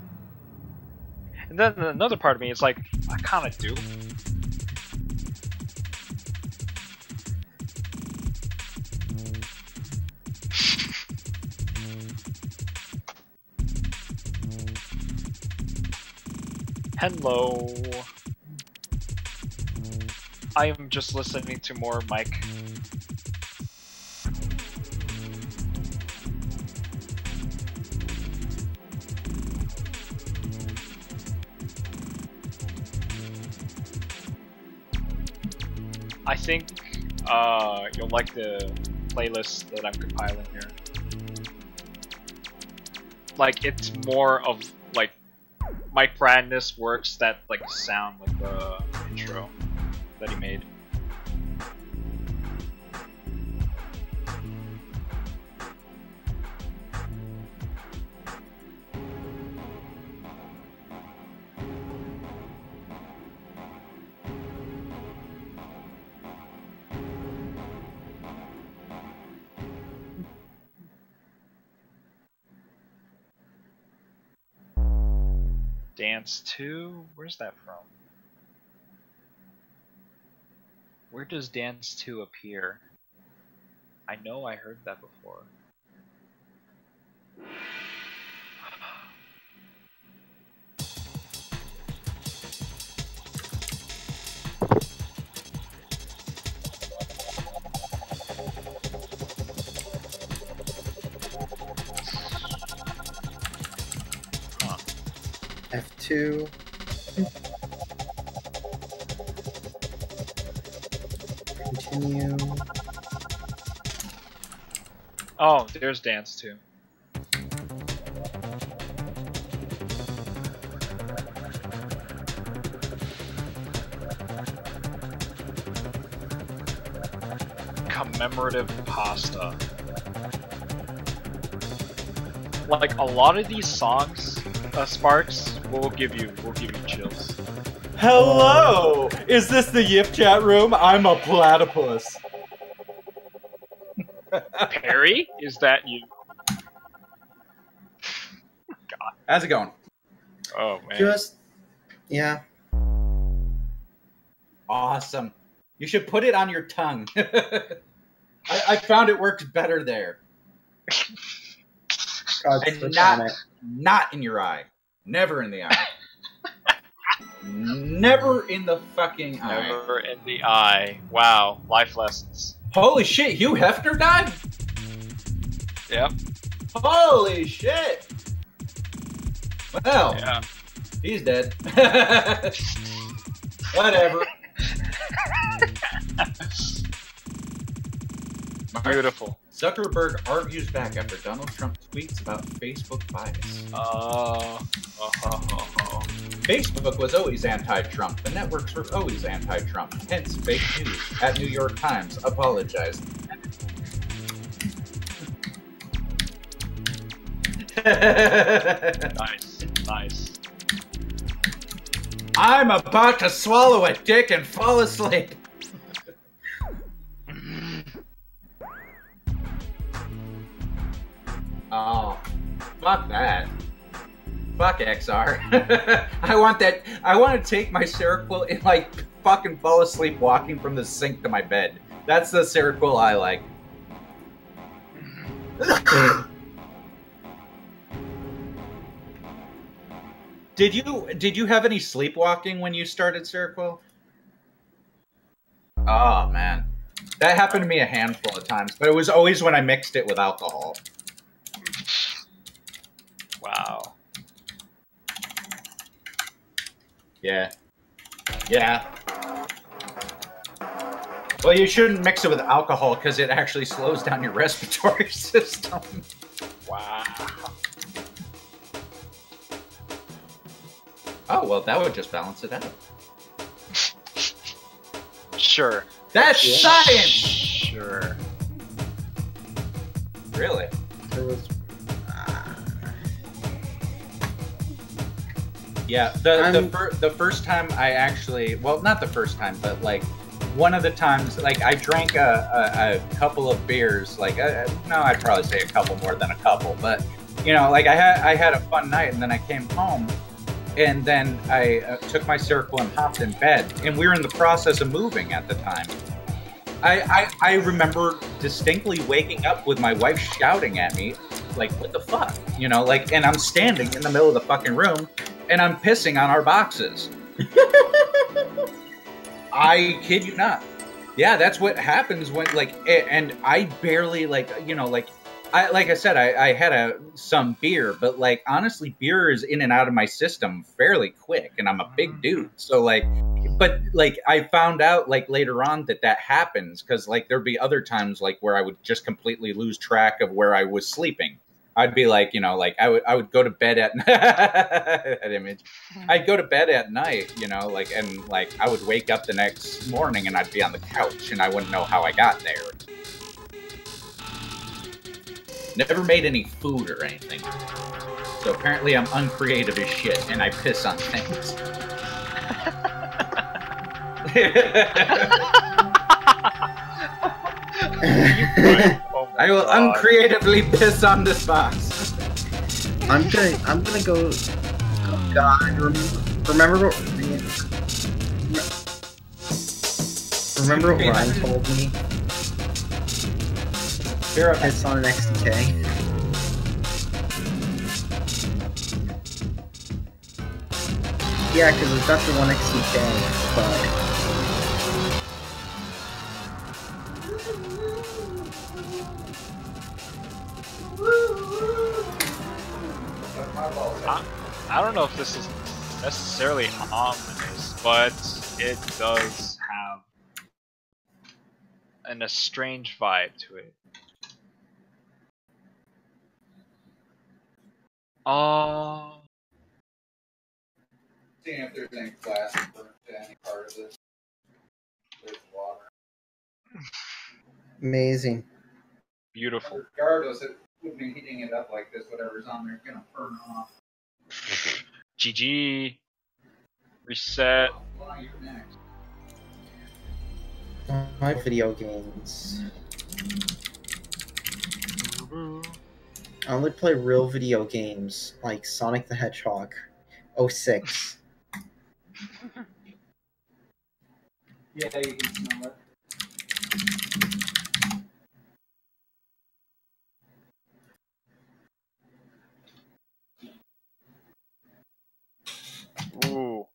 And then another part of me is like, I kind of do. Hello. I am just listening to more Mike. I think you'll like the playlist that I'm compiling here. Like, it's more of like Mike Brandness works that like sound like the intro that he made. Dance 2? Where's that from? Where does Dance 2 appear? I know I heard that before.
F2. Continue.
Oh, there's Dance 2. Commemorative pasta. Like a lot of these songs, Sparks, will give you chills.
Hello! Is this the Yip chat room? I'm a platypus.
Perry, is that you? God.
How's it going?
Oh man.
Just, yeah.
Awesome. You should put it on your tongue. I found it works better there.
God,
And not in your eye. Never in the eye. Never in the fucking eye.
Never in the eye. Wow, life lessons.
Holy shit, Hugh Hefner died?
Yep.
Holy shit! Well,
Yeah.
he's dead. Whatever.
Beautiful.
Zuckerberg argues back after Donald Trump tweets about Facebook bias. Facebook was always anti-Trump. The networks were always anti-Trump. Hence, fake news. At New York Times apologized.
Nice. Nice.
I'm about to swallow a dick and fall asleep. Oh, fuck that. Fuck XR. I want to take my Seroquel and like fucking fall asleep walking from the sink to my bed. That's the Seroquel I like. Did you have any sleepwalking when you started Seroquel? Oh man. That happened to me a handful of times, but it was always when I mixed it with alcohol.
Wow.
Yeah. Yeah. Well, you shouldn't mix it with alcohol because it actually slows down your respiratory system.
Wow.
Oh, well, that would just balance it out.
Sure.
That's science!
Sure.
Really?
There was.
Yeah, the first time I actually, well, not the first time, but like one of the times, like I drank a couple of beers, like no, I'd probably say a couple more than a couple, but you know, like I had a fun night, and then I came home, and then I took my Seroquel and hopped in bed, and we were in the process of moving at the time. I remember distinctly waking up with my wife shouting at me, like, what the fuck? You know, like, and I'm standing in the middle of the fucking room, and I'm pissing on our boxes. I kid you not. Yeah, that's what happens when, like, and I barely, like, you know, like I said, I had some beer, but, like, honestly, beer is in and out of my system fairly quick, and I'm a big dude, so, like, but like I found out like later on that happens because like there'd be other times like where I would just completely lose track of where I was sleeping. I'd be like, you know, like I would go to bed at that image. I'd go to bed at night, you know, like, and like I would wake up the next morning and I'd be on the couch and I wouldn't know how I got there. Never made any food or anything. So apparently I'm uncreative as shit and I piss on things. I will uncreatively piss on this box.
I'm gonna go. Oh God, remember what Ryan told me?
Here,
piss on an XDK. Yeah, because we've got the one XDK, but.
I don't know if this is necessarily ominous, but it does have a strange vibe to it.
Seeing if there's any plastic burnt to any part of this. There's water.
Amazing.
Beautiful.
Regardless, it wouldn't be heating it up like this. Whatever's on there is gonna burn off.
GG. Reset.
My video games. I only play real video games like Sonic the Hedgehog 06.
Yeah, you can smell it.
Ooh.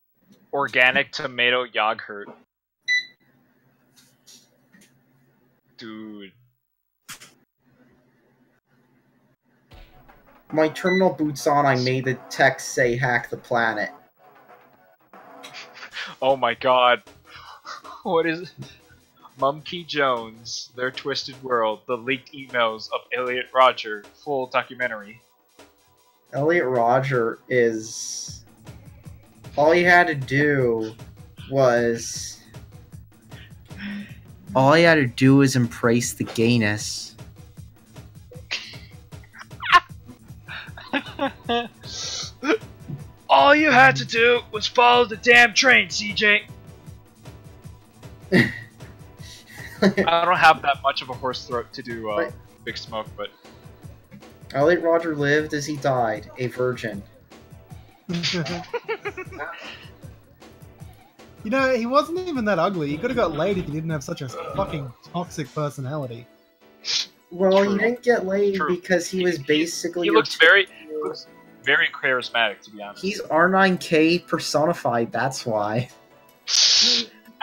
Organic tomato yogurt. Dude.
My terminal boots on, I made the text say hack the planet.
Oh my god. What is Mumkey Jones, Their Twisted World, the leaked emails of Elliot Rodger, full documentary.
Elliot Rodger is... All he had to do was... All he had to do was embrace the gayness.
All you had to do was follow the damn train, CJ. I don't have that much of a hoarse throat to do Big Smoke, but...
Elliot Rodger lived as he died, a virgin.
You know, he wasn't even that ugly. He could have got laid if he didn't have such a fucking toxic personality.
Well,
True.
he didn't get laid
True.
because he was basically...
He looks very charismatic, to be honest.
He's R9K personified, that's why.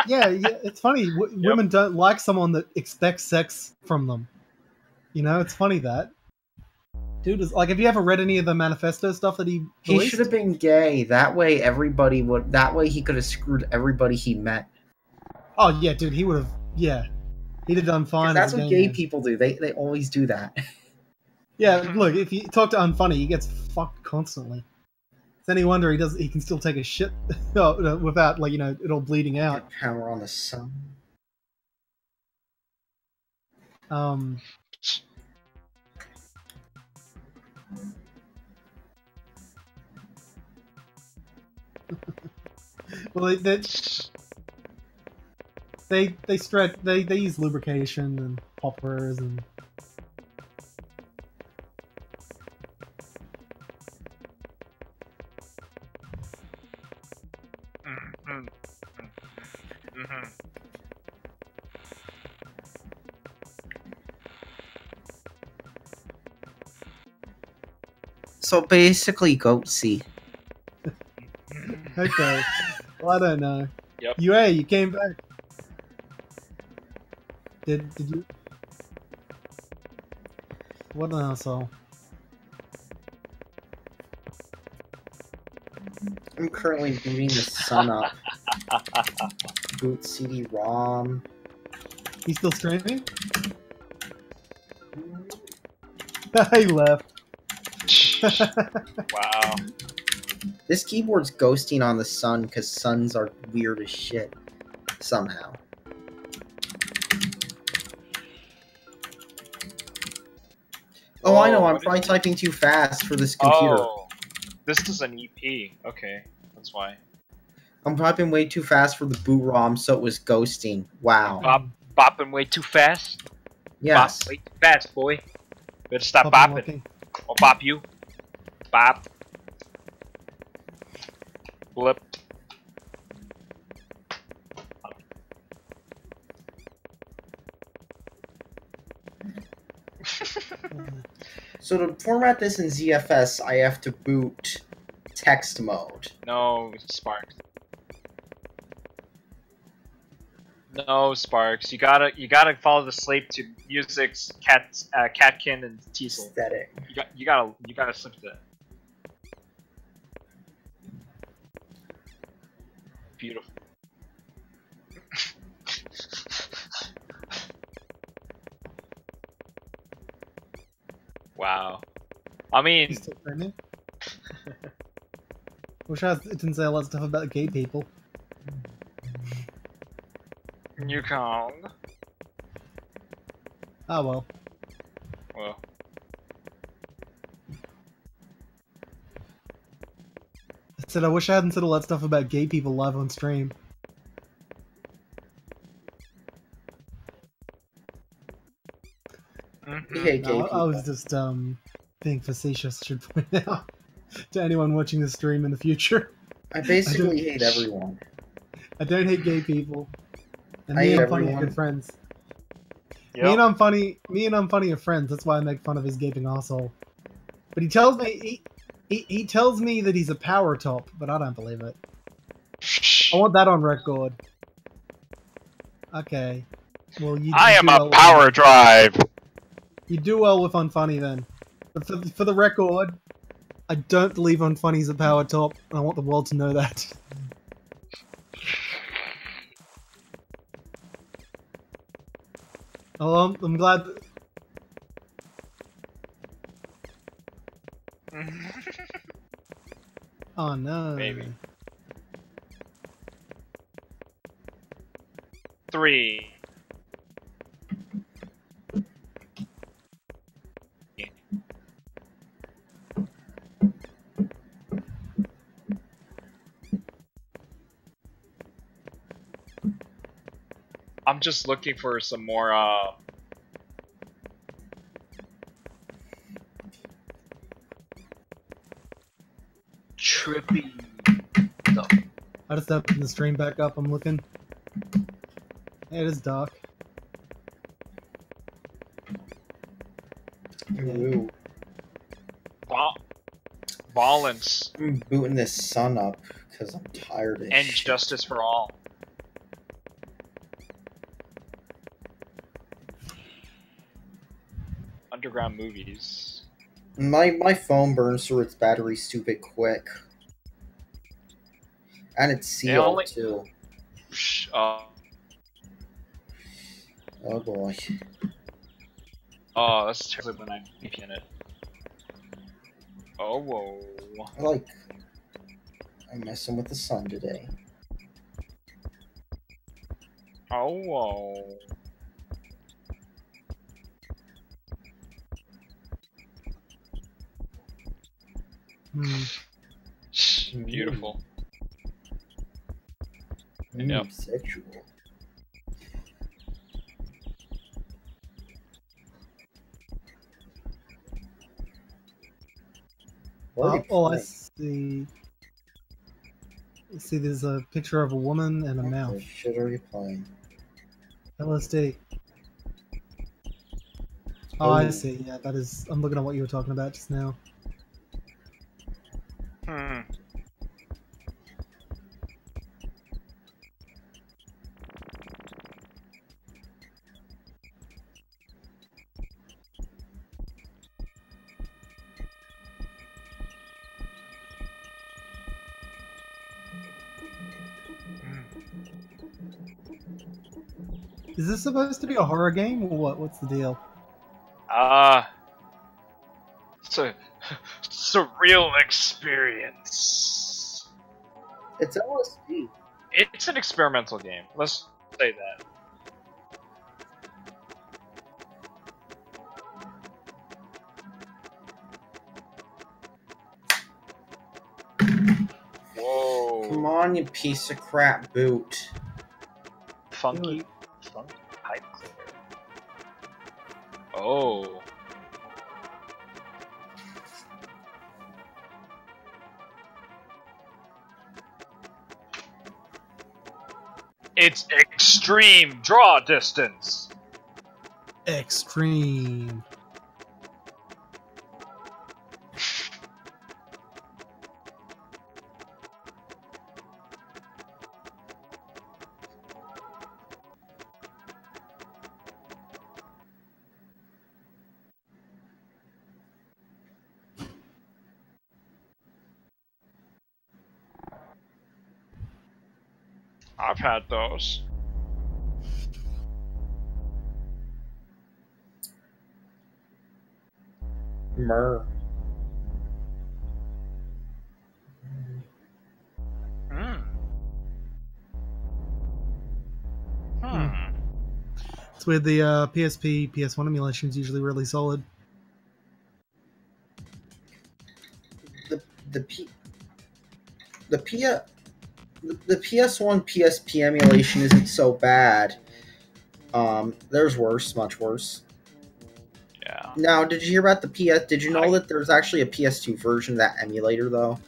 Yeah, it's funny. Women don't like someone that expects sex from them. You know, it's funny that. Dude, like, have you ever read any of the manifesto stuff that he released?
He should have been gay. That way everybody would... That way he could have screwed everybody he met.
Oh, yeah, dude, he would have... Yeah. He'd have done fine.
That's what gay people do. They always do that.
Yeah, look, if you talk to Unfunny, he gets fucked constantly. It's any wonder he can still take a shit without, like, you know, it all bleeding out.
Power on the sun.
Well, they use lubrication and poppers and...
So basically, Goatsy.
Okay. Well, I don't know.
Yep.
You came back. Did you? What an asshole.
I'm currently moving the sun up. Boot CD-ROM.
He's still streaming? He left.
Wow.
This keyboard's ghosting on the sun because suns are weird as shit. Somehow. Oh, I know, I'm probably typing too fast for this computer.
Oh, this is an EP. Okay, that's why.
I'm typing way too fast for the boot ROM, so it was ghosting. Wow.
Bopping way too fast?
Yes.
Bop way too fast, boy. Better stop
Bopping.
I'll bop you. Bop. Blip.
So to format this in ZFS, I have to boot text mode.
No, Sparks. No, Sparks. You gotta follow the slate to music's Catkin and Teasel.
Aesthetic.
You gotta slip to that. Beautiful. Wow. I mean,
He's still streaming? Wish I didn't say a lot of stuff about gay people.
you can't.
Oh well.
Well.
I said I wish I hadn't said all that stuff about gay people live on stream.
You hate gay
No,
people.
I was just being facetious, should point out to anyone watching the stream in the future.
I basically hate everyone.
I don't hate gay people. And
I
me
hate
and I'm funny are
everyone.
good friends.
Yep.
Me and I'm funny are friends. That's why I make fun of his gaping asshole. But he tells me that he's a power top, but I don't believe it. I want that on record. Okay. Well,
I am a power drive.
You do well with Unfunny then. But for the record, I don't believe Unfunny's a power top, and I want the world to know that. Oh, I'm glad. Oh no.
Maybe. 3. I'm just looking for some more trippy stuff.
I just opened the stream back up. I'm looking. Hey, it is dark.
Ooh.
Balance
I'm booting this sun up because I'm tired of
and
shit.
justice for all. Underground movies.
My phone burns through its battery stupid quick. And it's sealed too.
Oh
boy.
Oh, that's terrible when I VPN it. Oh whoa.
I'm messing with the sun today.
Oh whoa. Beautiful. Yep.
Sexual.
Oh, I see. See, there's a picture of a woman and a mouth.
What shit are you playing?
LSD. Oh, I see. Yeah, that is. I'm looking at what you were talking about just now. Is this supposed to be a horror game or what? What's the deal?
It's a surreal experience.
It's LSD.
It's an experimental game. Let's say that. Whoa.
Come on, you piece of crap boot.
Funky pipe cleaner. Oh. It's extreme draw distance.
Extreme.
I've had those.
Myrrh.
It's where the PSP, PS1 emulation is usually really solid.
The PS1 PSP emulation isn't so bad. There's worse, much worse.
Yeah.
Now, did you hear about the PS? Did you know that there's actually a PS2 version of that emulator, though?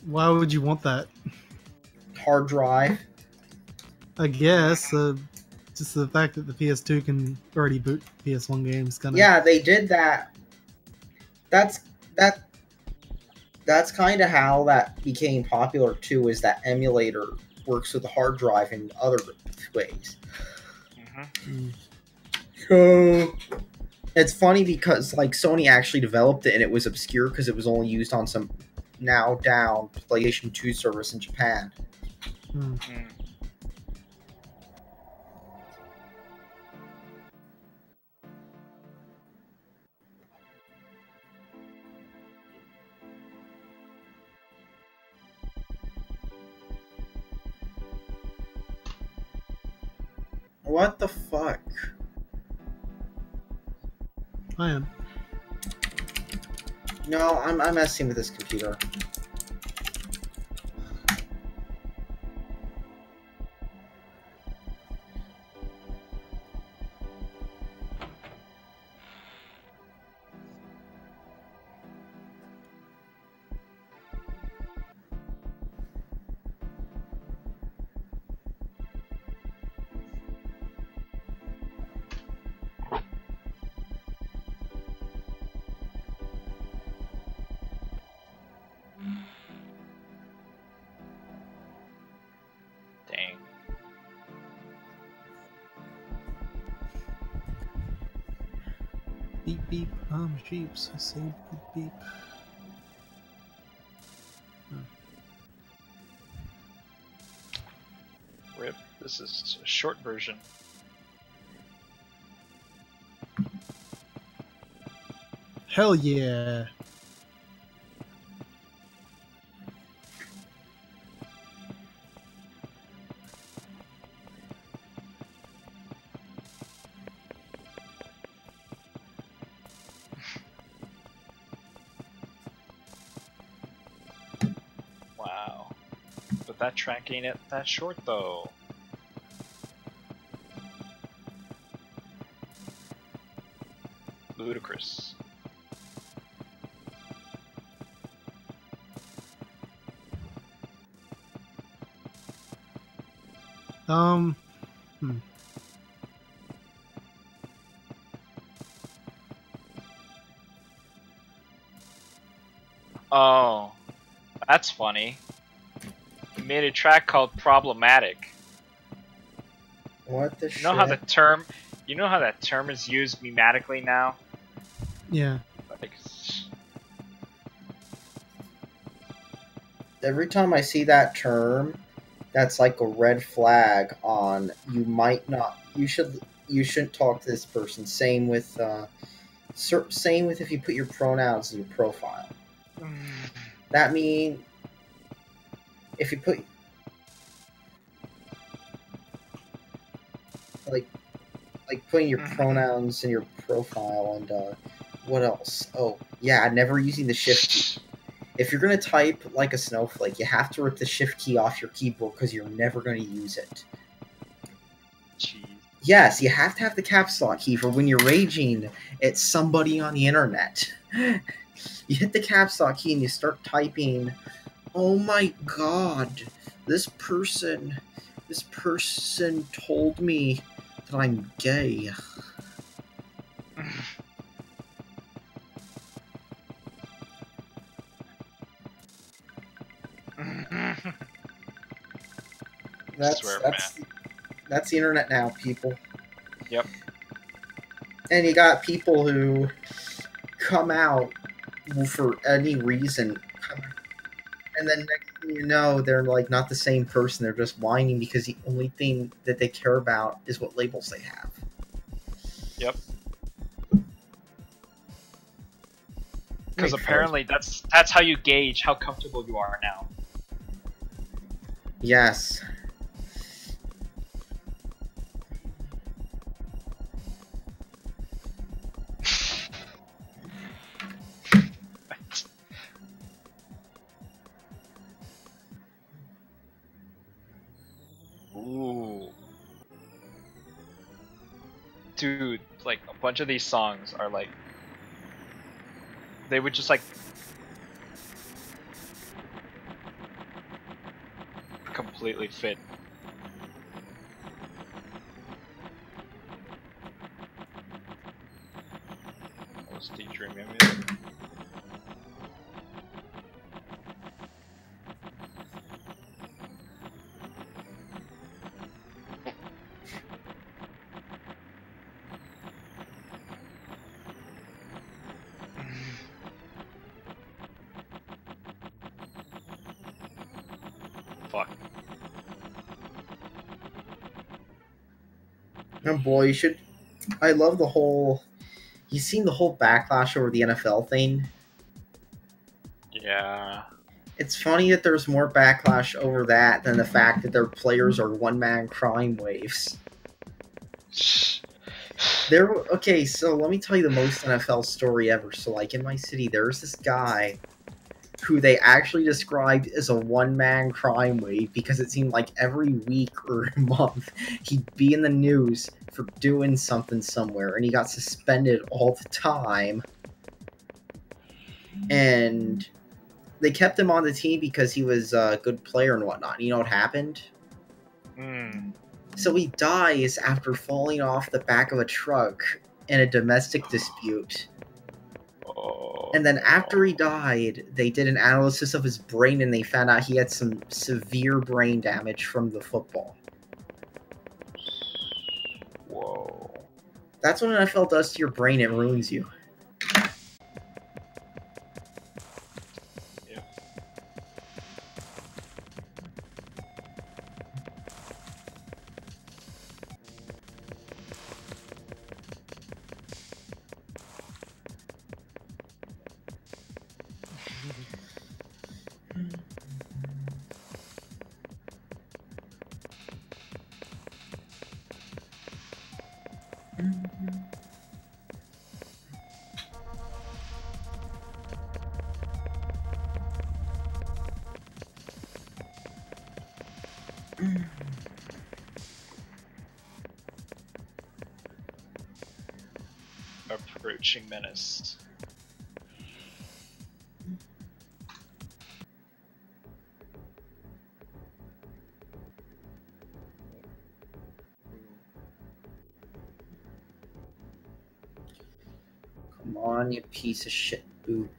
Why would you want that?
Hard drive.
I guess. Just the fact that the PS2 can already boot PS1 games, kind of.
Yeah, they did that. That's kind of how that became popular too. Is that emulator works with the hard drive in other ways. So it's funny because like Sony actually developed it and it was obscure because it was only used on some now down PlayStation 2 service in Japan. What the fuck?
I am.
No, I'm messing with this computer.
Dang.
Beep beep, I'm sheep, so I say beep beep.
Rip. This is a short version.
Hell yeah.
Wow. But that track ain't it that short though. Ludicrous. Oh, that's funny. He made a track called Problematic.
What the
shit? You know how the term, you know how that term is used mematically now?
Yeah.
Like,
every time I see that term, that's like a red flag on you might not. You shouldn't talk to this person. Same with if you put your pronouns in your profile. That means if you put like putting your pronouns in your profile and what else? Oh yeah, never using the shift key. If you're gonna type like a snowflake, you have to rip the shift key off your keyboard because you're never gonna use it.
Jeez.
Yes, you have to have the caps lock key for when you're raging at somebody on the internet. You hit the caps lock key and you start typing, "Oh my god, this person told me that I'm gay." That's the internet now, people.
Yep.
And you got people who come out for any reason, and then next thing you know, they're like not the same person. They're just whining because the only thing that they care about is what labels they have.
Yep. Because apparently that's how you gauge how comfortable you are now.
Yes.
Ooh. Dude, like a bunch of these songs are like they would just like completely fit. LSD Dream Emulator. Fuck.
Oh boy, you should. I love the whole. You seen the whole backlash over the NFL thing?
Yeah.
It's funny that there's more backlash over that than the fact that their players are one-man crime waves. Okay, so let me tell you the most NFL story ever. So, like, in my city, there's this guy who they actually described as a one-man crime wave because it seemed like every week or month he'd be in the news for doing something somewhere, and he got suspended all the time. And they kept him on the team because he was a good player and whatnot. You know what happened? So he dies after falling off the back of a truck in a domestic dispute. And then after he died, they did an analysis of his brain and they found out he had some severe brain damage from the football.
Whoa.
That's what an NFL does to your brain, it ruins you.
Approaching menace.
Come on, you piece of shit boot.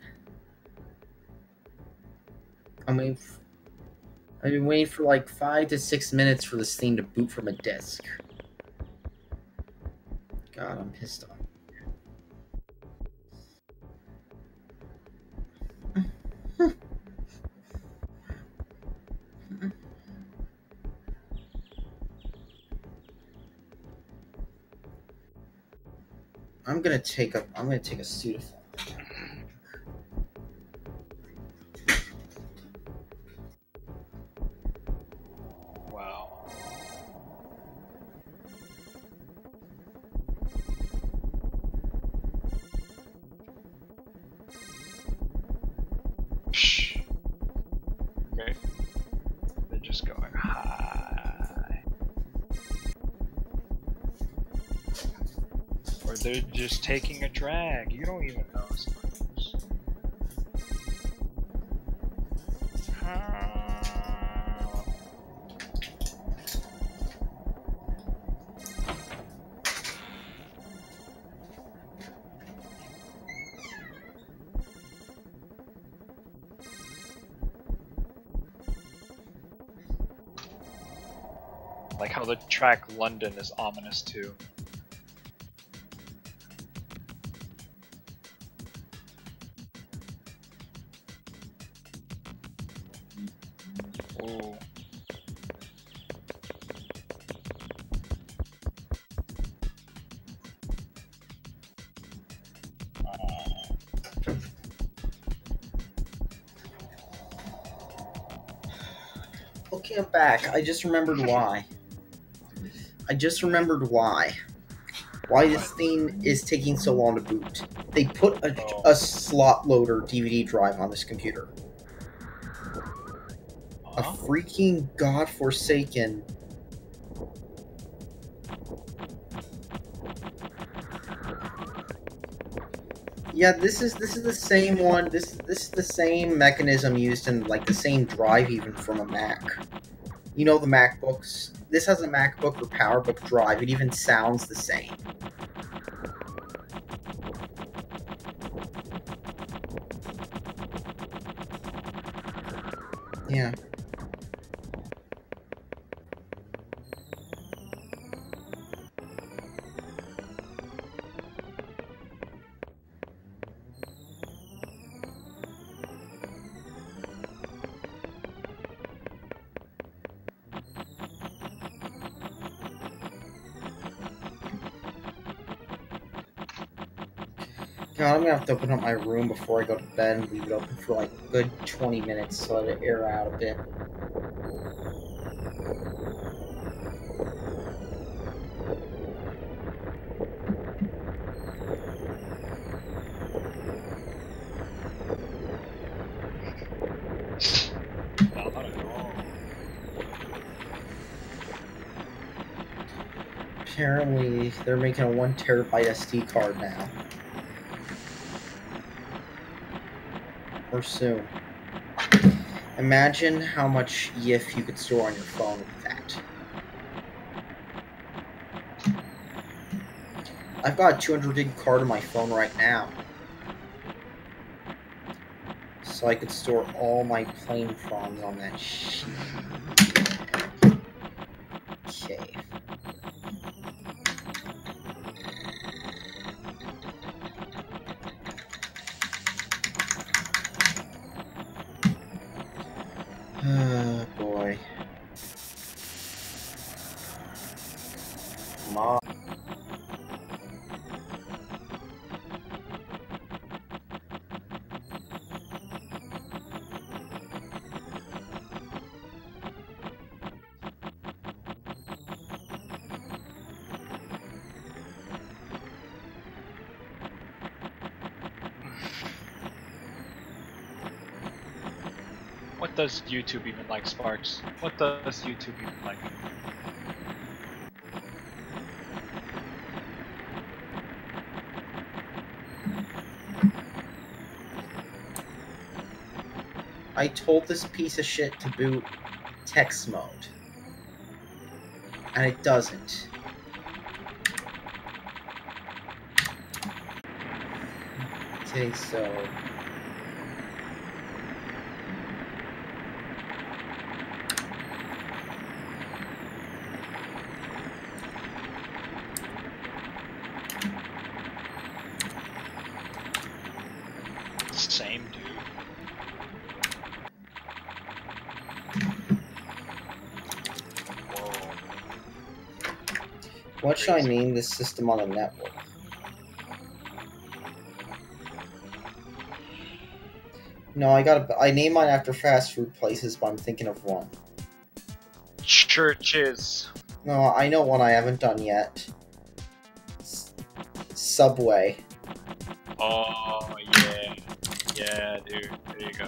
I've been waiting for like 5 to 6 minutes for this thing to boot from a disk. God, I'm pissed off. I'm gonna take a Sudafed.
Wow. Shh. Okay. They're just going high. Or they're just taking a drag. You don't even know sometimes. Like how the track London is ominous too. Ooh.
Okay, I'm back. I just remembered why. Why this thing is taking so long to boot. They put a slot loader DVD drive on this computer. A freaking godforsaken... Yeah, this is the same one. This is the same mechanism used in like the same drive even from a Mac. You know the MacBooks. This has a MacBook or PowerBook drive. It even sounds the same. Yeah. God, I'm gonna have to open up my room before I go to bed and leave it open for like a good 20 minutes so let it air out a bit. Apparently, they're making a 1 terabyte SD card now. Or soon. Imagine how much YIF you could store on your phone with that. I've got a 200 gig card on my phone right now. So I could store all my plane prawns on that shit. Okay. Oh boy. Mom.
What does YouTube even like, Sparks? What does YouTube even like?
I told this piece of shit to boot text mode. And it doesn't. Okay, so...
Same, dude. Whoa.
What should I name this system on the network? No, I named mine after fast food places, but I'm thinking of one.
Churches.
No, I know one I haven't done yet. Subway.
Oh, yeah. Yeah, dude. There you go.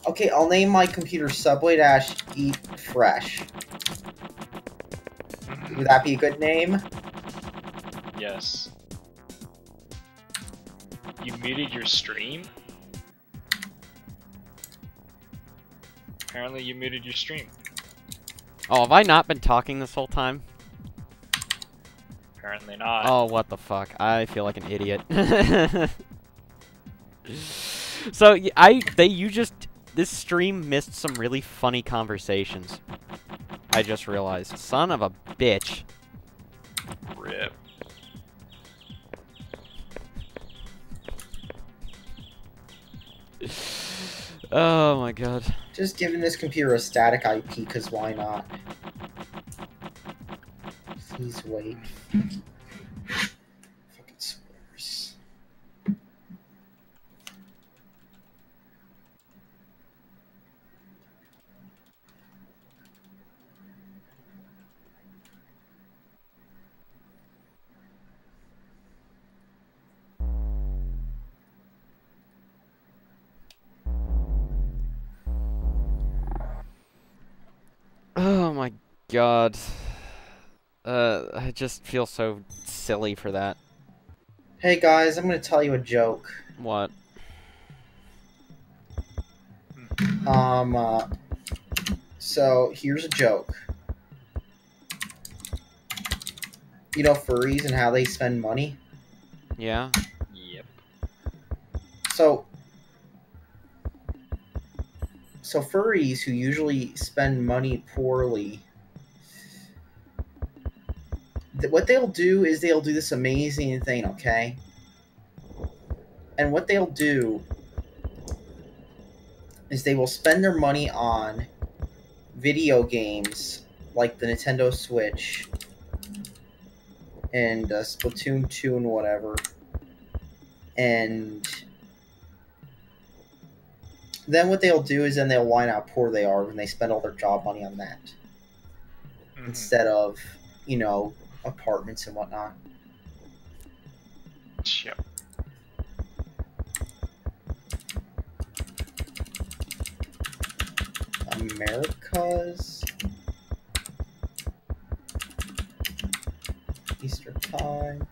Okay, I'll name my computer Subway-Eat Fresh. Would that be a good name?
Yes. You muted your stream? Apparently you muted your stream.
Oh, have I not been talking this whole time?
Apparently not.
Oh, what the fuck. I feel like an idiot. So, this stream missed some really funny conversations. I just realized. Son of a bitch.
Rip.
Oh my god.
Just giving this computer a static IP, because why not? Please wait. Fucking swears.
Oh my god. I just feel so silly for that.
Hey guys, I'm gonna tell you a joke.
What?
So here's a joke. You know furries and how they spend money?
Yeah?
Yep.
So furries who usually spend money poorly, what they'll do is they'll do this amazing thing, okay? And what they'll do is they will spend their money on video games like the Nintendo Switch and Splatoon 2 and whatever. And then what they'll do is then they'll whine how poor they are when they spend all their job money on that. Mm-hmm. Instead of, you know, apartments and whatnot.
Yep.
America's Easter time.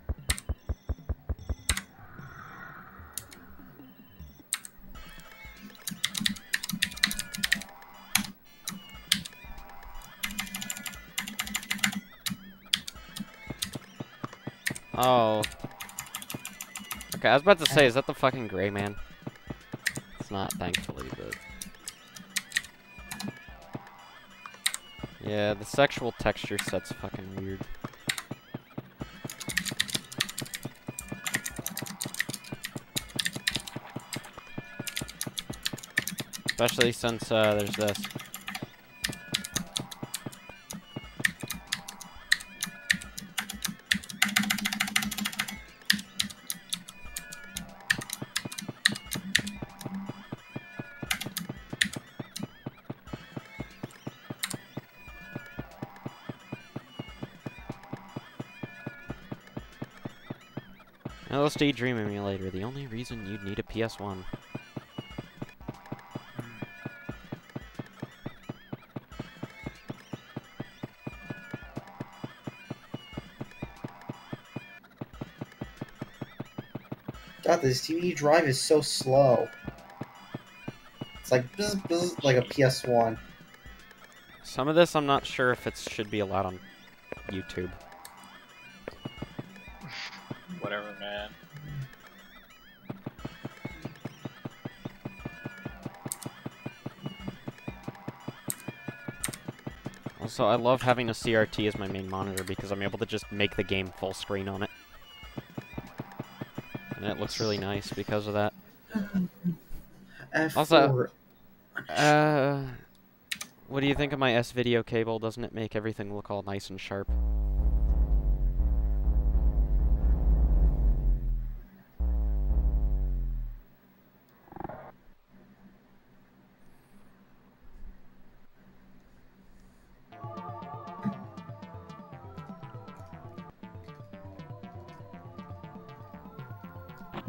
Oh. Okay, I was about to say, is that the fucking gray man? It's not, thankfully, but... Yeah, the sexual texture set's fucking weird. Especially since, there's this. LSD Dream Emulator, the only reason you'd need a PS1.
God, this DVD drive is so slow. It's like bzz, bzz, like a PS1.
Some of this I'm not sure if it should be allowed on YouTube.
Whatever, man.
Also, I love having a CRT as my main monitor because I'm able to just make the game full screen on it. And it looks really nice because of that.
F4.
Also, what do you think of my S-Video cable? Doesn't it make everything look all nice and sharp?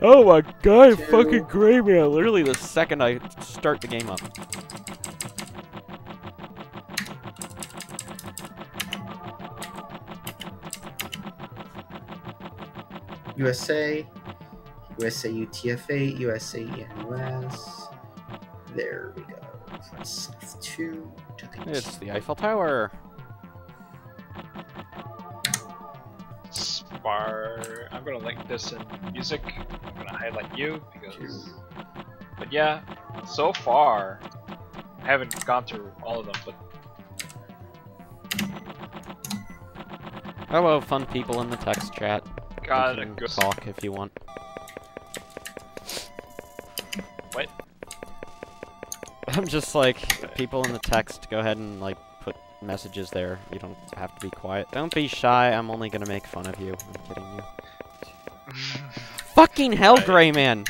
Oh my god, fucking gray man! Literally the second I start the game up.
USA, USA UTF-8, USA ENUS. There we go. Press F2 to continue.
It's the Eiffel Tower.
I'm gonna link this in music. I'm gonna highlight you because. But yeah, so far I haven't gone through all of them, but.
Hello, fun people in the text chat.
God,
you can talk if you want.
What?
I'm just like, people in the text, go ahead and like put messages there. You don't have to be quiet. Don't be shy, I'm only gonna make fun of you. I'm kidding you. Fucking hell,
Right.
Gray Man!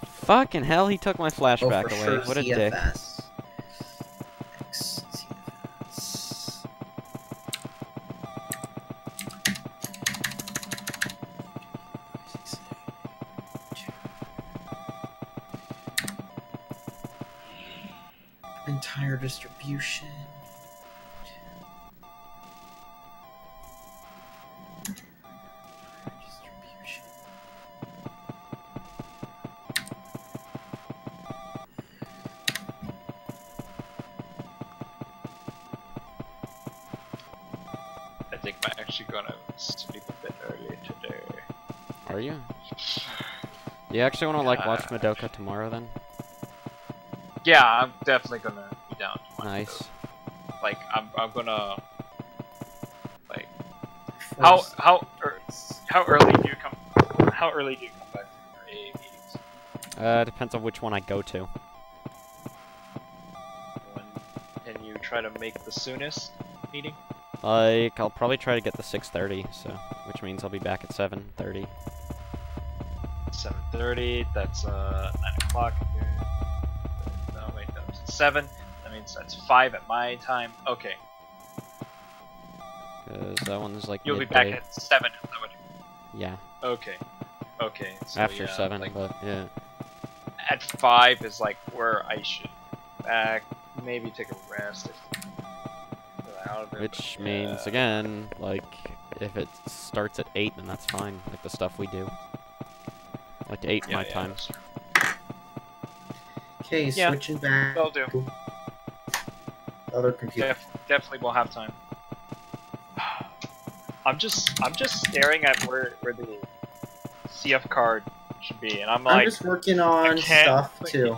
Fucking hell, he took my flashback
for
away.
sure,
What a dick.
CFS. CFS. Entire distribution.
I think I'm actually gonna sleep a bit early today.
Are you? Do you actually want to like watch Madoka tomorrow then?
Yeah, I'm definitely gonna be down tomorrow.
Nice.
Like I'm gonna like how early do you come? How early do you come back from your AA meetings?
Depends on which one I go to.
When can you try to make the soonest meeting?
Like, I'll probably try to get the 6:30, so which means I'll be back at 7:30.
7:30. That's 9 o'clock. No, wait, no, it's 7. That means that's 5 at my time. Okay.
Cause that one's like
You'll
midday.
be back at 7. Is that what
Yeah.
Okay. Okay. So
After
yeah,
7,
like,
but yeah.
at 5 is like where I should back. Maybe take a rest. Out of it,
Which
but,
means, again, like, if it starts at 8, then that's fine. Like the stuff we do. Like 8 my time.
Okay,
Yeah,
switching back.
Will do.
Other computer.
Definitely will have time. I'm just staring at where the CF card should be, and I'm like,
I'm just working on stuff too.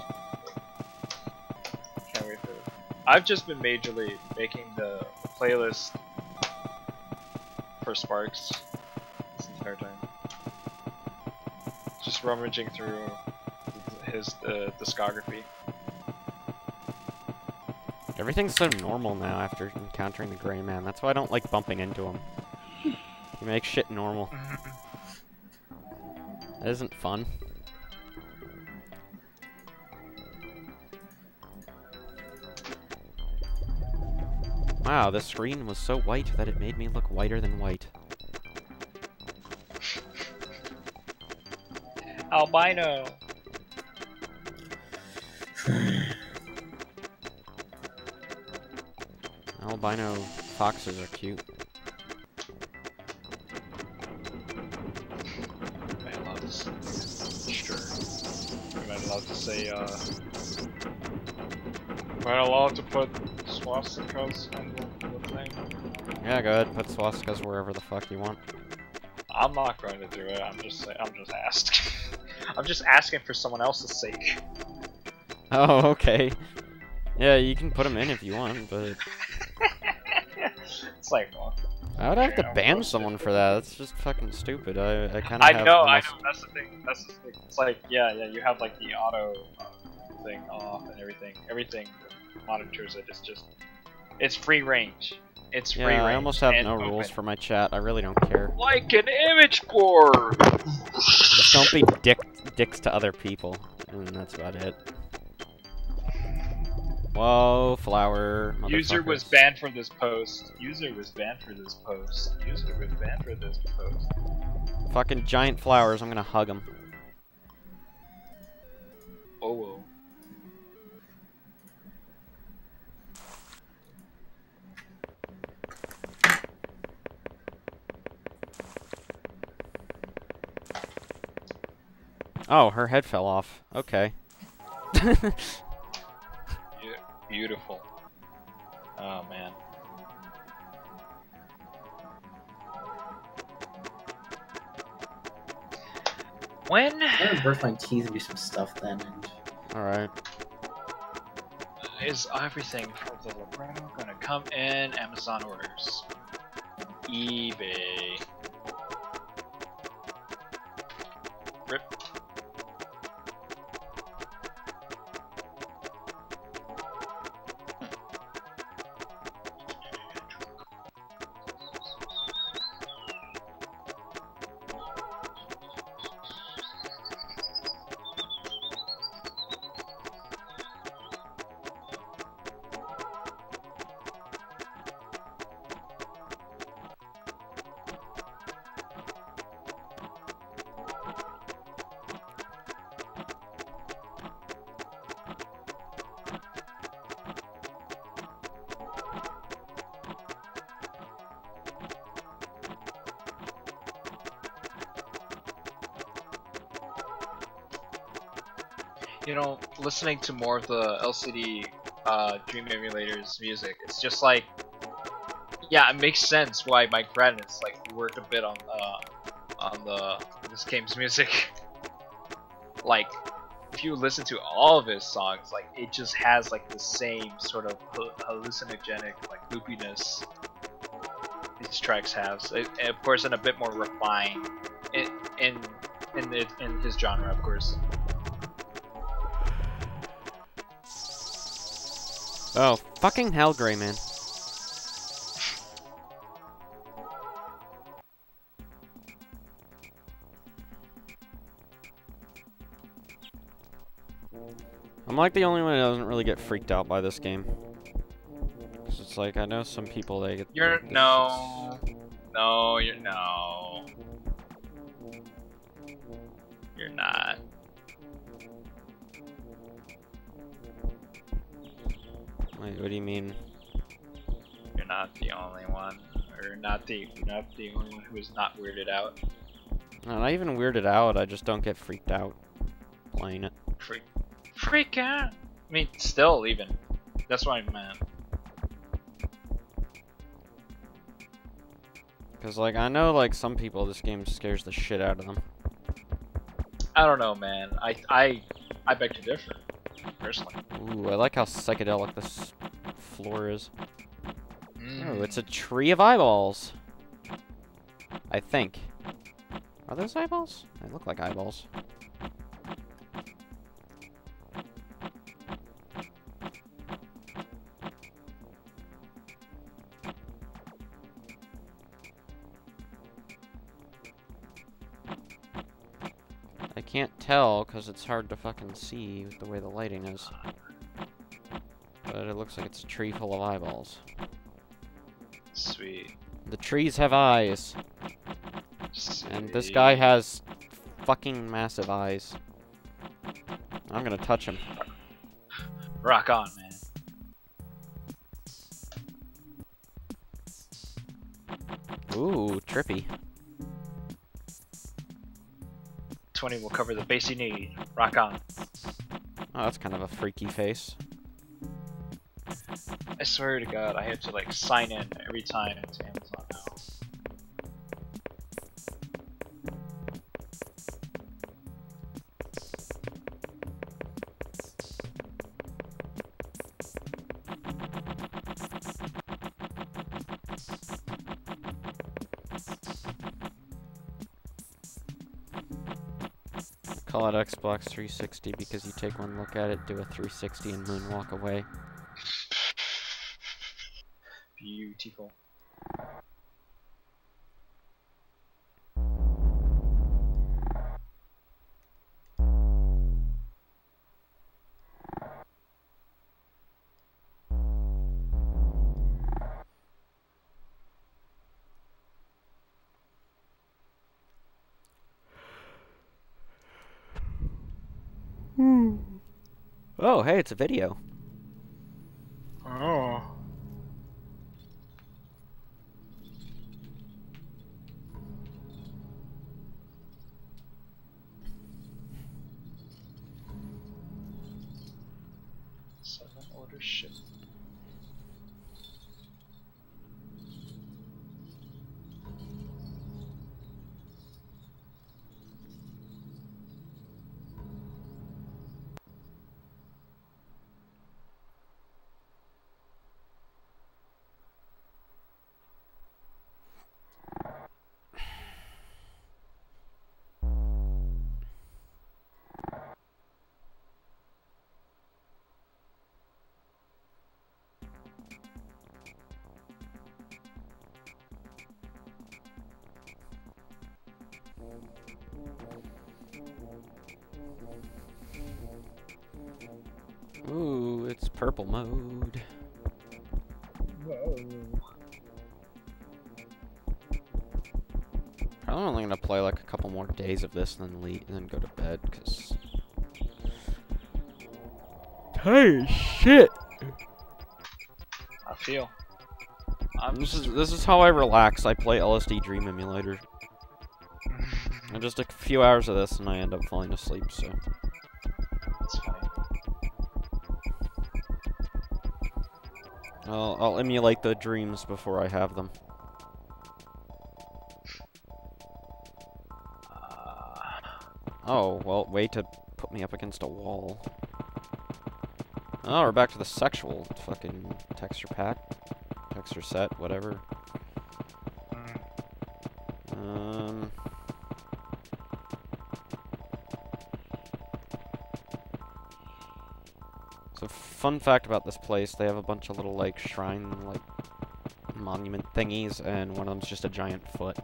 Can't wait for it. I've just been majorly making the playlist for Sparks this entire time. Just rummaging through his discography.
Everything's so normal now after encountering the Gray Man. That's why I don't like bumping into him. He makes shit normal. That isn't fun. Wow, the screen was so white that it made me look whiter than white.
Albino!
Albino foxes are cute.
Am I allowed to say? Sure. Am I allowed to say, Am I allowed to put swastikas on the thing?
Yeah, go ahead, put swastikas wherever the fuck you want.
I'm not going to do it, I'm just asking. I'm just asking for someone else's sake.
Oh, okay. Yeah, you can put them in if you want, but...
It's like, well,
I would have to ban someone for that. That's just fucking stupid. I kind of have...
I know, that's the thing. It's like, yeah, you have like the auto thing off and everything. Everything monitors it. It's just, it's free range. It's free range.
Yeah, I almost have no
open.
rules for my chat. I really don't care.
Like an image board!
Just don't be dicks to other people. And that's about it. Whoa, flower.
User was
motherfuckers.
banned for this post. User was banned for this post. User was banned for this post.
Fucking giant flowers. I'm gonna hug them.
Oh, whoa.
Oh, her head fell off. Okay.
Beautiful. Oh man. When
I'm gonna brush my teeth and do some stuff then. And...
Alright.
is everything for the libretto gonna come in? Amazon orders. eBay. Rip. You know, listening to more of the LCD Dream Emulator's music, it's just like, yeah, it makes sense why Mike Bradness like worked a bit on this game's music. Like, if you listen to all of his songs, like it just has like the same sort of hallucinogenic like loopiness these tracks have. So and of course, and a bit more refined in his genre, of course.
Oh, fucking hell, Gray Man. I'm like the only one who doesn't really get freaked out by this game. Cause it's like, I know some people, they get...
You're no, you're not.
Wait, what do you mean?
You're not the only one, or not the only one who is not weirded out.
No, not even weirded out, I just don't get freaked out playing it.
Freak out. I mean, still even. That's what I meant.
Cause like, I know like some people this game scares the shit out of them.
I don't know, man. I beg to differ, personally.
Ooh, I like how psychedelic this floor is. Oh, it's a tree of eyeballs. I think. Are those eyeballs? They look like eyeballs. I can't tell because it's hard to fucking see with the way the lighting is. But it looks like it's a tree full of eyeballs.
Sweet.
The trees have eyes.
Sweet.
And this guy has fucking massive eyes. I'm gonna touch him.
Rock on, man.
Ooh, trippy.
20 will cover the base you need. Rock on.
Oh, that's kind of a freaky face.
I swear to God, I had to like sign in every time to Amazon now.
Call it Xbox 360 because you take one look at it, do a 360 and moonwalk away.
Beautiful.
Oh, hey, it's a video.
Oh. Seven order ship.
Ooh, it's purple mode.
Whoa.
Probably only gonna play like a couple more days of this and then go to bed, cause. Hey, shit!
I feel.
This is how I relax. I play LSD Dream Emulator. And just a few hours of this, and I end up falling asleep. So.
That's funny.
I'll emulate the dreams before I have them. Oh, well, way to put me up against a wall. Oh, we're back to the sexual fucking texture pack. Texture set, whatever. So, fun fact about this place, they have a bunch of little, like, shrine, like, monument thingies, and one of them's just a giant foot.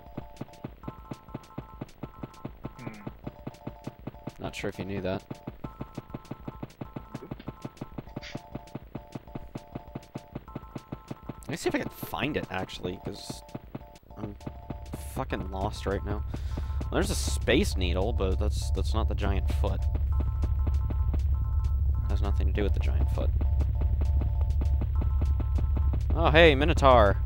Not sure if you knew that. Let me see if I can find it, actually, because I'm fucking lost right now. Well, there's a space needle, but that's not the giant foot. Has nothing to do with the giant foot. Oh, hey, Minotaur!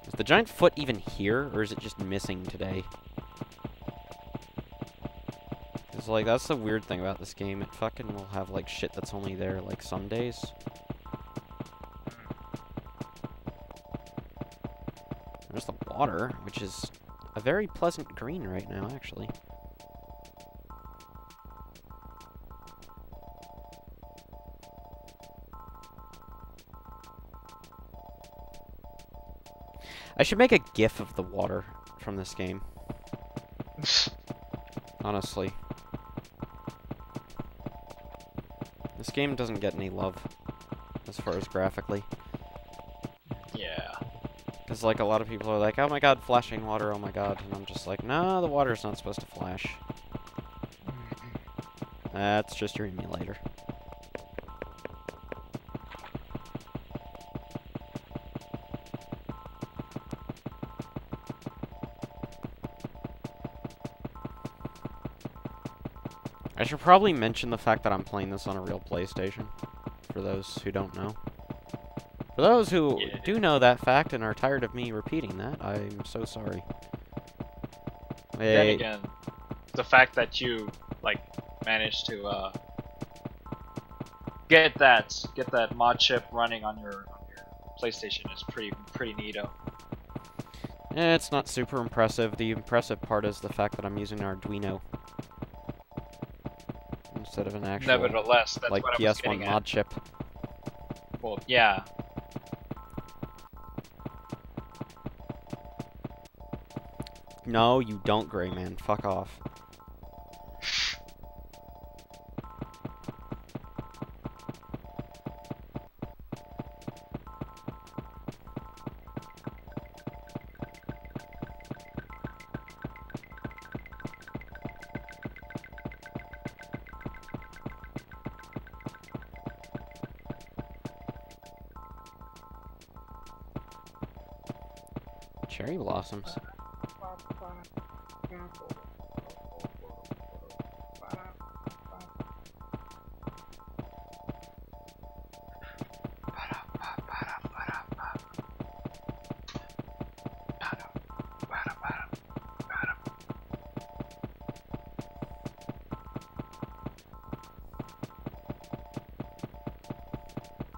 Is the giant foot even here, or is it just missing today? Because, like, that's the weird thing about this game. It fucking will have, like, shit that's only there, like, some days. There's the water, which is a very pleasant green right now, actually. I should make a GIF of the water from this game. Honestly. This game doesn't get any love, as far as graphically.
Yeah.
Because, like, a lot of people are like, oh my god, flashing water, oh my god. And I'm just like, no, the water's not supposed to flash. That's just your emulator. I should probably mention the fact that I'm playing this on a real PlayStation, for those who don't know. For those who do know that fact and are tired of me repeating that, I'm so sorry.
Then again, the fact that you, like, managed to, get that mod chip running on your PlayStation is pretty neato.
It's not super impressive. The impressive part is the fact that I'm using an Arduino instead of an actual,
nevertheless, that's
like,
what I was
PS1
getting
mod
at.
chip.
Well, yeah.
No, you don't, Gray Man. Fuck off. Cherry blossoms.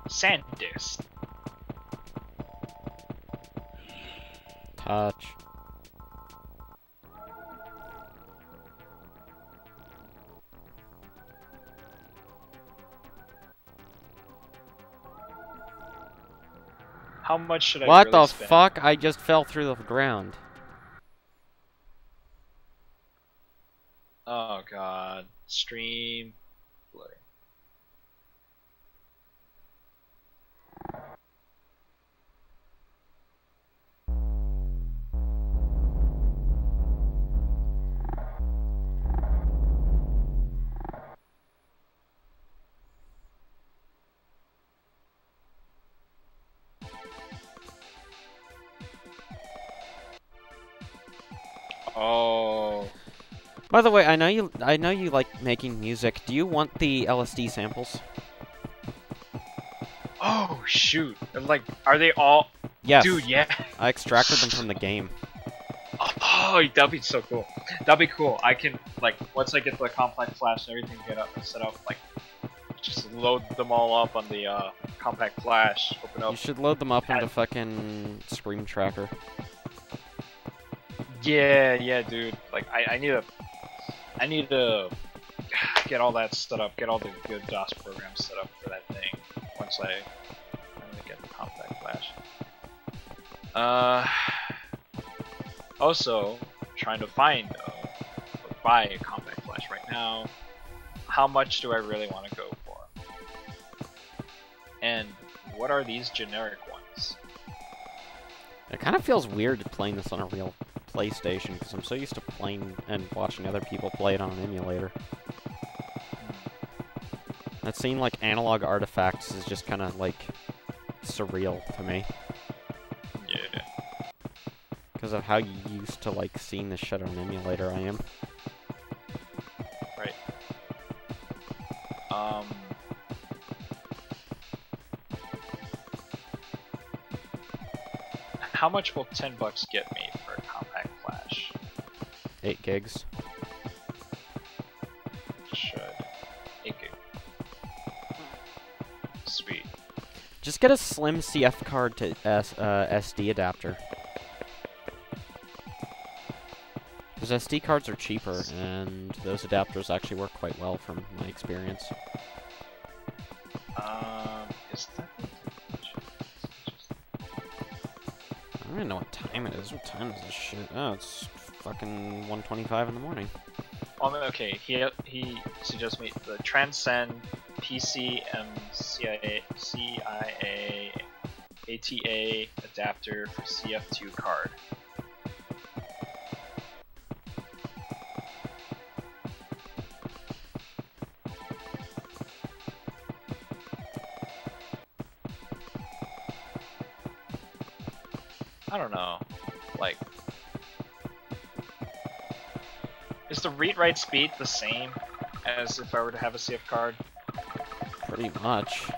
Sandisk.
Touch.
How much should I
What
really
the
spend?
fuck? I just fell through the ground.
Oh god. Stream. Play. Oh.
By the way, I know you like making music. Do you want the LSD samples?
Oh shoot. Like, are they all?
Yes.
Dude, yeah.
I extracted them from the game.
Oh, that'd be so cool. That'd be cool. I can, like, once I get the compact flash and everything set up, like, just load them all up on the compact flash. Open up.
You should load them up into fucking Scream Tracker.
Yeah, dude. Like, I need to get all that set up, get all the good DOS programs set up for that thing. Once I finally get the compact flash. Also, trying to find or buy a compact flash right now. How much do I really want to go for? And what are these generic ones?
It kind of feels weird playing this on a real PlayStation, because I'm so used to playing and watching other people play it on an emulator. That seeing like analog artifacts is just kind of like surreal to me.
Yeah.
Because of how used to like seeing this shit on an emulator I am.
Right. How much will $10 get me for a compact flash?
8 gigs.
Should 8 gig. Sweet.
Just get a slim CF card to SD adapter. Because SD cards are cheaper, and those adapters actually work quite well from my experience.
Is that?
I don't even know what time it is. What time is this shit? Oh, it's fucking 1:25 in the morning.
Okay, he suggests me the Transcend CIA ATA adapter for CF2 card. I don't know, like, is the read-write speed the same as if I were to have a CF card?
Pretty much.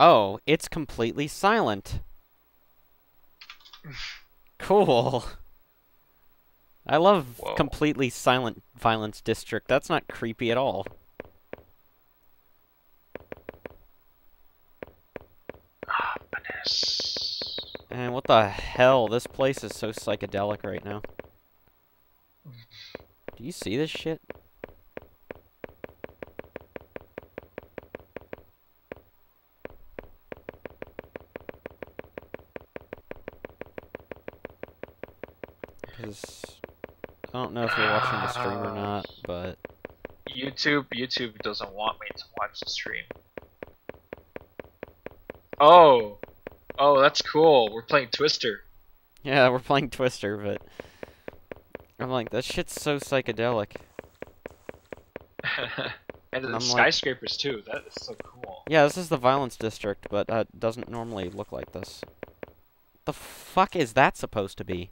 Oh, it's completely silent. Cool. I love completely silent violence district. That's not creepy at all.
Ah, goodness.
And what the hell? This place is so psychedelic right now. Do you see this shit? I don't know if you're watching the stream or not, but...
YouTube doesn't want me to watch the stream. Oh, that's cool. We're playing Twister.
Yeah, we're playing Twister, but I'm like, that shit's so psychedelic.
And the
I'm
skyscrapers too. That is so cool.
Yeah, this is the Violence District, but it doesn't normally look like this. The fuck is that supposed to be?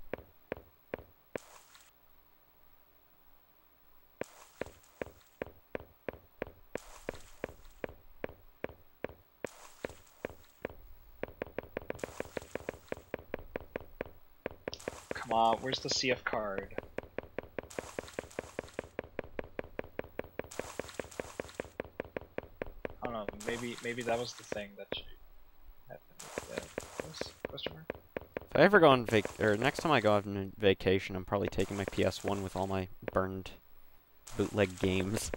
Come on, where's the CF card? I don't know, maybe that was the thing that you had. Question mark?
If I ever go on next time I go on vacation, I'm probably taking my PS1 with all my burned bootleg games.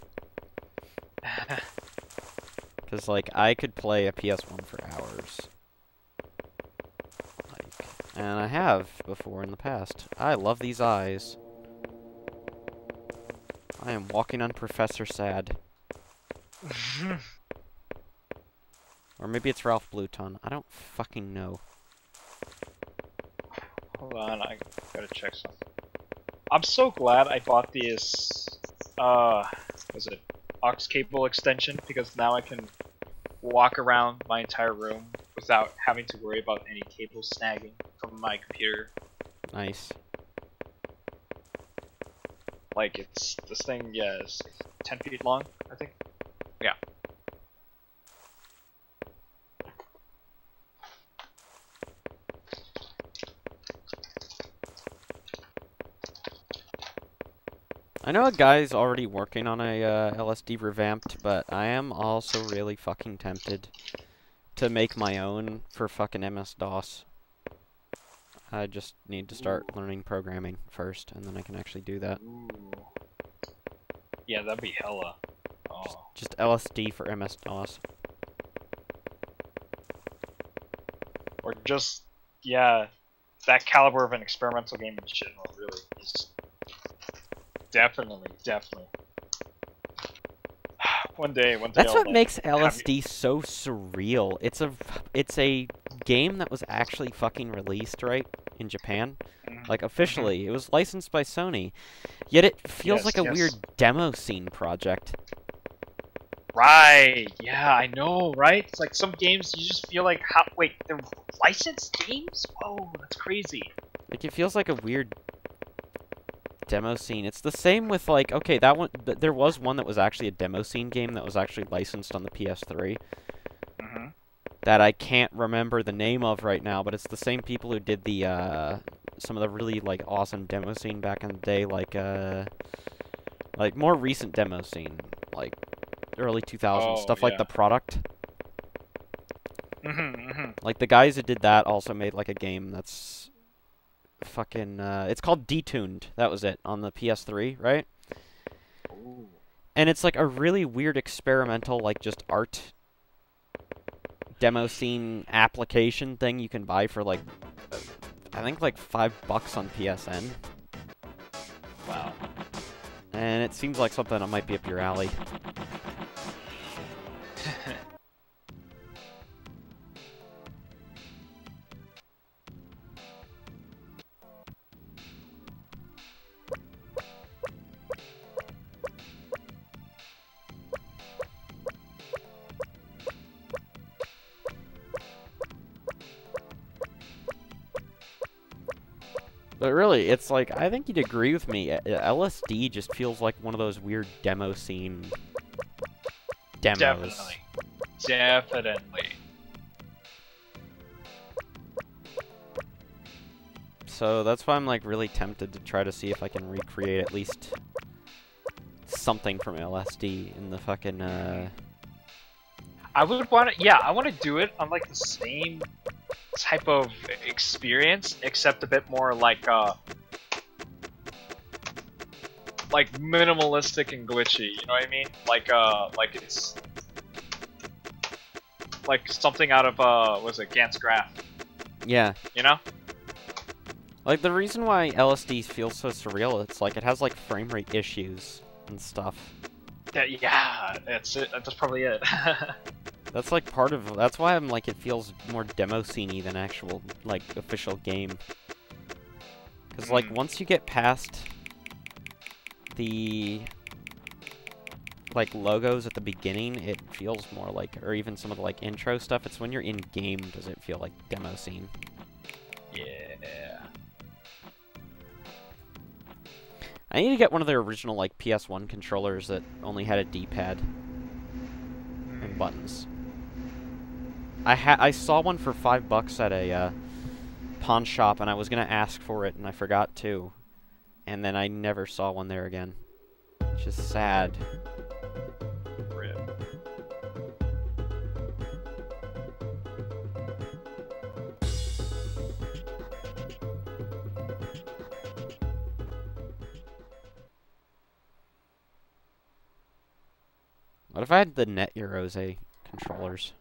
Because, like, I could play a PS1 for hours. And I have before in the past. I love these eyes. I am walking on Professor Sad. Or maybe it's Ralph Bluton. I don't fucking know.
Hold on, I gotta check something. I'm so glad I bought this, was it aux cable extension, because now I can walk around my entire room without having to worry about any cable snagging from my computer.
Nice.
Like, this thing, yeah, is 10 feet long, I think. Yeah.
I know a guy's already working on a LSD revamped, but I am also really fucking tempted to make my own for fucking MS-DOS. I just need to start learning programming first, and then I can actually do that.
Ooh. Yeah, that'd be hella. Oh.
Just LSD for MS-DOS.
Or just, yeah, that caliber of an experimental game in general, really. Is definitely. One day.
That's
I'll,
what
like,
makes LSD so surreal. It's a game that was actually fucking released, right, in Japan. Like, officially. It was licensed by Sony. Yet it feels like a weird demo scene project.
Right, yeah, I know, right? It's like some games you just feel like, wait, they're licensed games? Whoa, that's crazy.
Like, it feels like a weird demo scene. It's the same with, like, okay, that one, there was one that was actually a demo scene game that was actually licensed on the PS3. That I can't remember the name of right now, but it's the same people who did the, some of the really, like, awesome demo scene back in the day, like more recent demo scene, like, early 2000s, stuff like The Product. Like, the guys that did that also made, like, a game that's fucking, it's called Detuned, that was it, on the PS3, right?
Ooh.
And it's, like, a really weird experimental, like, just art demo scene application thing you can buy for, like, I think, like, $5 on PSN.
Wow.
And it seems like something that might be up your alley. But really, it's like, I think you'd agree with me, LSD just feels like one of those weird demo scene demos.
Definitely.
So that's why I'm, like, really tempted to try to see if I can recreate at least something from LSD in the fucking,
I would want to, yeah, I want to do it on, like, the same type of experience, except a bit more like minimalistic and glitchy, you know what I mean? Like it's like something out of what was it, Gantz Graph?
Yeah.
You know?
Like, the reason why LSD feels so surreal, it's like it has, like, frame rate issues and stuff.
Yeah, that's it. That's probably it.
That's like part of. That's why I'm like it feels more demo scene-y than actual like official game. Because like once you get past the like logos at the beginning, it feels more like, or even some of the like intro stuff. It's when you're in game does it feel like demo scene.
Yeah.
I need to get one of their original like PS1 controllers that only had a D-pad and buttons. I saw one for $5 at a pawn shop, and I was gonna ask for it, and I forgot to, and then I never saw one there again. Which is sad.
Rip.
What if I had the Net Eurose controllers?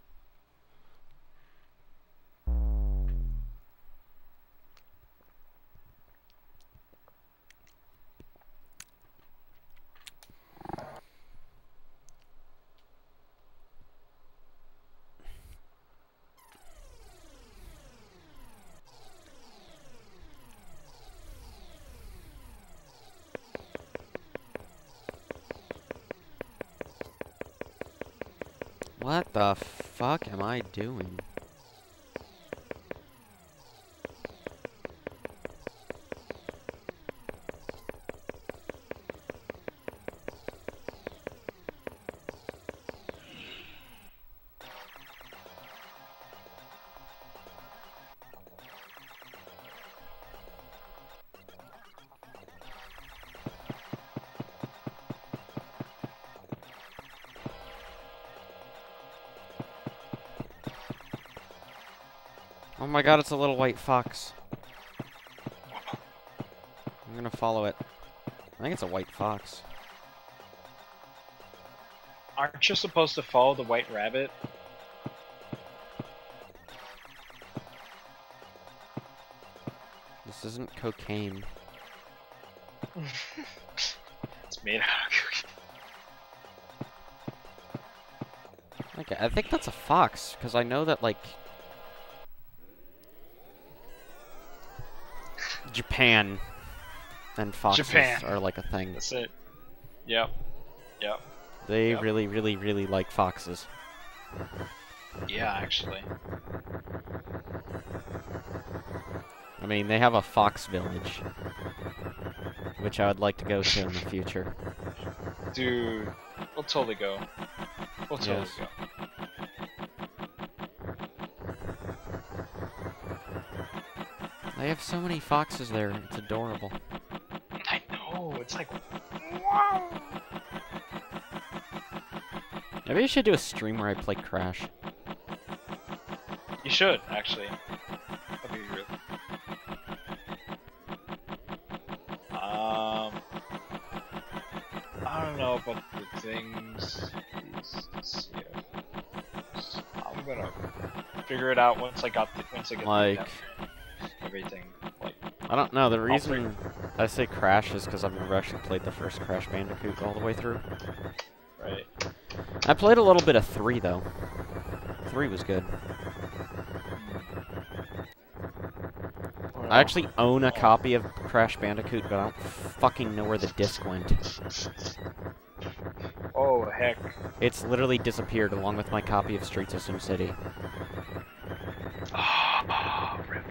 What the fuck am I doing? Oh my god, it's a little white fox. I'm gonna follow it. I think it's a white fox.
Aren't you supposed to follow the white rabbit?
This isn't cocaine.
It's made out of cocaine.
Okay, I think that's a fox, because I know that, like, Japan and foxes are like a thing.
That's it. Yep. Yep.
They really, really, really like foxes.
Yeah, actually.
I mean, they have a fox village, which I would like to go to in the future.
Dude, we'll totally go. We'll totally go.
They have so many foxes there, it's adorable.
I know, it's like, wow.
Maybe I should do a stream where I play Crash.
You should, actually. That'd be real. I don't know about the things. I'm gonna figure it out once I get
like
everything. Like,
I don't know. The reason I say Crash is because I've never actually played the first Crash Bandicoot all the way through.
Right.
I played a little bit of 3 though. 3 was good. I actually own a copy of Crash Bandicoot, but I don't fucking know where the disc went.
Oh, heck.
It's literally disappeared along with my copy of Streets of SimCity.
Rip.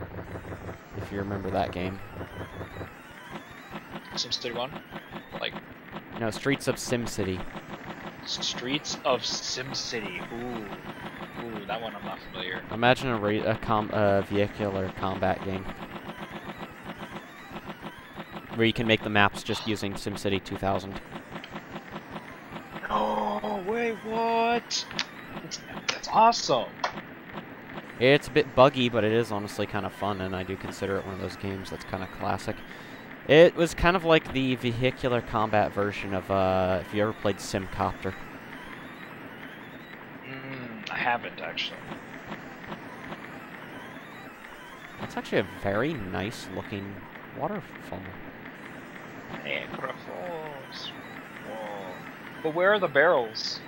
If you remember that game.
SimCity 1? Like...
No, Streets of SimCity.
Streets of SimCity. Ooh. Ooh, that one I'm not familiar.
Imagine a vehicular combat game. Where you can make the maps just using SimCity 2000.
No, wait, what? That's awesome.
It's a bit buggy, but it is honestly kind of fun, and I do consider it one of those games that's kind of classic. It was kind of like the vehicular combat version of, if you ever played Simcopter.
I haven't, actually.
That's actually a very nice looking waterfall.
Niagara Falls. Whoa. But where are the barrels?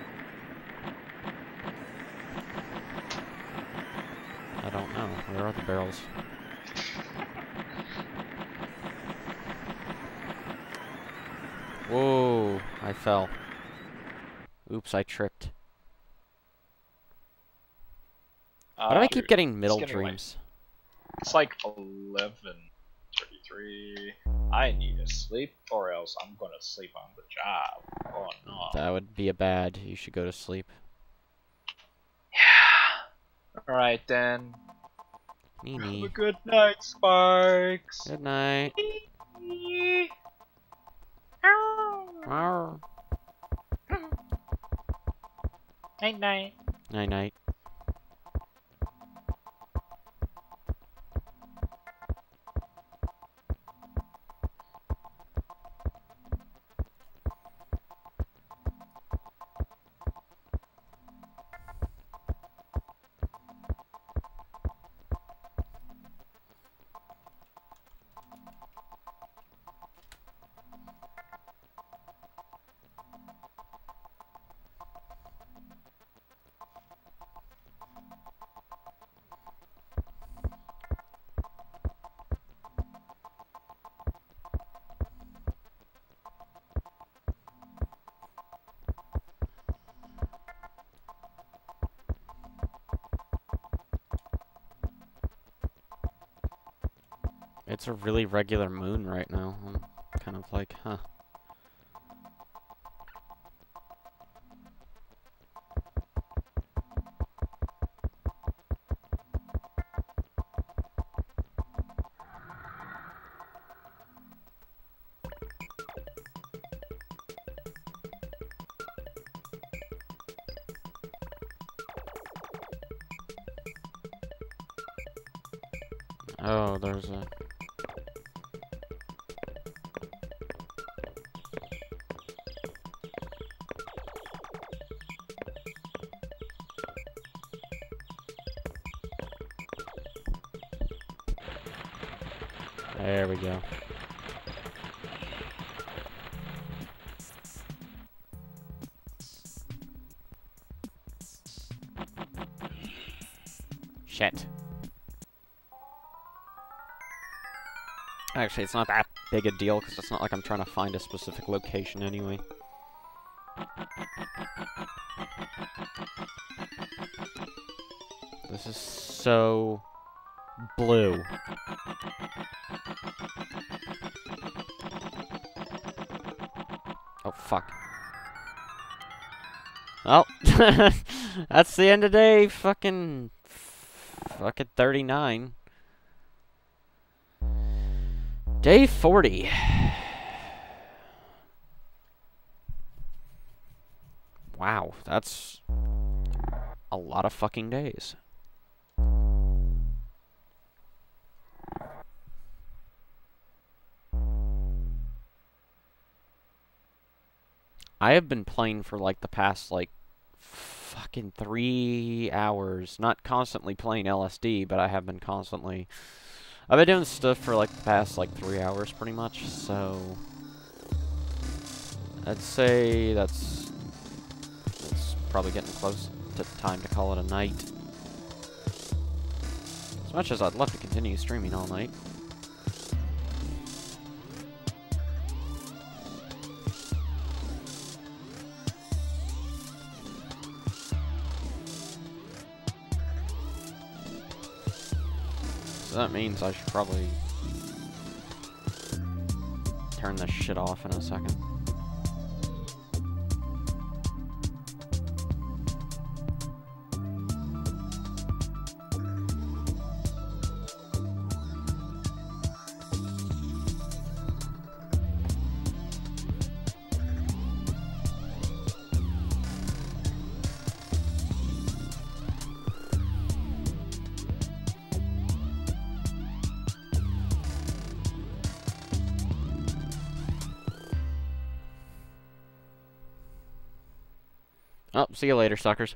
I don't know. Where are the barrels? Whoa, I fell. Oops, I tripped. Why do I keep getting middle dreams?
It's like 11:33. I need to sleep, or else I'm gonna sleep on the job. Oh no.
That would be a bad. You should go to sleep.
Yeah. Alright then. Have a good night, Sparks.
Good night.
Night night.
Night night. It's a really regular moon right now. I'm kind of like, huh. Oh, there's a... There we go. Shit. Actually, it's not that big a deal, because it's not like I'm trying to find a specific location anyway. This is so... blue. Oh, fuck. Well, that's the end of day fucking 39. Day 40. Wow, that's a lot of fucking days. I have been playing for like the past like fucking 3 hours. Not constantly playing LSD, but I have been constantly... I've been doing stuff for like the past like 3 hours pretty much, so... I'd say it's probably getting close to time to call it a night. As much as I'd love to continue streaming all night. So that means I should probably turn this shit off in a second. Oh, see you later, suckers.